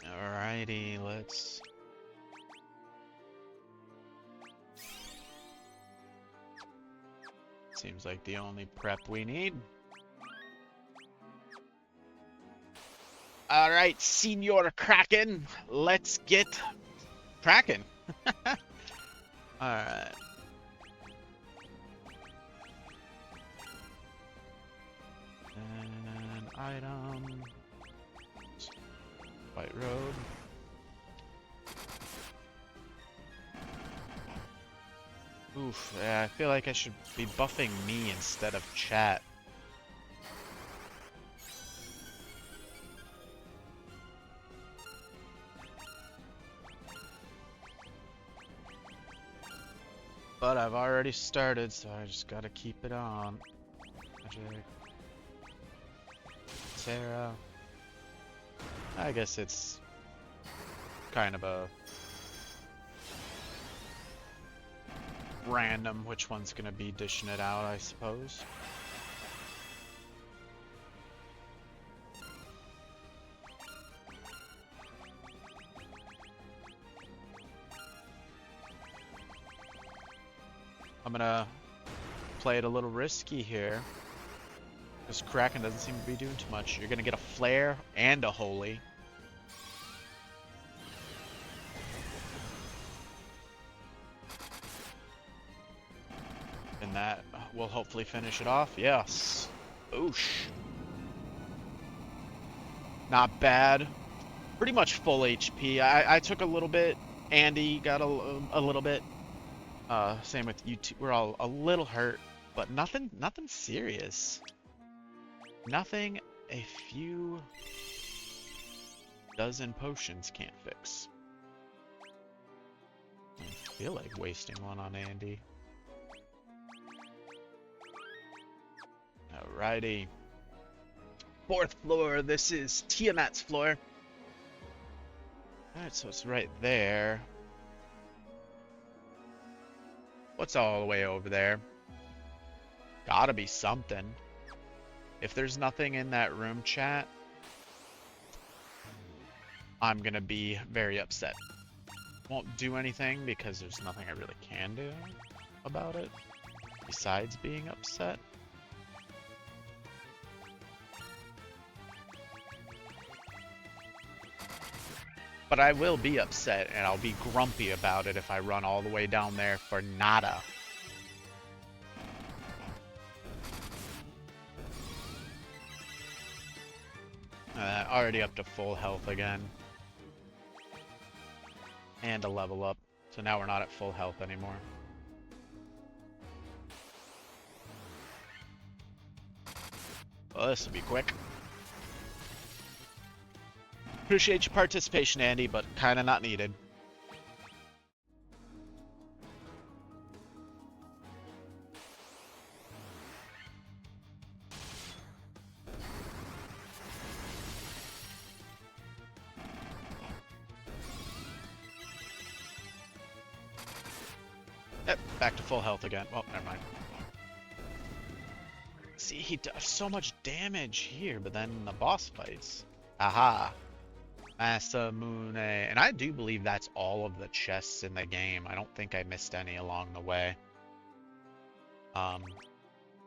Alrighty, let's... Seems like the only prep we need. Alright, Senor Kraken, let's get cracking. Alright. And item. White road. Oof, yeah, I feel like I should be buffing me instead of chat. But I've already started, so I just gotta keep it on. Magic. Sarah. I guess it's kind of a random which one's gonna be dishing it out, I suppose. I'm gonna play it a little risky here, because Kraken doesn't seem to be doing too much. You're gonna get a flare and a holy. And that will hopefully finish it off. Yes. Oosh. Not bad. Pretty much full HP. I took a little bit. Andy got a little bit. Same with you two. We're all a little hurt, but nothing serious. Nothing a few dozen potions can't fix. I feel like wasting one on Andy. Alrighty. 4th floor. This is Tiamat's floor. Alright, so it's right there. What's all the way over there? Gotta be something. If there's nothing in that room, chat, I'm gonna be very upset. Won't do anything because there's nothing I really can do about it besides being upset. But I will be upset and I'll be grumpy about it if I run all the way down there for nada. Already up to full health again. And a level up. So now we're not at full health anymore. Well, this will be quick. Appreciate your participation, Andy, but kinda not needed. Yep, back to full health again. Oh, never mind. See, he does so much damage here, but then in the boss fights. Aha. Masamune. And I do believe that's all of the chests in the game. I don't think I missed any along the way. But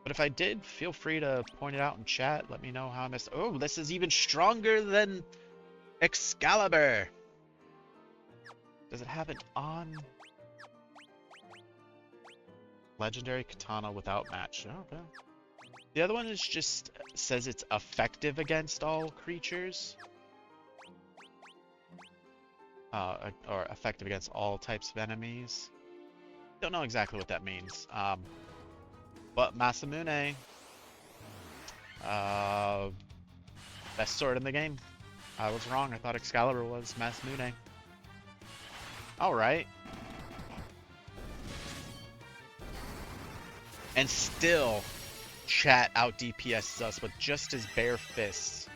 if I did, feel free to point it out in chat. Let me know how I missed. Oh, this is even stronger than Excalibur. Does it have it on? Legendary katana without match. Oh, okay. The other one is just says it's effective against all creatures. Or effective against all types of enemies. Don't know exactly what that means. But Masamune, best sword in the game. I was wrong. I thought Excalibur was Masamune. All right. And still, chat out DPSs us with just his bare fists.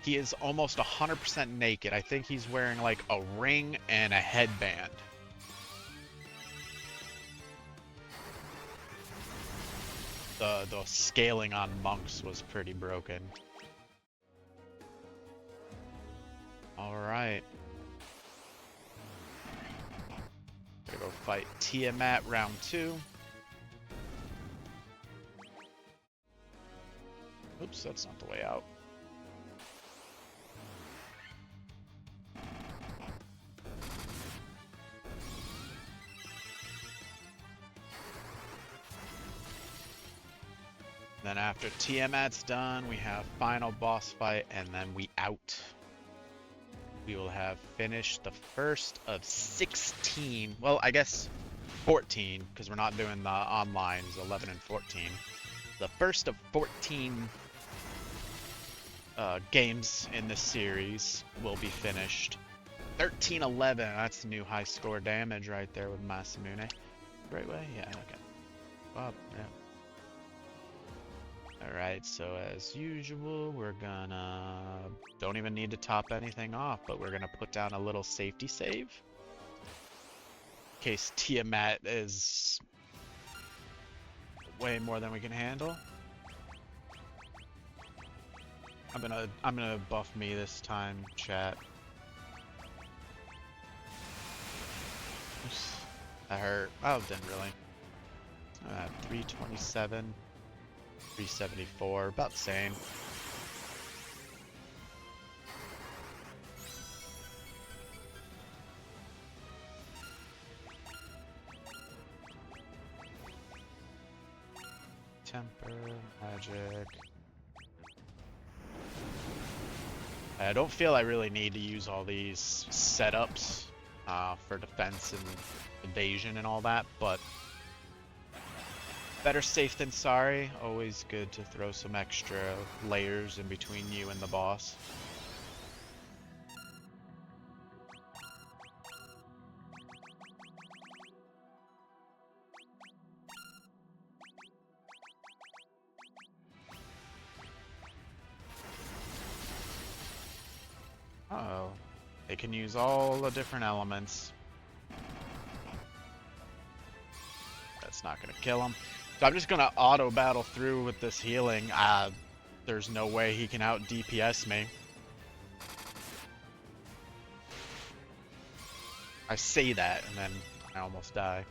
He is almost 100% naked. I think he's wearing like a ring and a headband. The scaling on monks was pretty broken. Alright. Gonna go fight Tiamat round 2. Oops, that's not the way out. Then after Tiamat's done, we have final boss fight, and then we out. We will have finished the first of 16, well, I guess 14, because we're not doing the onlines, 11 and 14. The first of 14 games in this series will be finished. 13-11, that's the new high score damage right there with Masamune. Right way? Yeah, okay. Well, yeah. Alright, so as usual, we're gonna... Don't even need to top anything off, but we're gonna put down a little safety save. In case Tiamat is way more than we can handle. I'm gonna buff me this time, chat. That hurt. Oh, didn't really. 327. 374, about the same. Temper, magic. I don't feel I really need to use all these setups for defense and evasion and all that, but better safe than sorry. Always good to throw some extra layers in between you and the boss. Uh-oh. They can use all the different elements. That's not gonna kill him. So I'm just gonna auto battle through with this healing. There's no way he can out DPS me. I say that and then I almost die.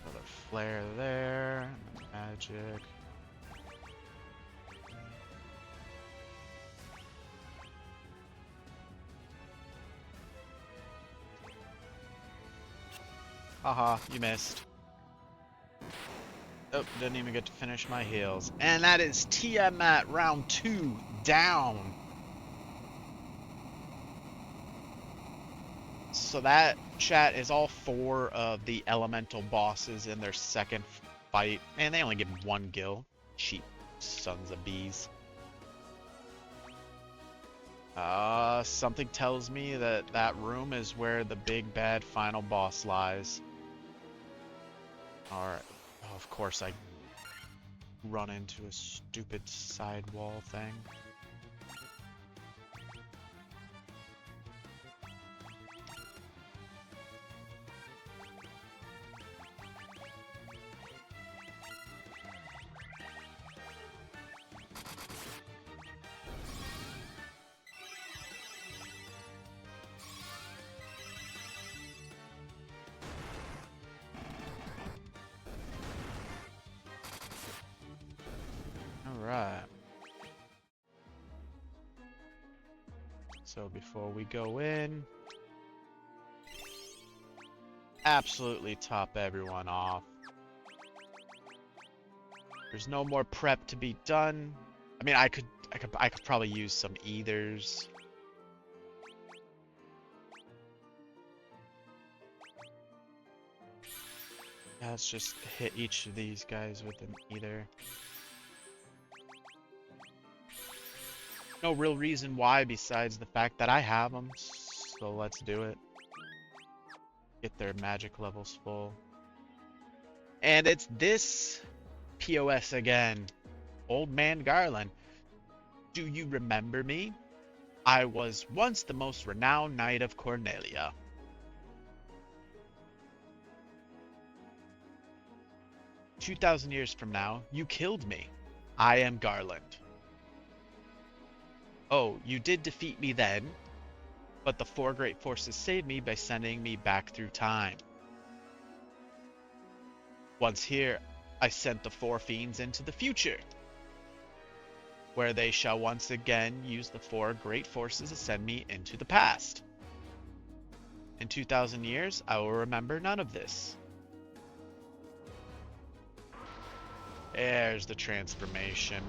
Another flare there. Magic. Haha, you missed. Oh, didn't even get to finish my heals. And that is Tiamat round 2 down. So that, chat, is all 4 of the elemental bosses in their second fight. Man, they only get 1 gil. Cheap sons of bees. Something tells me that that room is where the big bad final boss lies. Alright. Oh, of course I run into a stupid sidewall thing. Alright. So before we go in, absolutely top everyone off. There's no more prep to be done. I mean, I could probably use some ethers. Yeah, let's just hit each of these guys with an ether. No real reason why besides the fact that I have them, so let's do it. Get their magic levels full. And it's this POS again. Old Man Garland. Do you remember me? I was once the most renowned knight of Cornelia. "2,000 years from now, you killed me. I am Garland." "Oh, you did defeat me then?" But the four great forces saved me by sending me back through time. Once here, I sent the four fiends into the future, where they shall once again use the four great forces to send me into the past. In 2,000 years, I will remember none of this. There's the transformation.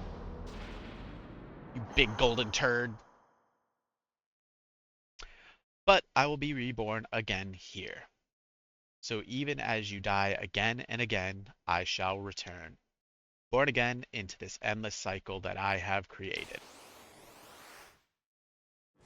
You big golden turd. But I will be reborn again here. So even as you die again and again, I shall return, born again into this endless cycle that I have created.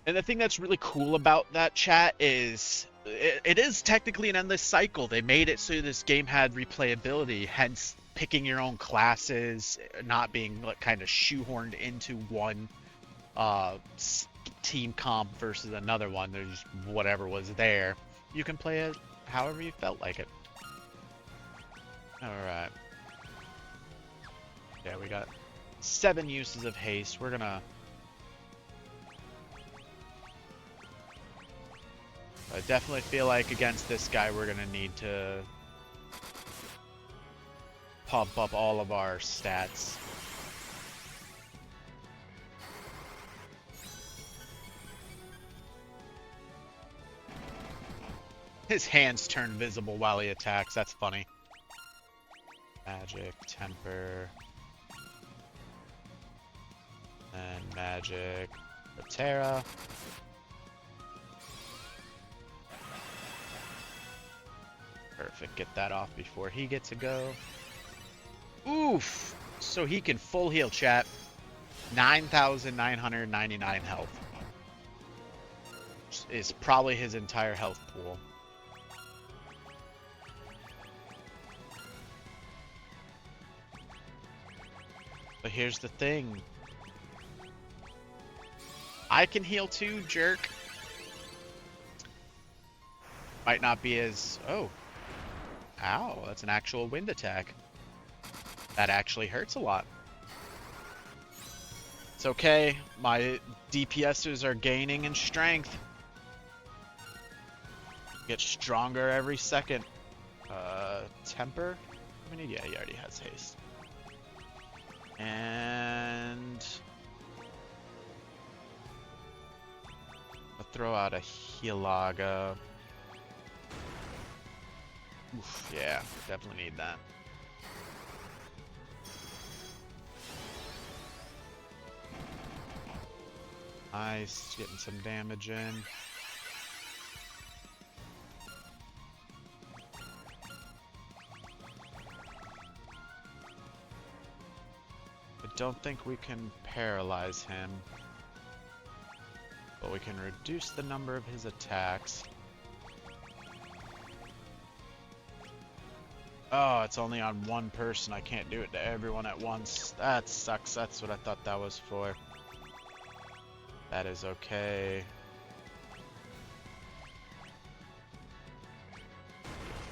And the thing that's really cool about that, chat, is it is technically an endless cycle. They made it so this game had replayability, hence picking your own classes, not being kind of shoehorned into one team comp versus another one. There's whatever was there. You can play it however you felt like it. Alright. Yeah, we got 7 uses of haste. We're gonna... I definitely feel like against this guy we're gonna need to pump up all of our stats. His hands turn visible while he attacks. That's funny. Magic, temper, and magic, Terra. Perfect. Get that off before he gets a go. Oof! So he can full heal, chat. 9,999 health. Is probably his entire health pool. But here's the thing. I can heal too, jerk. Might not be as... Oh. Ow, that's an actual wind attack. That actually hurts a lot. It's okay. My DPSers are gaining in strength. Get stronger every second. Temper? I mean, yeah, he already has haste. And... I'll throw out a Healaga. Oof, yeah, definitely need that. Nice, getting some damage in. I don't think we can paralyze him, but we can reduce the number of his attacks. Oh, it's only on one person. I can't do it to everyone at once. That sucks. That's what I thought that was for. That is okay.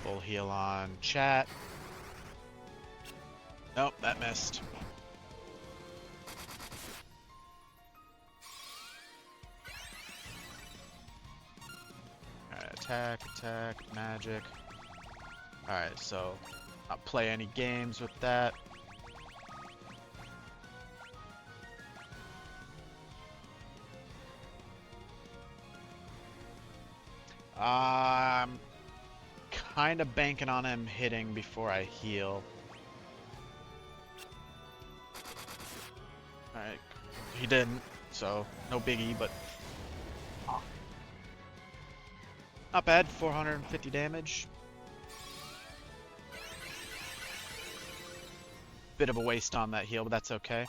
Full heal on chat. Nope, that missed. Alright, attack, magic. Alright, so not play any games with that. I'm kind of banking on him hitting before I heal. Alright, he didn't, so no biggie, but not bad, 450 damage. Bit of a waste on that heal, but that's okay.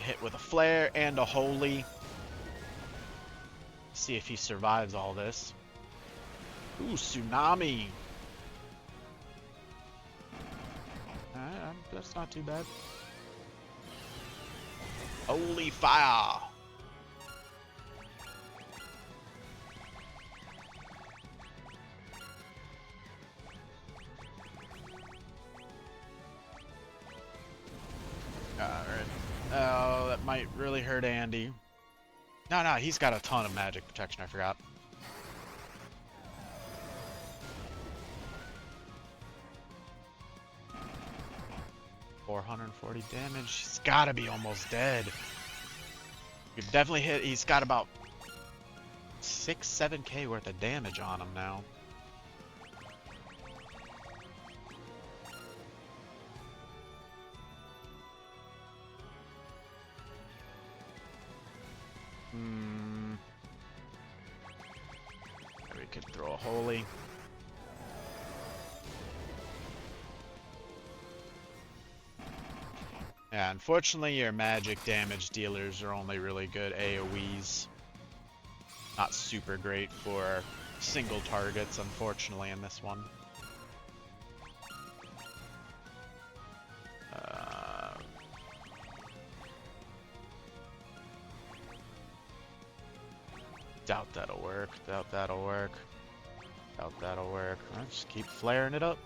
Hit with a flare and a holy. See if he survives all this. Ooh, tsunami. Alright, that's not too bad. Holy fire. Alright. Oh, that might really hurt Andy. No, no, he's got a ton of magic protection, I forgot. $440 damage. He's gotta be almost dead. You've definitely hit. He's got about 7K worth of damage on him now. We could throw a holy. Yeah, unfortunately your magic damage dealers are only really good AoEs. Not super great for single targets, unfortunately, in this one. Doubt that'll work. Doubt that'll work. Doubt that'll work. I'll just keep flaring it up.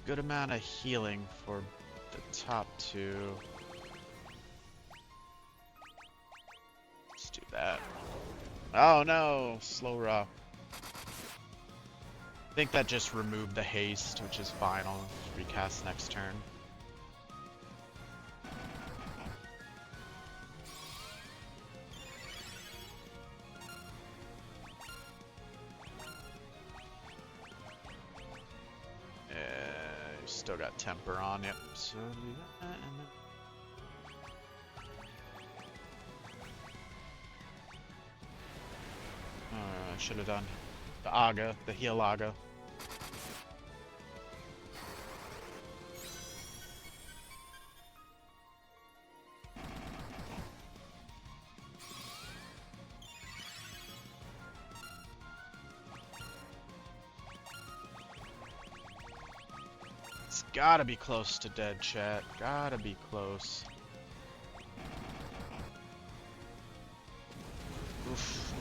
Good amount of healing for the top two. Let's do that. Oh no! Slow rock. I think that just removed the haste, which is fine. I'll recast next turn. Still got temper on, yep. So we got that, and then I should have done the Aga, the heal Aga. It's gotta be close to dead, chat. Gotta be close. Oof.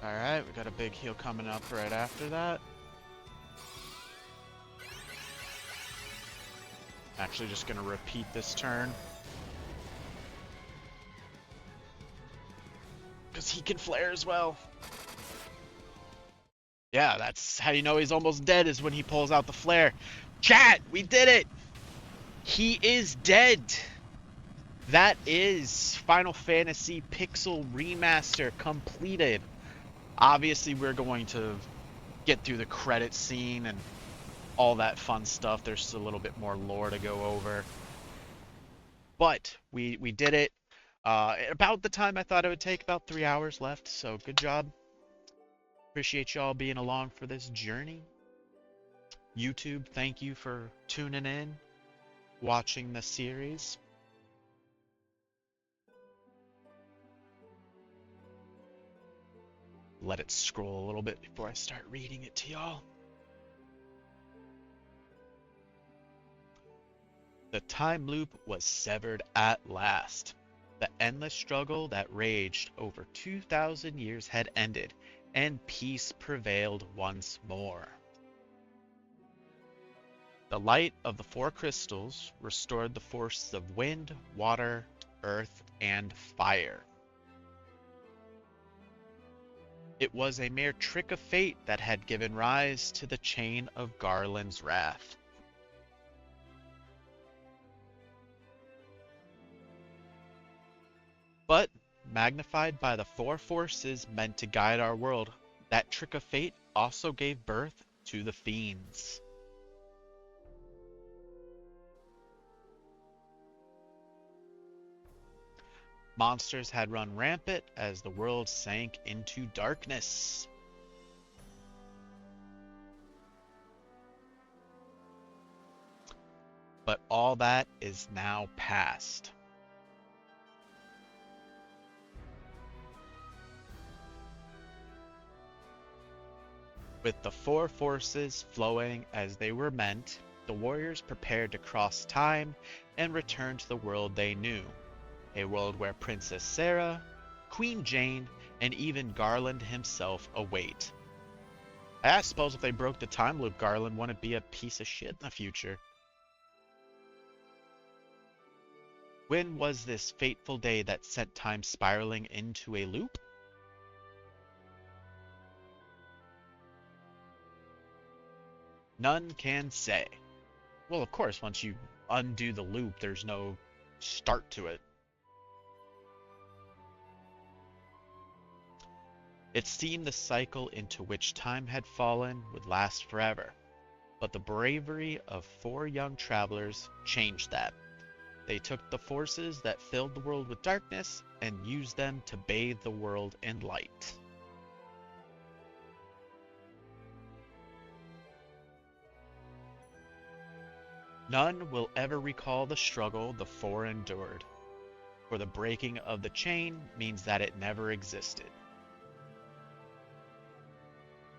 Alright, we got a big heal coming up right after that. Actually just gonna repeat this turn. Because he can flare as well. Yeah, that's how you know he's almost dead, is when he pulls out the flare. Chat, we did it! He is dead! That is Final Fantasy Pixel Remaster completed. Obviously, we're going to get through the credit scene and all that fun stuff. There's a little bit more lore to go over. But we did it. About the time I thought it would take, about 3 hours left, so good job. Appreciate y'all being along for this journey. YouTube, thank you for tuning in, watching the series. Let it scroll a little bit before I start reading it to y'all. The time loop was severed at last. The endless struggle that raged over 2,000 years had ended, and peace prevailed once more. The light of the four crystals restored the forces of wind, water, earth, and fire. It was a mere trick of fate that had given rise to the chain of Garland's wrath. But, magnified by the four forces meant to guide our world, that trick of fate also gave birth to the fiends. Monsters had run rampant as the world sank into darkness. But all that is now past. With the four forces flowing as they were meant, the warriors prepared to cross time and return to the world they knew. A world where Princess Sarah, Queen Jane, and even Garland himself await. I suppose if they broke the time loop, Garland wouldn't be a piece of shit in the future. When was this fateful day that sent time spiraling into a loop? None can say. Well, of course, once you undo the loop, there's no start to it. It seemed the cycle into which time had fallen would last forever, but the bravery of four young travelers changed that. They took the forces that filled the world with darkness and used them to bathe the world in light. None will ever recall the struggle the four endured, for the breaking of the chain means that it never existed.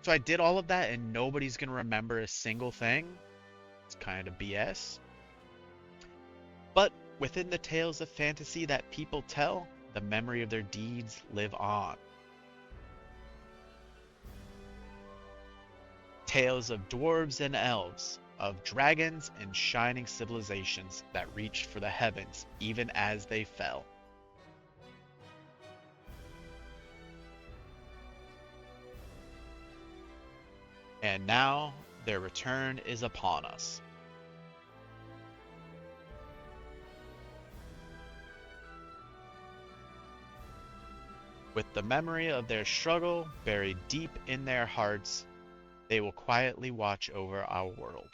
So I did all of that and nobody's going to remember a single thing? It's kind of BS. But within the tales of fantasy that people tell, the memory of their deeds live on. Tales of dwarves and elves, of dragons and shining civilizations that reached for the heavens even as they fell. And now their return is upon us. With the memory of their struggle buried deep in their hearts, they will quietly watch over our world.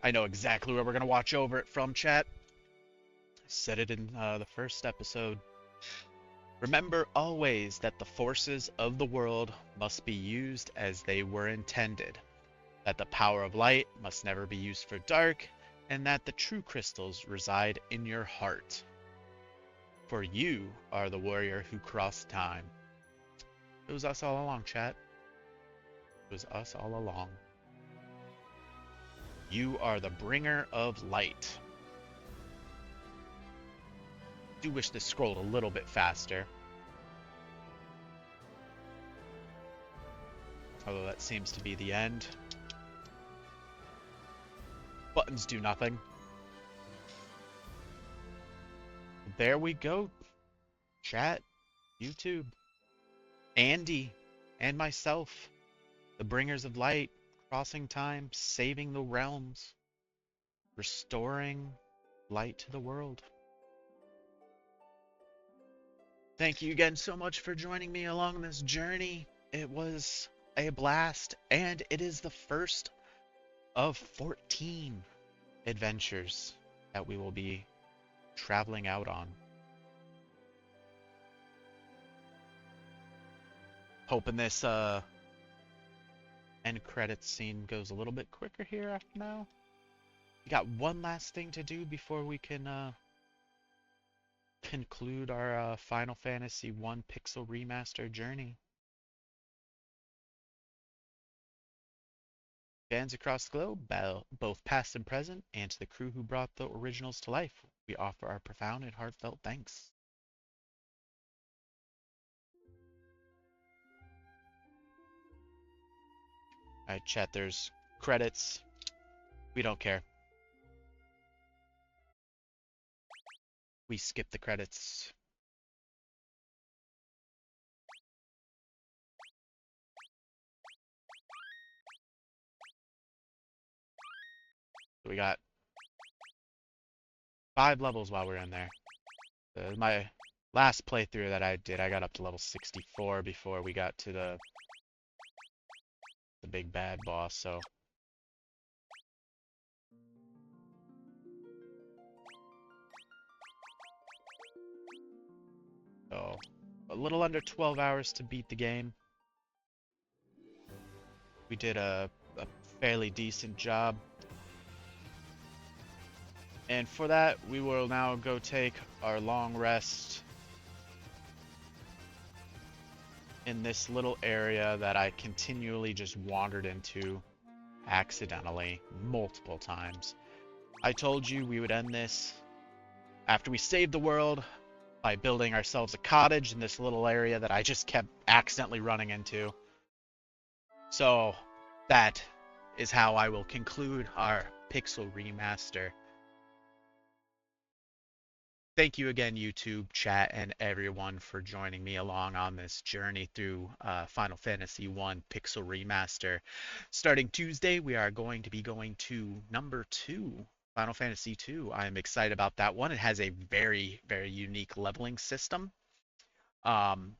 I know exactly where we're going to watch over it from, chat. I said it in the first episode. Remember always that the forces of the world must be used as they were intended, that the power of light must never be used for dark, and that the true crystals reside in your heart. For you are the warrior who crossed time. It was us all along, chat. It was us all along. You are the bringer of light. I do wish this scrolled a little bit faster. Although that seems to be the end. Buttons do nothing. There we go. Chat, YouTube, Andy, and myself, the bringers of light, crossing time, saving the realms, restoring light to the world. Thank you again so much for joining me along this journey. It was a blast, and it is the first of 14 adventures that we will be traveling out on. Hoping this end credits scene goes a little bit quicker here after now. We got one last thing to do before we can conclude our Final Fantasy 1 Pixel Remaster journey. Fans across the globe, both past and present, and to the crew who brought the originals to life, we offer our profound and heartfelt thanks. Alright, chat, there's credits. We don't care. We skip the credits. So we got 5 levels while we're in there. My last playthrough that I did, I got up to level 64 before we got to the big bad boss, so. So, a little under 12 hours to beat the game. We did a fairly decent job. And for that, we will now go take our long rest in this little area that I continually just wandered into accidentally multiple times. I told you we would end this after we saved the world by building ourselves a cottage in this little area that I just kept accidentally running into. So that is how I will conclude our Pixel Remaster. Thank you again, YouTube, chat, and everyone for joining me along on this journey through Final Fantasy I Pixel Remaster. Starting Tuesday, we are going to be going to number 2, Final Fantasy II. I'm excited about that one. It has a very, very unique leveling system, um,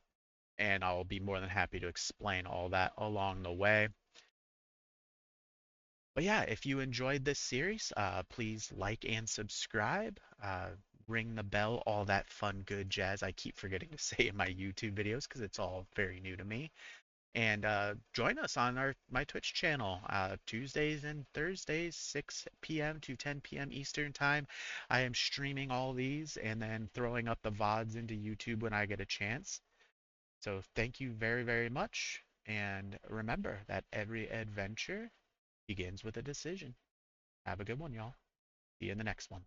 and I'll be more than happy to explain all that along the way. But yeah, if you enjoyed this series, please like and subscribe. Ring the bell, all that fun, good jazz I keep forgetting to say in my YouTube videos because it's all very new to me. And join us on my Twitch channel Tuesdays and Thursdays, 6 p.m. to 10 p.m. Eastern Time. I am streaming all these and then throwing up the VODs into YouTube when I get a chance. So thank you very, very much. And remember that every adventure begins with a decision. Have a good one, y'all. See you in the next one.